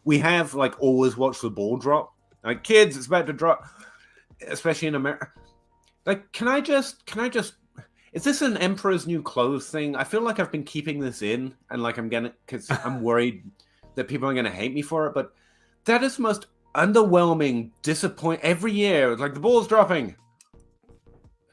We have like always watched the ball drop. Like, kids, it's about to drop, especially in America. Like, can I just? Is this an Emperor's New Clothes thing? I feel like I've been keeping this in, and like because I'm worried that people are gonna hate me for it. But that is the most underwhelming, disappointing. Every year, it's like the ball's dropping.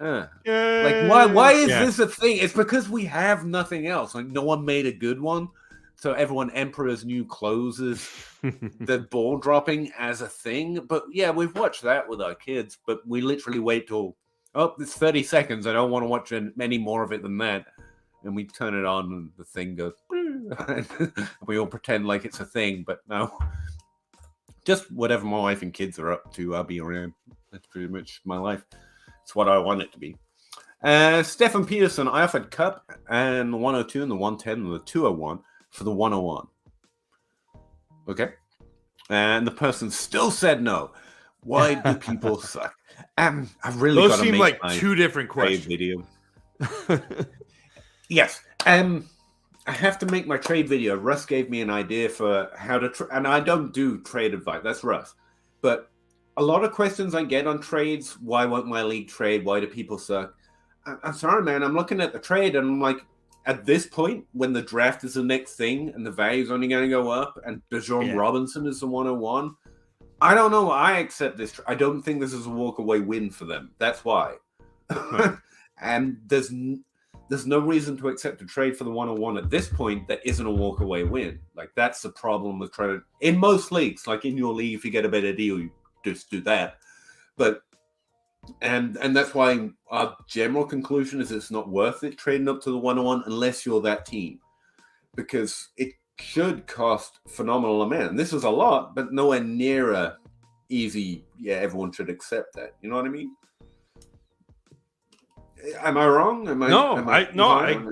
Like, why is this a thing? It's because we have nothing else. Like, no one made a good one, so everyone Emperor's New Clothes is the ball dropping as a thing. But yeah, we've watched that with our kids, but we literally wait till. Oh, it's 30 seconds. I don't want to watch any more of it than that. And we turn it on and the thing goes. We all pretend like it's a thing, but no. Just whatever my wife and kids are up to, I'll be around. That's pretty much my life. It's what I want it to be. Stefan Peterson, I offered Cup and the 102 and the 110 and the 201 for the 101. Okay. And the person still said no. Why do people suck? I really those got to seem make like two different questions. Video. Yes. I have to make my trade video. Russ gave me an idea for how to and I don't do trade advice. That's Russ. But a lot of questions I get on trades. Why won't my league trade? Why do people suck? I'm sorry, man. I'm looking at the trade and I'm like, at this point, when the draft is the next thing and the value is only going to go up and Bijan Robinson is the 101, I don't know. I accept this. I don't think this is a walk-away win for them. That's why. And there's no reason to accept a trade for the 101 at this point that isn't a walk-away win. Like, that's the problem with trying to... In most leagues, like in your league, if you get a better deal, you just do that. But... And that's why our general conclusion is it's not worth it trading up to the 101 unless you're that team. Because it should cost phenomenal amount. And this is a lot, but nowhere near a easy, everyone should accept that. You know what I mean? Am I wrong?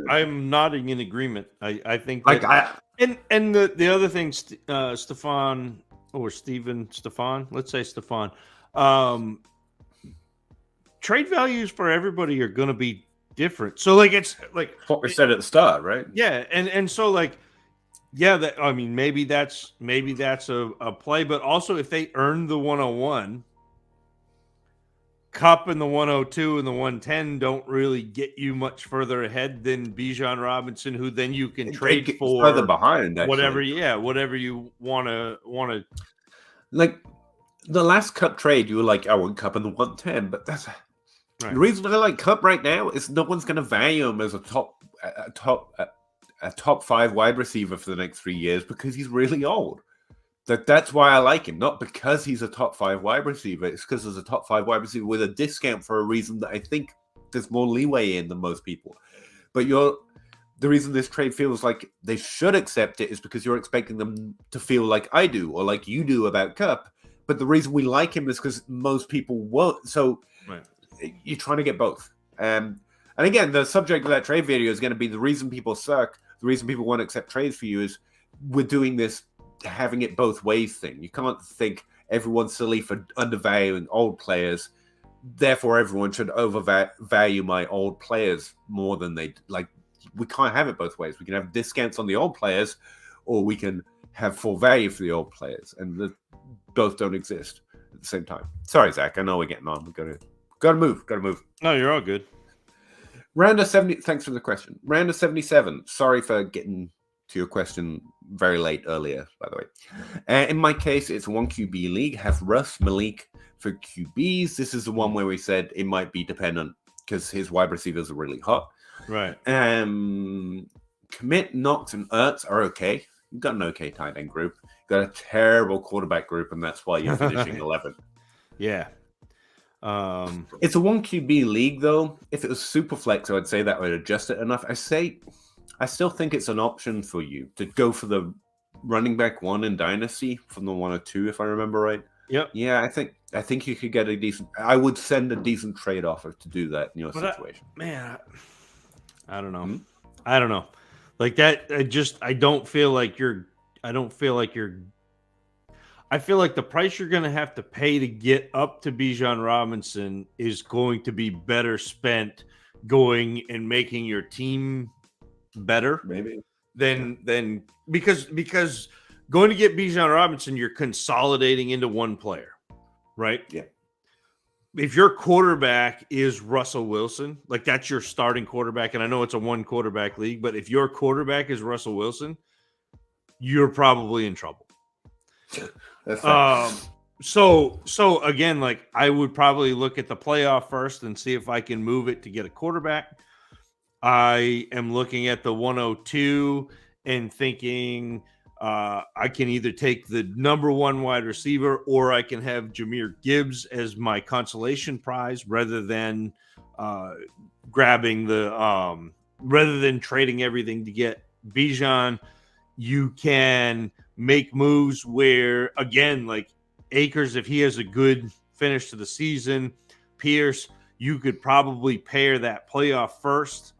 I'm nodding in agreement. I think that, and the other thing, Stefan, let's say Stefan, trade values for everybody are going to be different. So like, it's like what we said at the start, right? Yeah. And so like, maybe that's a play, but also if they earn the 101, Cup and the 102 and the 110 don't really get you much further ahead than Bijan Robinson, who then you can trade for further behind, actually. whatever you want to. Like the last Cup trade, you were like, I want Cup and the 110, but that's the reason I like Cup right now is no one's going to value him as a top 5 wide receiver for the next 3 years because he's really old. That's why I like him, not because he's a top 5 wide receiver. It's because there's a top 5 wide receiver with a discount for a reason that I think there's more leeway in than most people. But the reason this trade feels like they should accept it is because you're expecting them to feel like I do or like you do about Cup. But the reason we like him is because most people won't. So you're trying to get both. And again, the subject of that trade video is going to be the reason people suck. The reason people won't accept trades for you is we're doing this having it both ways thing. You can't think everyone's silly for undervaluing old players. Therefore, everyone should overvalue my old players more than they like. We can't have it both ways. We can have discounts on the old players, or we can have full value for the old players, and both don't exist at the same time. Sorry, Zach. I know we're getting on. We're gotta move. No, you're all good. Round of 70. Thanks for the question. Round of 77. Sorry for getting to your question very late earlier, by the way. In my case, it's a 1 QB league. Have Russ, Malik for QBs. This is the one where we said it might be dependent because his wide receivers are really hot. Right. Commit, Knox, and Ertz are okay. You've got an okay tight end group. You've got a terrible quarterback group, and that's why you're finishing 11th. Yeah. It's a 1 QB league, though. If it was super flex, I would say that would adjust it enough. I still think it's an option for you to go for the running back 1 in Dynasty from the 102, if I remember right. Yep. Yeah, I think you could get a decent. I would send a decent trade offer to do that in your situation. I don't know. I don't know. Like that. I don't feel like you're. I feel like the price you're going to have to pay to get up to Bijan Robinson is going to be better spent going and making your team better. Maybe. Than because going to get Bijan Robinson, you're consolidating into one player, right? Yeah. If your quarterback is Russell Wilson, like that's your starting quarterback, and I know it's a 1 quarterback league, but if your quarterback is Russell Wilson, you're probably in trouble. That's so again, like I would probably look at the playoff first and see if I can move it to get a quarterback. I am looking at the 102 and thinking I can either take the number 1 wide receiver or I can have Jahmyr Gibbs as my consolation prize rather than grabbing rather than trading everything to get Bijan. You can make moves where, again, like Akers, if he has a good finish to the season, Pierce, you could probably pair that playoff first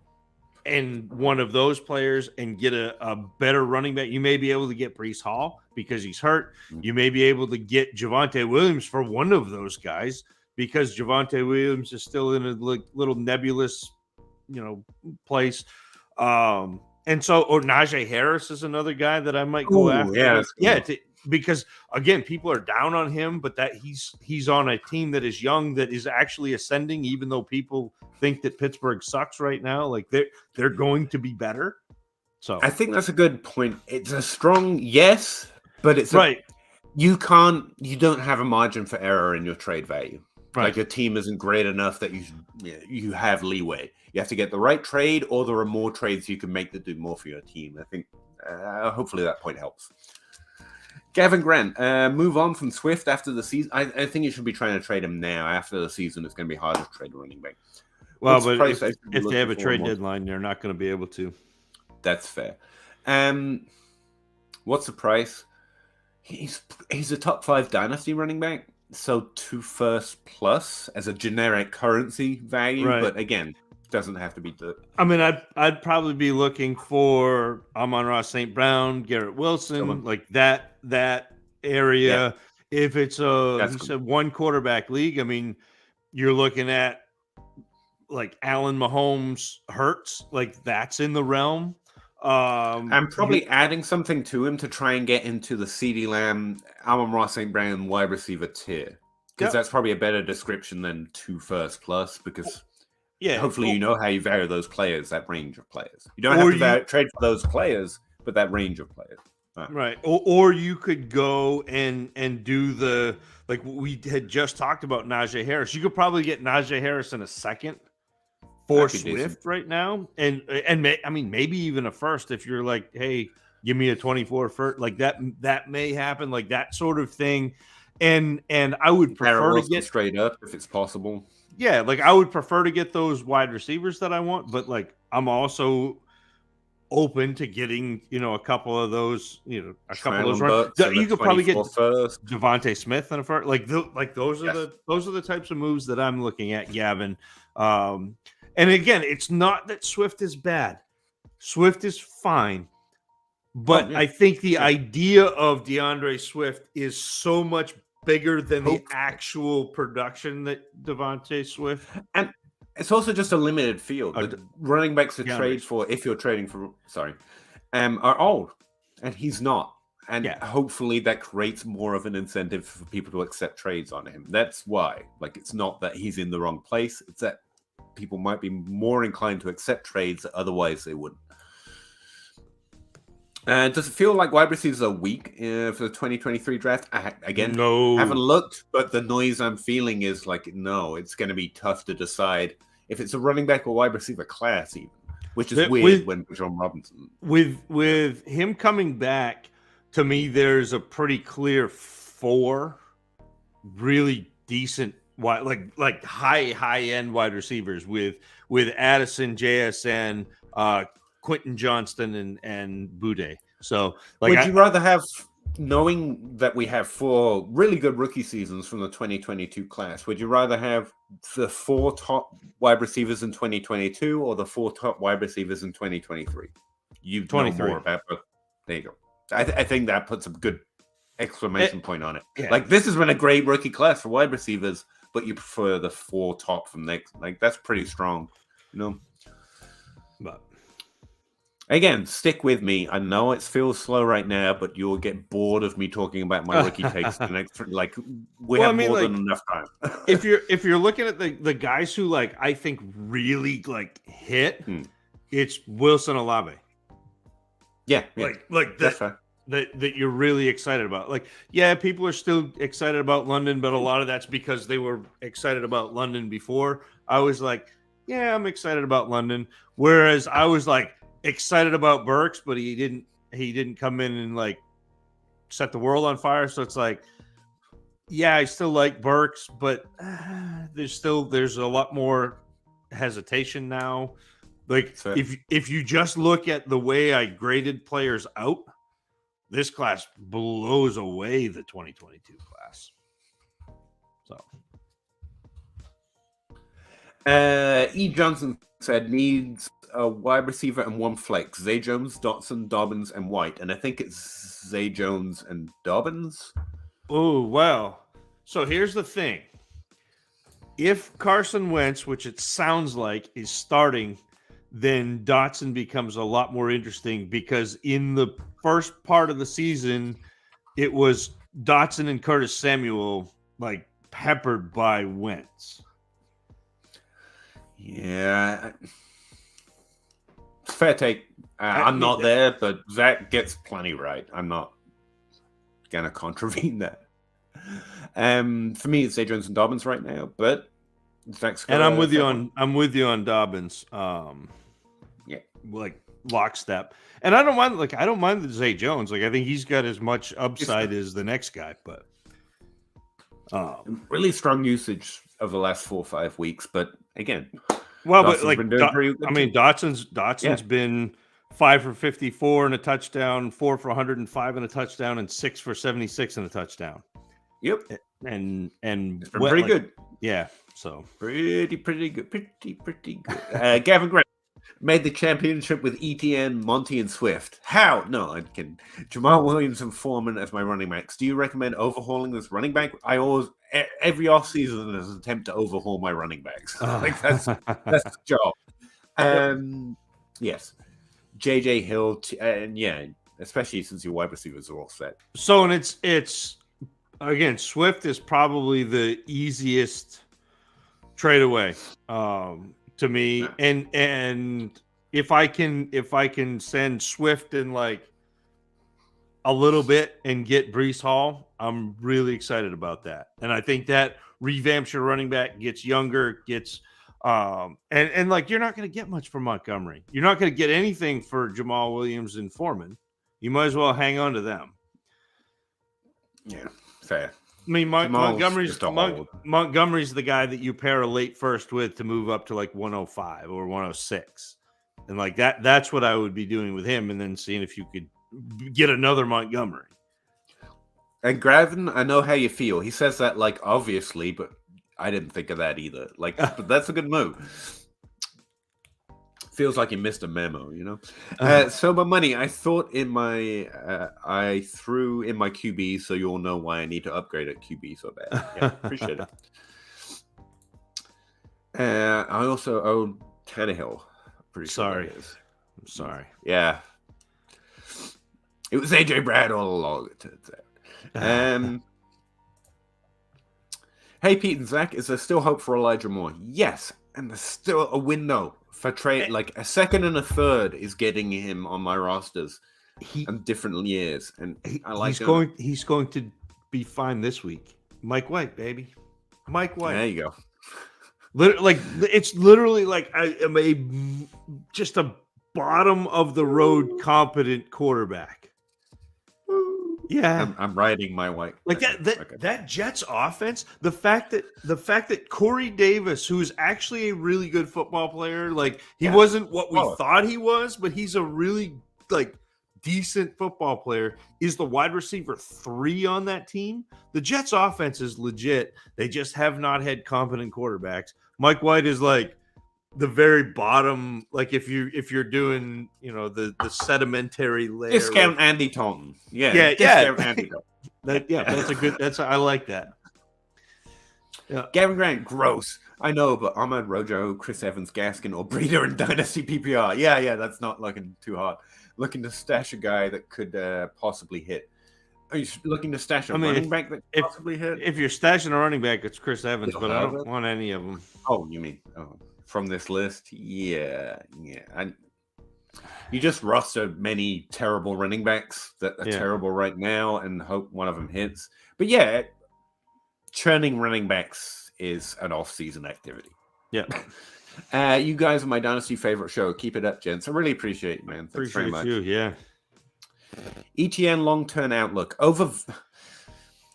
and one of those players and get a better running back. You may be able to get Breece Hall because he's hurt. You may be able to get Javonte Williams for one of those guys because Javonte Williams is still in a little nebulous, place. And so, or Najee Harris is another guy that I might go after. Yeah, because again, people are down on him, but that he's on a team that is young, that is actually ascending, even though people think that Pittsburgh sucks right now. Like they're going to be better. So I think that's a good point. It's a strong yes, but it's right. You don't have a margin for error in your trade value. Right. Like your team isn't great enough that you have leeway. You have to get the right trade, or there are more trades you can make that do more for your team. I think hopefully that point helps. Gavin Grant, move on from Swift after the season. I think you should be trying to trade him now. After the season, it's going to be hard to trade a running back. Well, but if they have a trade deadline, they're not going to be able to. That's fair. What's the price? He's a top 5 dynasty running back. So 2 first plus as a generic currency value, right. But again, doesn't have to be the. I mean, I'd probably be looking for Amon-Ra St. Brown, Garrett Wilson, like that area. Yeah. If it's a 1 quarterback league, I mean, you're looking at like Allen Mahomes, Hurts, like that's in the realm. I'm probably adding something to him to try and get into the CeeDee Lamb, Amon-Ra St. Brown wide receiver tier, because that's probably a better description than 2 first plus. Because hopefully you know how you vary those players, that range of players. You don't have to trade for those players, but that range of players. Right. Or you could go and do the, like we had just talked about Najee Harris. You could probably get Najee Harris in a second for Swift right now. And I mean, maybe even a first if you're like, hey, give me a 24 first. Like that may happen, like that sort of thing. And I would prefer to get straight up if it's possible. Yeah, like I would prefer to get those wide receivers that I want, but like I'm also open to getting, a couple of those, a couple of those. You could probably get first. Devontae Smith in a first. Like those are the types of moves that I'm looking at, Gavin. And again, it's not that Swift is bad. Swift is fine. But I think the idea of DeAndre Swift is so much bigger than the actual production that Devontae Swift. And it's also just a limited field. The running backs to trade for, if you're trading for, are old. And he's not. And hopefully that creates more of an incentive for people to accept trades on him. That's why. Like, it's not that he's in the wrong place. It's that people might be more inclined to accept trades that otherwise they wouldn't. Does it feel like wide receivers are weak for the 2023 draft? No. Haven't looked, but the noise I'm feeling is like, no, it's going to be tough to decide if it's a running back or wide receiver class, even, which is weird with when John Robinson. with him coming back, to me, there's a pretty clear 4 really decent like high end wide receivers with Addison, JSN, Quentin Johnston, and Boudet. So, like, would you rather have, knowing that we have 4 really good rookie seasons from the 2022 class, would you rather have the 4 top wide receivers in 2022 or the 4 top wide receivers in 2023? You know more about, but there you go. I think that puts a good exclamation point on it. Yeah. Like, this has been a great rookie class for wide receivers, but you prefer the 4 top from next. Like, that's pretty strong, you know. But again, stick with me. I know it feels slow right now, but you'll get bored of me talking about my rookie takes the next. Like, we have more than enough time. if you're looking at the guys who, like, I think really like hit, it's Wilson Olave. Yeah, like that you're really excited about. Like, yeah, people are still excited about London, but a lot of that's because they were excited about London before. I was like, yeah, I'm excited about London. Whereas I was like excited about Burks, but he didn't come in and like set the world on fire. So it's like, yeah, I still like Burks, but there's a lot more hesitation now. Like, if you just look at the way I graded players out, this class blows away the 2022 class. So, E. Johnson said needs a wide receiver and 1 flex. Zay Jones, Dotson, Dobbins, and White. And I think it's Zay Jones and Dobbins. Oh, well. So here's the thing. If Carson Wentz, which it sounds like, is starting, then Dotson becomes a lot more interesting, because in the first part of the season, it was Dotson and Curtis Samuel like peppered by Wentz. Yeah. Fair take. I'm not there, but Zach gets plenty right. I'm not going to contravene that. For me, it's Zay Jones and Dobbins right now, but Zach's got, and I'm with you on Dobbins. Like lockstep. And I don't mind the Zay Jones. Like, I think he's got as much upside as the next guy, but really strong usage of the last 4 or 5 weeks. But again, well, but like, Dotson's been 5 for 54 and a touchdown, 4 for 105 and a touchdown, and 6 for 76 and a touchdown. Yep. And it's been pretty good. Yeah. So pretty good. Pretty good. Gavin Grant made the championship with ETN, Monty, and Swift. How? No, I'm kidding. Jamal Williams and Foreman as my running backs. Do you recommend overhauling this running back? I always, every offseason, there's an attempt to overhaul my running backs. Like, that's the job. Yes. JJ Hill, and yeah, especially since your wide receivers are all set. So, and it's again, Swift is probably the easiest trade away. To me, and if I can send Swift in like a little bit and get Breece Hall, I'm really excited about that. And I think that revamps your running back, gets younger, gets and like, you're not going to get much from Montgomery. You're not going to get anything for Jamal Williams and Foreman. You might as well hang on to them. Yeah, fair. I mean, Montgomery's the guy that you pair a late first with to move up to like 105 or 106. And like that's what I would be doing with him, and then seeing if you could get another Montgomery. And Gravin, I know how you feel. He says that like obviously, but I didn't think of that either. Like, but that's a good move. Feels like you missed a memo, you know. So my money, I thought in my, I threw in my QB, so you all know why I need to upgrade at QB so bad. Yeah, appreciate it. I also own Tannehill. Pretty sorry, I'm sorry. Yeah, it was AJ Brad all along. It turns out. Hey, Pete and Zach, is there still hope for Elijah Moore? Yes, and there's still a window for trade. Like a second and a third is getting him on my rosters in different years, and I like he's going to be fine this week. Mike White, baby, Mike White. There you go. Like it's literally like I am just a bottom of the road competent quarterback. Yeah, I'm riding my white. like that Jets offense. The fact that Corey Davis, who's actually a really good football player, like he wasn't what we thought he was, but he's a really like decent football player, is the wide receiver 3 on that team. The Jets offense is legit. They just have not had competent quarterbacks. Mike White is like the very bottom, like if you're doing, the sedimentary layer. Discount Andy Taunton. Yeah. Discount Andy Taunton. I like that. Yeah. Gavin Grant, gross. I know, but Ahmad Rojo, Chris Evans, Gaskin, or Breeder in Dynasty PPR. Yeah, that's not looking too hard. Looking to stash a guy that could possibly hit. Are you looking to stash a running back that could possibly hit? If you're stashing a running back, it's Chris Evans, but I don't want any of them. Oh, you mean from this list? Yeah. You just roster many terrible running backs that are terrible right now and hope one of them hits. But yeah, churning running backs is an off-season activity. Yeah. You guys are my Dynasty favorite show. Keep it up, gents. I really appreciate it, man. Thanks very much. You, yeah. ETN long-term outlook.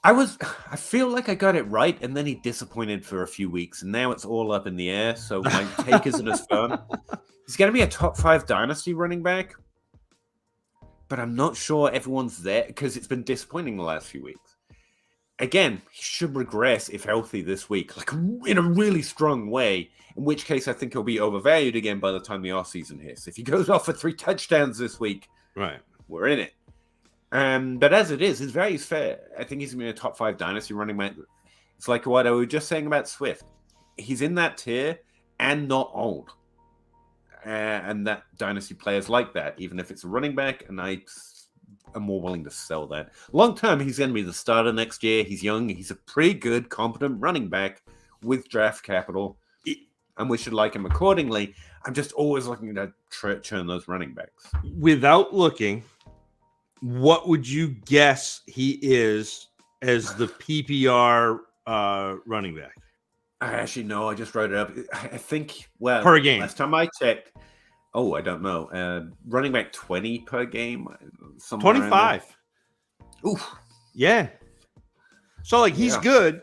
I feel like I got it right, and then he disappointed for a few weeks, and now it's all up in the air, so my take isn't as firm. He's going to be a top 5 Dynasty running back, but I'm not sure everyone's there because it's been disappointing the last few weeks. Again, he should regress if healthy this week, like in a really strong way, in which case I think he'll be overvalued again by the time the offseason hits. If he goes off for 3 touchdowns this week, right, we're in it. But as it is, his value's fair. I think he's going to be a top 5 Dynasty running back. It's like what I was just saying about Swift. He's in that tier and not old. And that Dynasty players like that, even if it's a running back, and I am more willing to sell that. Long term, he's going to be the starter next year. He's young. He's a pretty good, competent running back with draft capital, and we should like him accordingly. I'm just always looking to churn those running backs. Without looking, what would you guess he is as the PPR running back? I actually know. I just wrote it up. I think, well, per game. Last time I checked, I don't know. Running back 20 per game. 25. Oof. Yeah. So like he's good,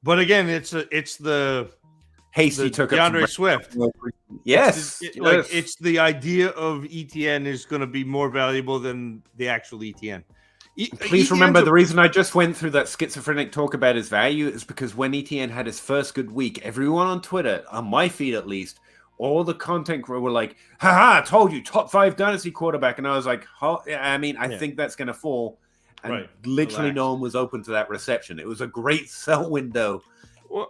but again, it's the Hasty took DeAndre Swift. Yes. It's the idea of ETN is going to be more valuable than the actual ETN. Please remember, the reason I just went through that schizophrenic talk about his value is because when ETN had his first good week, everyone on Twitter, on my feed at least, all the content were like, haha, I told you, top 5 Dynasty quarterback. And I was like, I think that's going to fall. And literally no one was open to that reception. It was a great sell window. Well,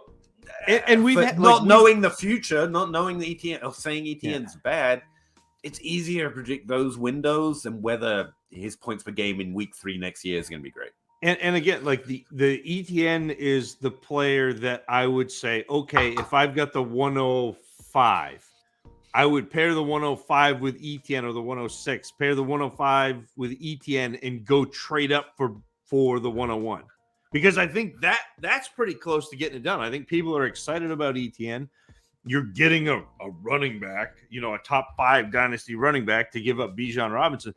and knowing the future, not knowing the ETN, or saying ETN's bad, it's easier to predict those windows and whether his points per game in week 3 next year is going to be great. And again, like the ETN is the player that I would say, okay, if I've got the 105, I would pair the 105 with ETN, or the 106, pair the 105 with ETN and go trade up for the 101. Because I think that's pretty close to getting it done. I think people are excited about ETN. You're getting a running back, a top 5 Dynasty running back to give up Bijan Robinson.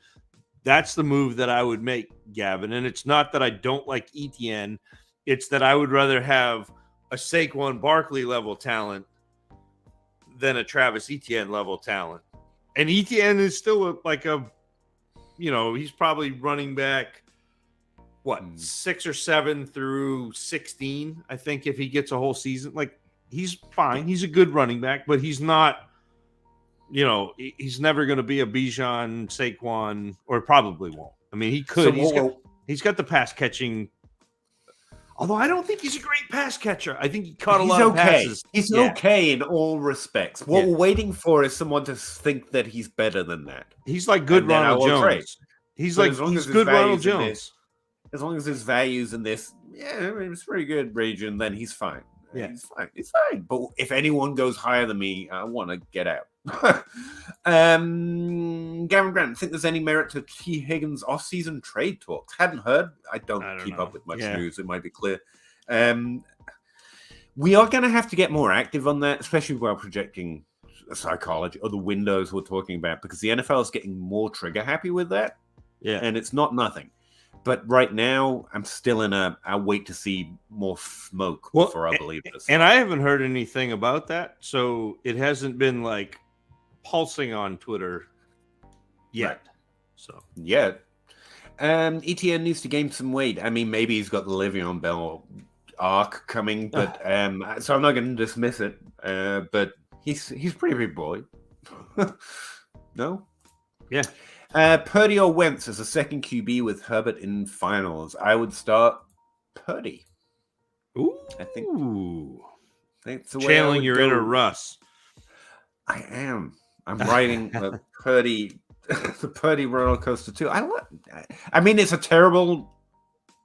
That's the move that I would make, Gavin. And it's not that I don't like ETN. It's that I would rather have a Saquon Barkley level talent than a Travis Etienne level talent. And Etienne is still he's probably running back, 6 or 7 through 16, I think, if he gets a whole season. Like, he's fine. He's a good running back, but he's not, he's never going to be a Bijan, Saquon, or probably won't. I mean, he could. He's got the pass catching. Although I don't think he's a great pass catcher. I think he caught a lot of passes. He's okay in all respects. What we're waiting for is someone to think that he's better than that. He's like good Ronald Jones. He's good Ronald Jones. As long as his values in this, it's pretty good region, then he's fine. Yeah, he's fine. But if anyone goes higher than me, I want to get out. Gavin Grant, think there's any merit to T. Higgins off-season trade talks? Hadn't heard. I don't keep up with much news. It might be clear. We are going to have to get more active on that, especially while projecting psychology or the windows we're talking about, because the NFL is getting more trigger happy with that. Yeah. And it's not nothing. But right now, I'm still in I'll wait to see more smoke before I believe this. And I haven't heard anything about that. So it hasn't been like pulsing on Twitter yet. Right. So, yeah. ETN needs to gain some weight. I mean, maybe he's got the Le'Veon Bell arc coming, but so I'm not going to dismiss it. But he's a pretty big boy. No? Yeah. Purdy or Wentz as a second QB with Herbert in finals. I would start Purdy. Ooh. I think it's the way channeling your inner Russ. I am. I'm riding the Purdy roller coaster too. I mean, it's a terrible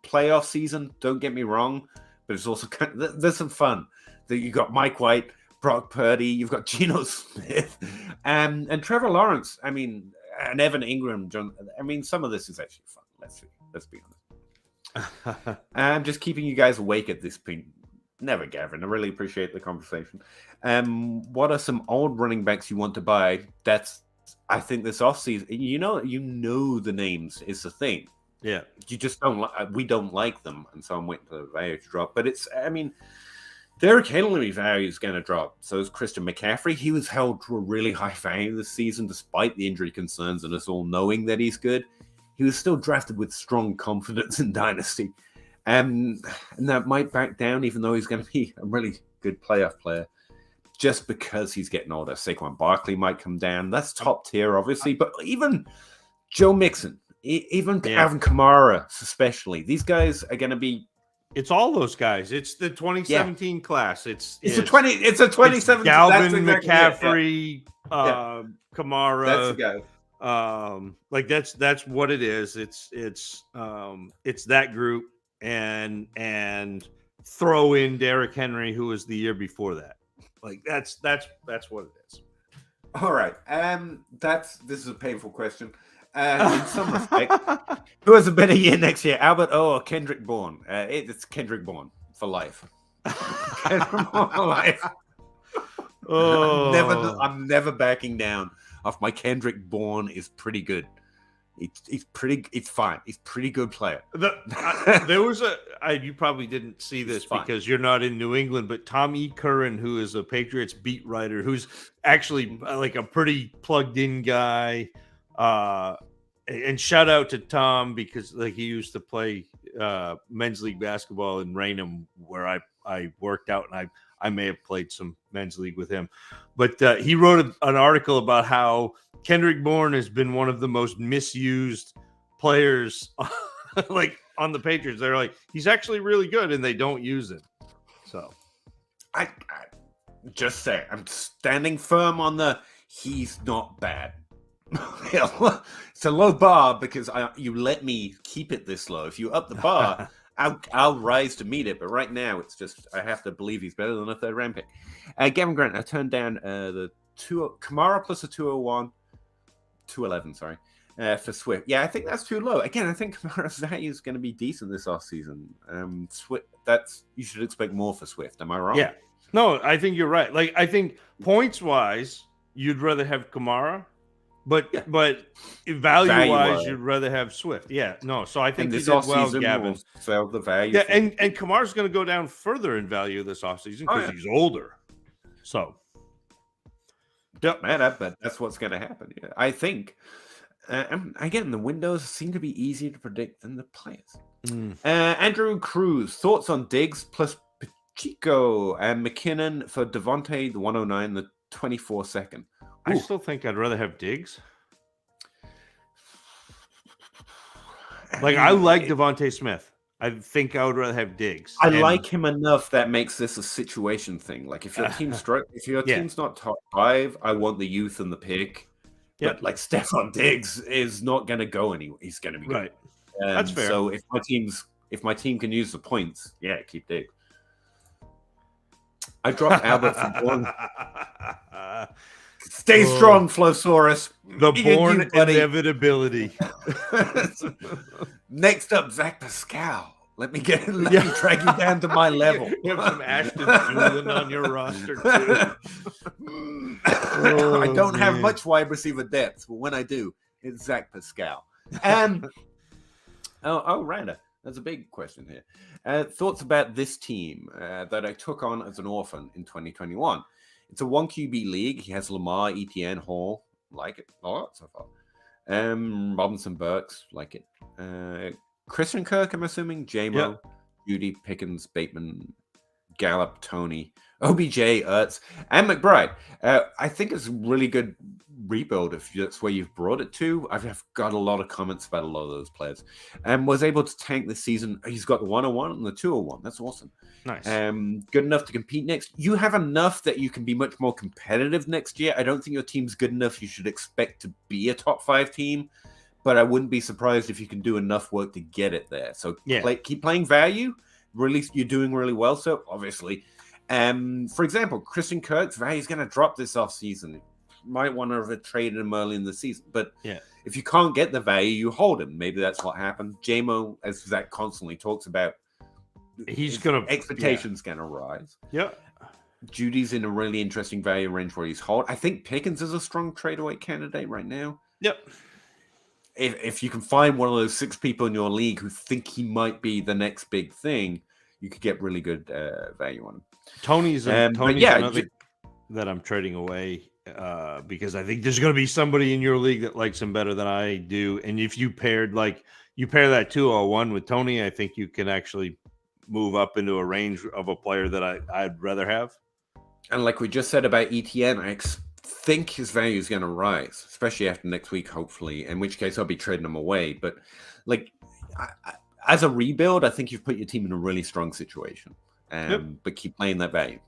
playoff season. Don't get me wrong, but it's also there's some fun. You got Mike White, Brock Purdy. You've got Geno Smith, and Trevor Lawrence. I mean, and Evan Engram. I mean, some of this is actually fun. Let's be honest. I'm just keeping you guys awake at this point. Never, Gavin. I really appreciate the conversation. What are some old running backs you want to buy? I think this offseason, you know the names is the thing. Yeah. You just we don't like them. And so I'm waiting for the value to drop. But Derrick Henry value is going to drop. So is Christian McCaffrey. He was held to a really high value this season, despite the injury concerns and us all knowing that he's good. He was still drafted with strong confidence in Dynasty. And that might back down, even though he's going to be a really good playoff player, just because he's getting older. Saquon Barkley might come down. That's top tier, obviously. But even Joe Mixon, even Alvin Kamara, especially, these guys are going to be. It's all those guys. It's the 2017 class. It's a 2017. Galvin, McCaffrey, Kamara. That's the guy. Like that's what it is. It's that group. And throw in Derrick Henry, who was the year before that. Like that's what it is. All right. This is a painful question. In some respect, who has a better year next year, Albert O or Kendrick Bourne? It's Kendrick Bourne for life. Kendrick Bourne for life. Oh, I'm never backing down. Off my Kendrick Bourne is pretty good. It's fine. He's a pretty good player. There was you probably didn't see this because you're not in New England, but Tom E. Curran, who is a Patriots beat writer, who's actually like a pretty plugged in guy. And shout out to Tom because like he used to play men's league basketball in Raynham where I worked out, and I may have played some men's league with him. But he wrote an article about how Kendrick Bourne has been one of the most misused players like on the Patriots. They're like, he's actually really good, and they don't use him. So I just say I'm standing firm on he's not bad. It's a low bar because you let me keep it this low. If you up the bar, I'll rise to meet it. But right now, it's just I have to believe he's better than a third round pick. Gavin Grant, I turned down the Kamara plus a 201. 211, sorry, for Swift. Yeah, I think that's too low. Again, I think Kamara's value is going to be decent this offseason. Swift, you should expect more for Swift. Am I wrong? Yeah. No, I think you're right. Like, I think points-wise, you'd rather have Kamara, but value-wise, you'd rather have Swift. Yeah, no, so I think this you did well, Gavin. Will sell the value. Yeah, and Kamara's going to go down further in value this offseason because he's older. So. Yep, man, but that's what's going to happen. Yeah. I think, again, the windows seem to be easier to predict than the players. Andrew Cruz, thoughts on Diggs plus Pacheco and McKinnon for Devontae, the 109, the 24-second. I still think I'd rather have Diggs. Like, I like Devontae Smith. I think I would rather have Diggs. I like him enough that makes this a situation thing. Like if your team's not top 5, I want the youth and the pick. Yep. But like Stephon Diggs is not going to go anywhere. He's going to be right. Good. That's fair. So if my team can use the points, keep Diggs. I dropped Albert from Bourne. Stay strong, Flosaurus. The Bourne inevitability. Next up, Zach Pascal. Let me drag you down to my level. You have some Ashton Doolin on your roster too. I don't have much wide receiver depth, but when I do, it's Zach Pascal. Randa, that's a big question here. Thoughts about this team that I took on as an orphan in 2021. It's a 1 QB league. He has Lamar, Etienne, Hall. Like it a lot so far. Robinson, Burks. Like it. Christian Kirk, I'm assuming. J-Mo, Judy, Pickens, Bateman, Gallup, Tony, OBJ, Ertz, and McBride. I think it's a really good rebuild if that's where you've brought it to. I've got a lot of comments about a lot of those players. And was able to tank this season. He's got the 101 and the 201. That's awesome. Nice. Good enough to compete next. You have enough that you can be much more competitive next year. I don't think your team's good enough. You should expect to be a top 5 team, but I wouldn't be surprised if you can do enough work to get it there. So keep playing value. Really, you're doing really well. So obviously, for example, Christian Kirk's value is going to drop this offseason. Might want to have traded him early in the season, but if you can't get the value, you hold him. Maybe that's what happened. J-Mo, as Zach constantly talks about, expectations gonna rise. Judy's in a really interesting value range where he's hold. I think Pickens is a strong trade away candidate right now. If you can find one of those 6 people in your league who think he might be the next big thing, you could get really good value on him. Tony's another that I'm trading away. Because I think there's going to be somebody in your league that likes him better than I do. And if you pair that 201 with Tony, I think you can actually move up into a range of a player that I'd rather have. And like we just said about ETN, I think his value is going to rise, especially after next week, hopefully, in which case I'll be trading him away. But like as a rebuild, I think you've put your team in a really strong situation. But keep playing that value.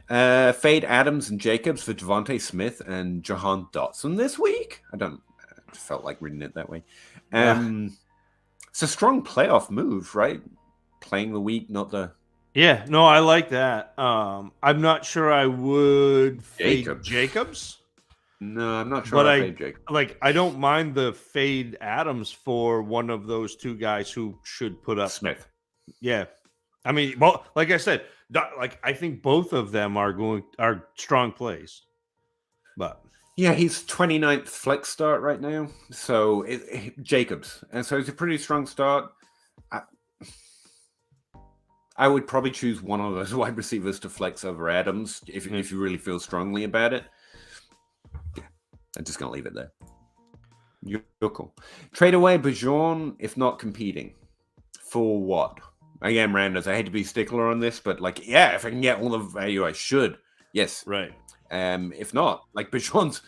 Fade Adams and Jacobs for Devontae Smith and Jahan Dotson this week. I felt like reading it that way. It's a strong playoff move, right? Playing the week, not the... Yeah, no, I like that. I'm not sure I would fade Jacobs. No, I'm not sure I'd fade Jacobs. Like, I don't mind the fade Adams for one of those 2 guys who should put up... Smith. Yeah. I mean, well, like I said, I think both of them are strong plays, but he's 29th flex start right now. So Jacobs, and so it's a pretty strong start. I would probably choose one of those wide receivers to flex over Adams if you really feel strongly about it. Yeah, I'm just gonna leave it there. You're cool. Trade away Bajon if not competing for what? Again, Randos, I hate to be stickler on this, but if I can get all the value I should, yes. Right. If not, like Bajon,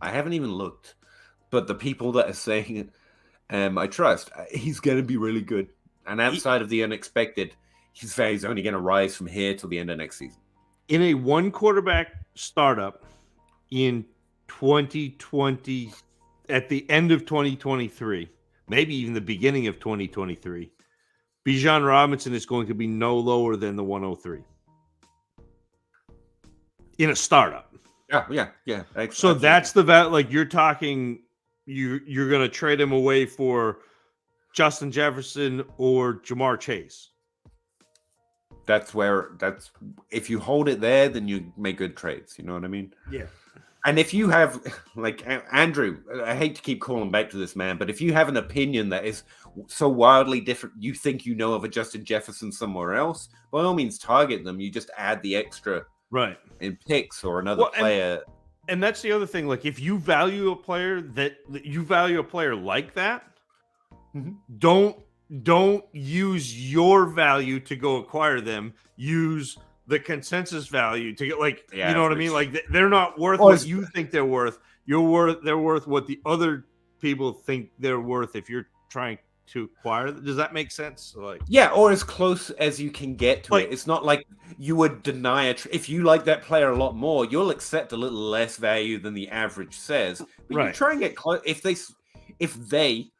I haven't even looked, but the people that are saying it, I trust. He's going to be really good. And outside of the unexpected, his value is only going to rise from here till the end of next season. In a 1 quarterback startup in 2020, at the end of 2023, maybe even the beginning of 2023, Bijan Robinson is going to be no lower than the 103 in a startup. Yeah. So that's the value. Like you're talking, you're going to trade him away for Justin Jefferson or Jamar Chase. That's if you hold it there, then you make good trades. You know what I mean? Yeah. And if you have, like Andrew, I hate to keep calling back to this man, but if you have an opinion that is so wildly different, you think you know of a Justin Jefferson somewhere else, by all means target them. You just add the extra in picks or another player. And that's the other thing. Like if you value a player like that, don't use your value to go acquire them. Use the consensus value to get you know what I mean? Like they're not worth what you think they're worth. They're worth what the other people think they're worth if you're trying to acquire them. Does that make sense? Or as close as you can get to it. It's not like you would deny if you like that player a lot more, you'll accept a little less value than the average says. But you try and get close. If they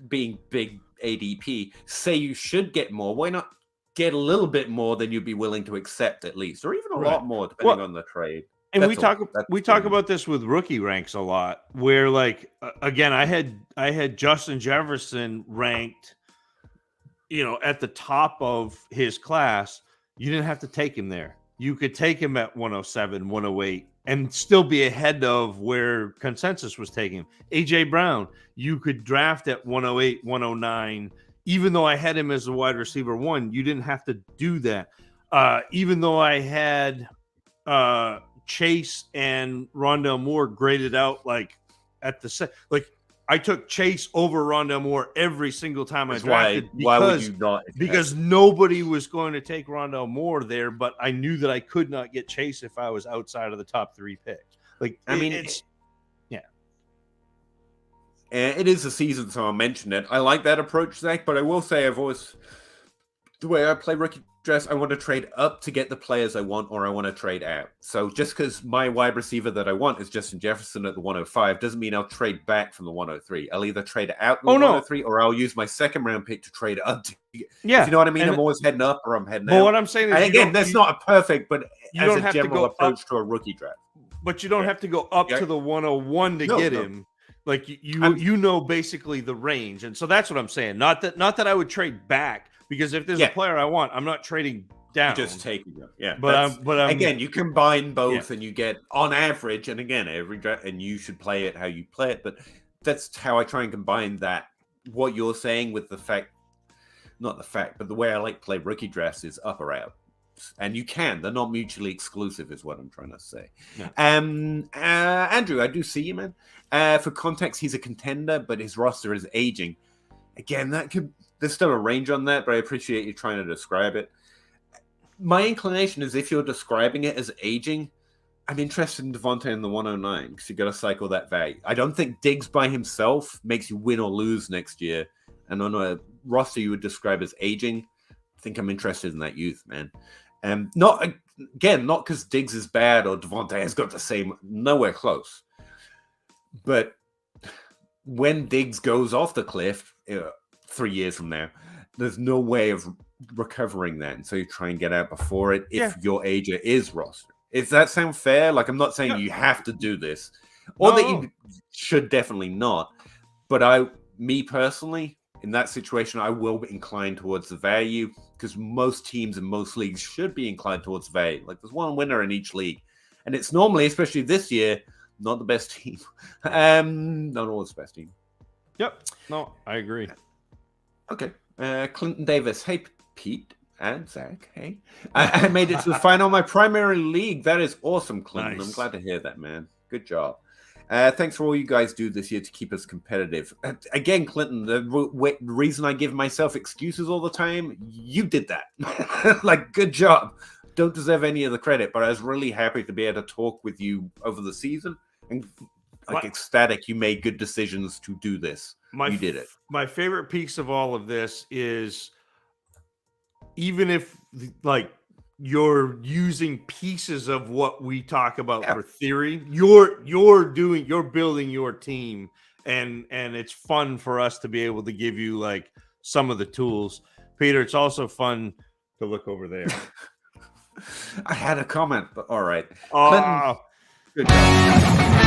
being big ADP say you should get more, why not get a little bit more than you'd be willing to accept at least, or even a lot more depending on the trade. And we talk about this with rookie ranks a lot, where again, I had Justin Jefferson ranked at the top of his class, you didn't have to take him there. You could take him at 107, 108, and still be ahead of where consensus was taking him. AJ Brown, you could draft at 108, 109. Even though I had him as a wide receiver 1, you didn't have to do that. Even though I had Chase and Rondale Moore graded out like at the set, like I took Chase over Rondale Moore every single time I drafted. Why would you not? Because nobody was going to take Rondale Moore there, but I knew that I could not get Chase if I was outside of the top 3 picks. Like, I mean, it's it is a season, so I'll mention it. I like that approach, Zach, but I will say the way I play rookie drafts, I want to trade up to get the players I want, or I want to trade out. So just because my wide receiver that I want is Justin Jefferson at the 105 doesn't mean I'll trade back from the 103. I'll either trade out the 103 or I'll use my second round pick to trade up. If you know what I mean? I'm always heading up or I'm heading out. But what I'm saying is, again, that's not a perfect, but you as don't a have general to go approach up, to a rookie draft. But you don't have to go up to the 101 to get him. Like you know basically the range, and so that's what I'm saying. Not that I would trade back, because if there's a player I want, I'm not trading down. Just taking them, But again, you combine both, and you get on average. And again, every draft, and you should play it how you play it. But that's how I try and combine that. What you're saying with the fact, not the fact, but the way I like play rookie drafts is up or out. And you they're not mutually exclusive, is what I'm trying to say. Andrew, I do see you, man. For context, he's a contender, but his roster is aging. Again, there's still a range on that, but I appreciate you trying to describe it. My inclination is, if you're describing it as aging, I'm interested in Devontae in the 109, because you've got to cycle that value. I don't think Diggs by himself makes you win or lose next year. And on a roster you would describe as aging, I think I'm interested in that youth, man. Not because Diggs is bad or Devontae has got the same, nowhere close. But when Diggs goes off the cliff 3 years from now, there's no way of recovering that. And so you try and get out before it if your agent is roster. Does that sound fair? Like, I'm not saying you have to do this, or that you should definitely not. But me personally, in that situation, I will incline towards the value, because most teams in most leagues should be inclined towards value. Like, there's one winner in each league, and it's normally, especially this year, not the best team. Not always the best team. Yep. No, I agree. Okay. Clinton Davis. Hey, Pete and Zach. Hey. I made it to the final of my primary league. That is awesome, Clinton. Nice. I'm glad to hear that, man. Good job. Thanks for all you guys do this year to keep us competitive. Again, Clinton, the reason I give myself excuses all the time, you did that. Like, good job. Don't deserve any of the credit, but I was really happy to be able to talk with you over the season. And ecstatic you made good decisions to do this. You did it. My favorite piece of all of this is, even if you're using pieces of what we talk about for theory, you're building your team, and it's fun for us to be able to give you some of the tools. Peter, it's also fun to look over there. I had a comment, but all right. Oh, good job.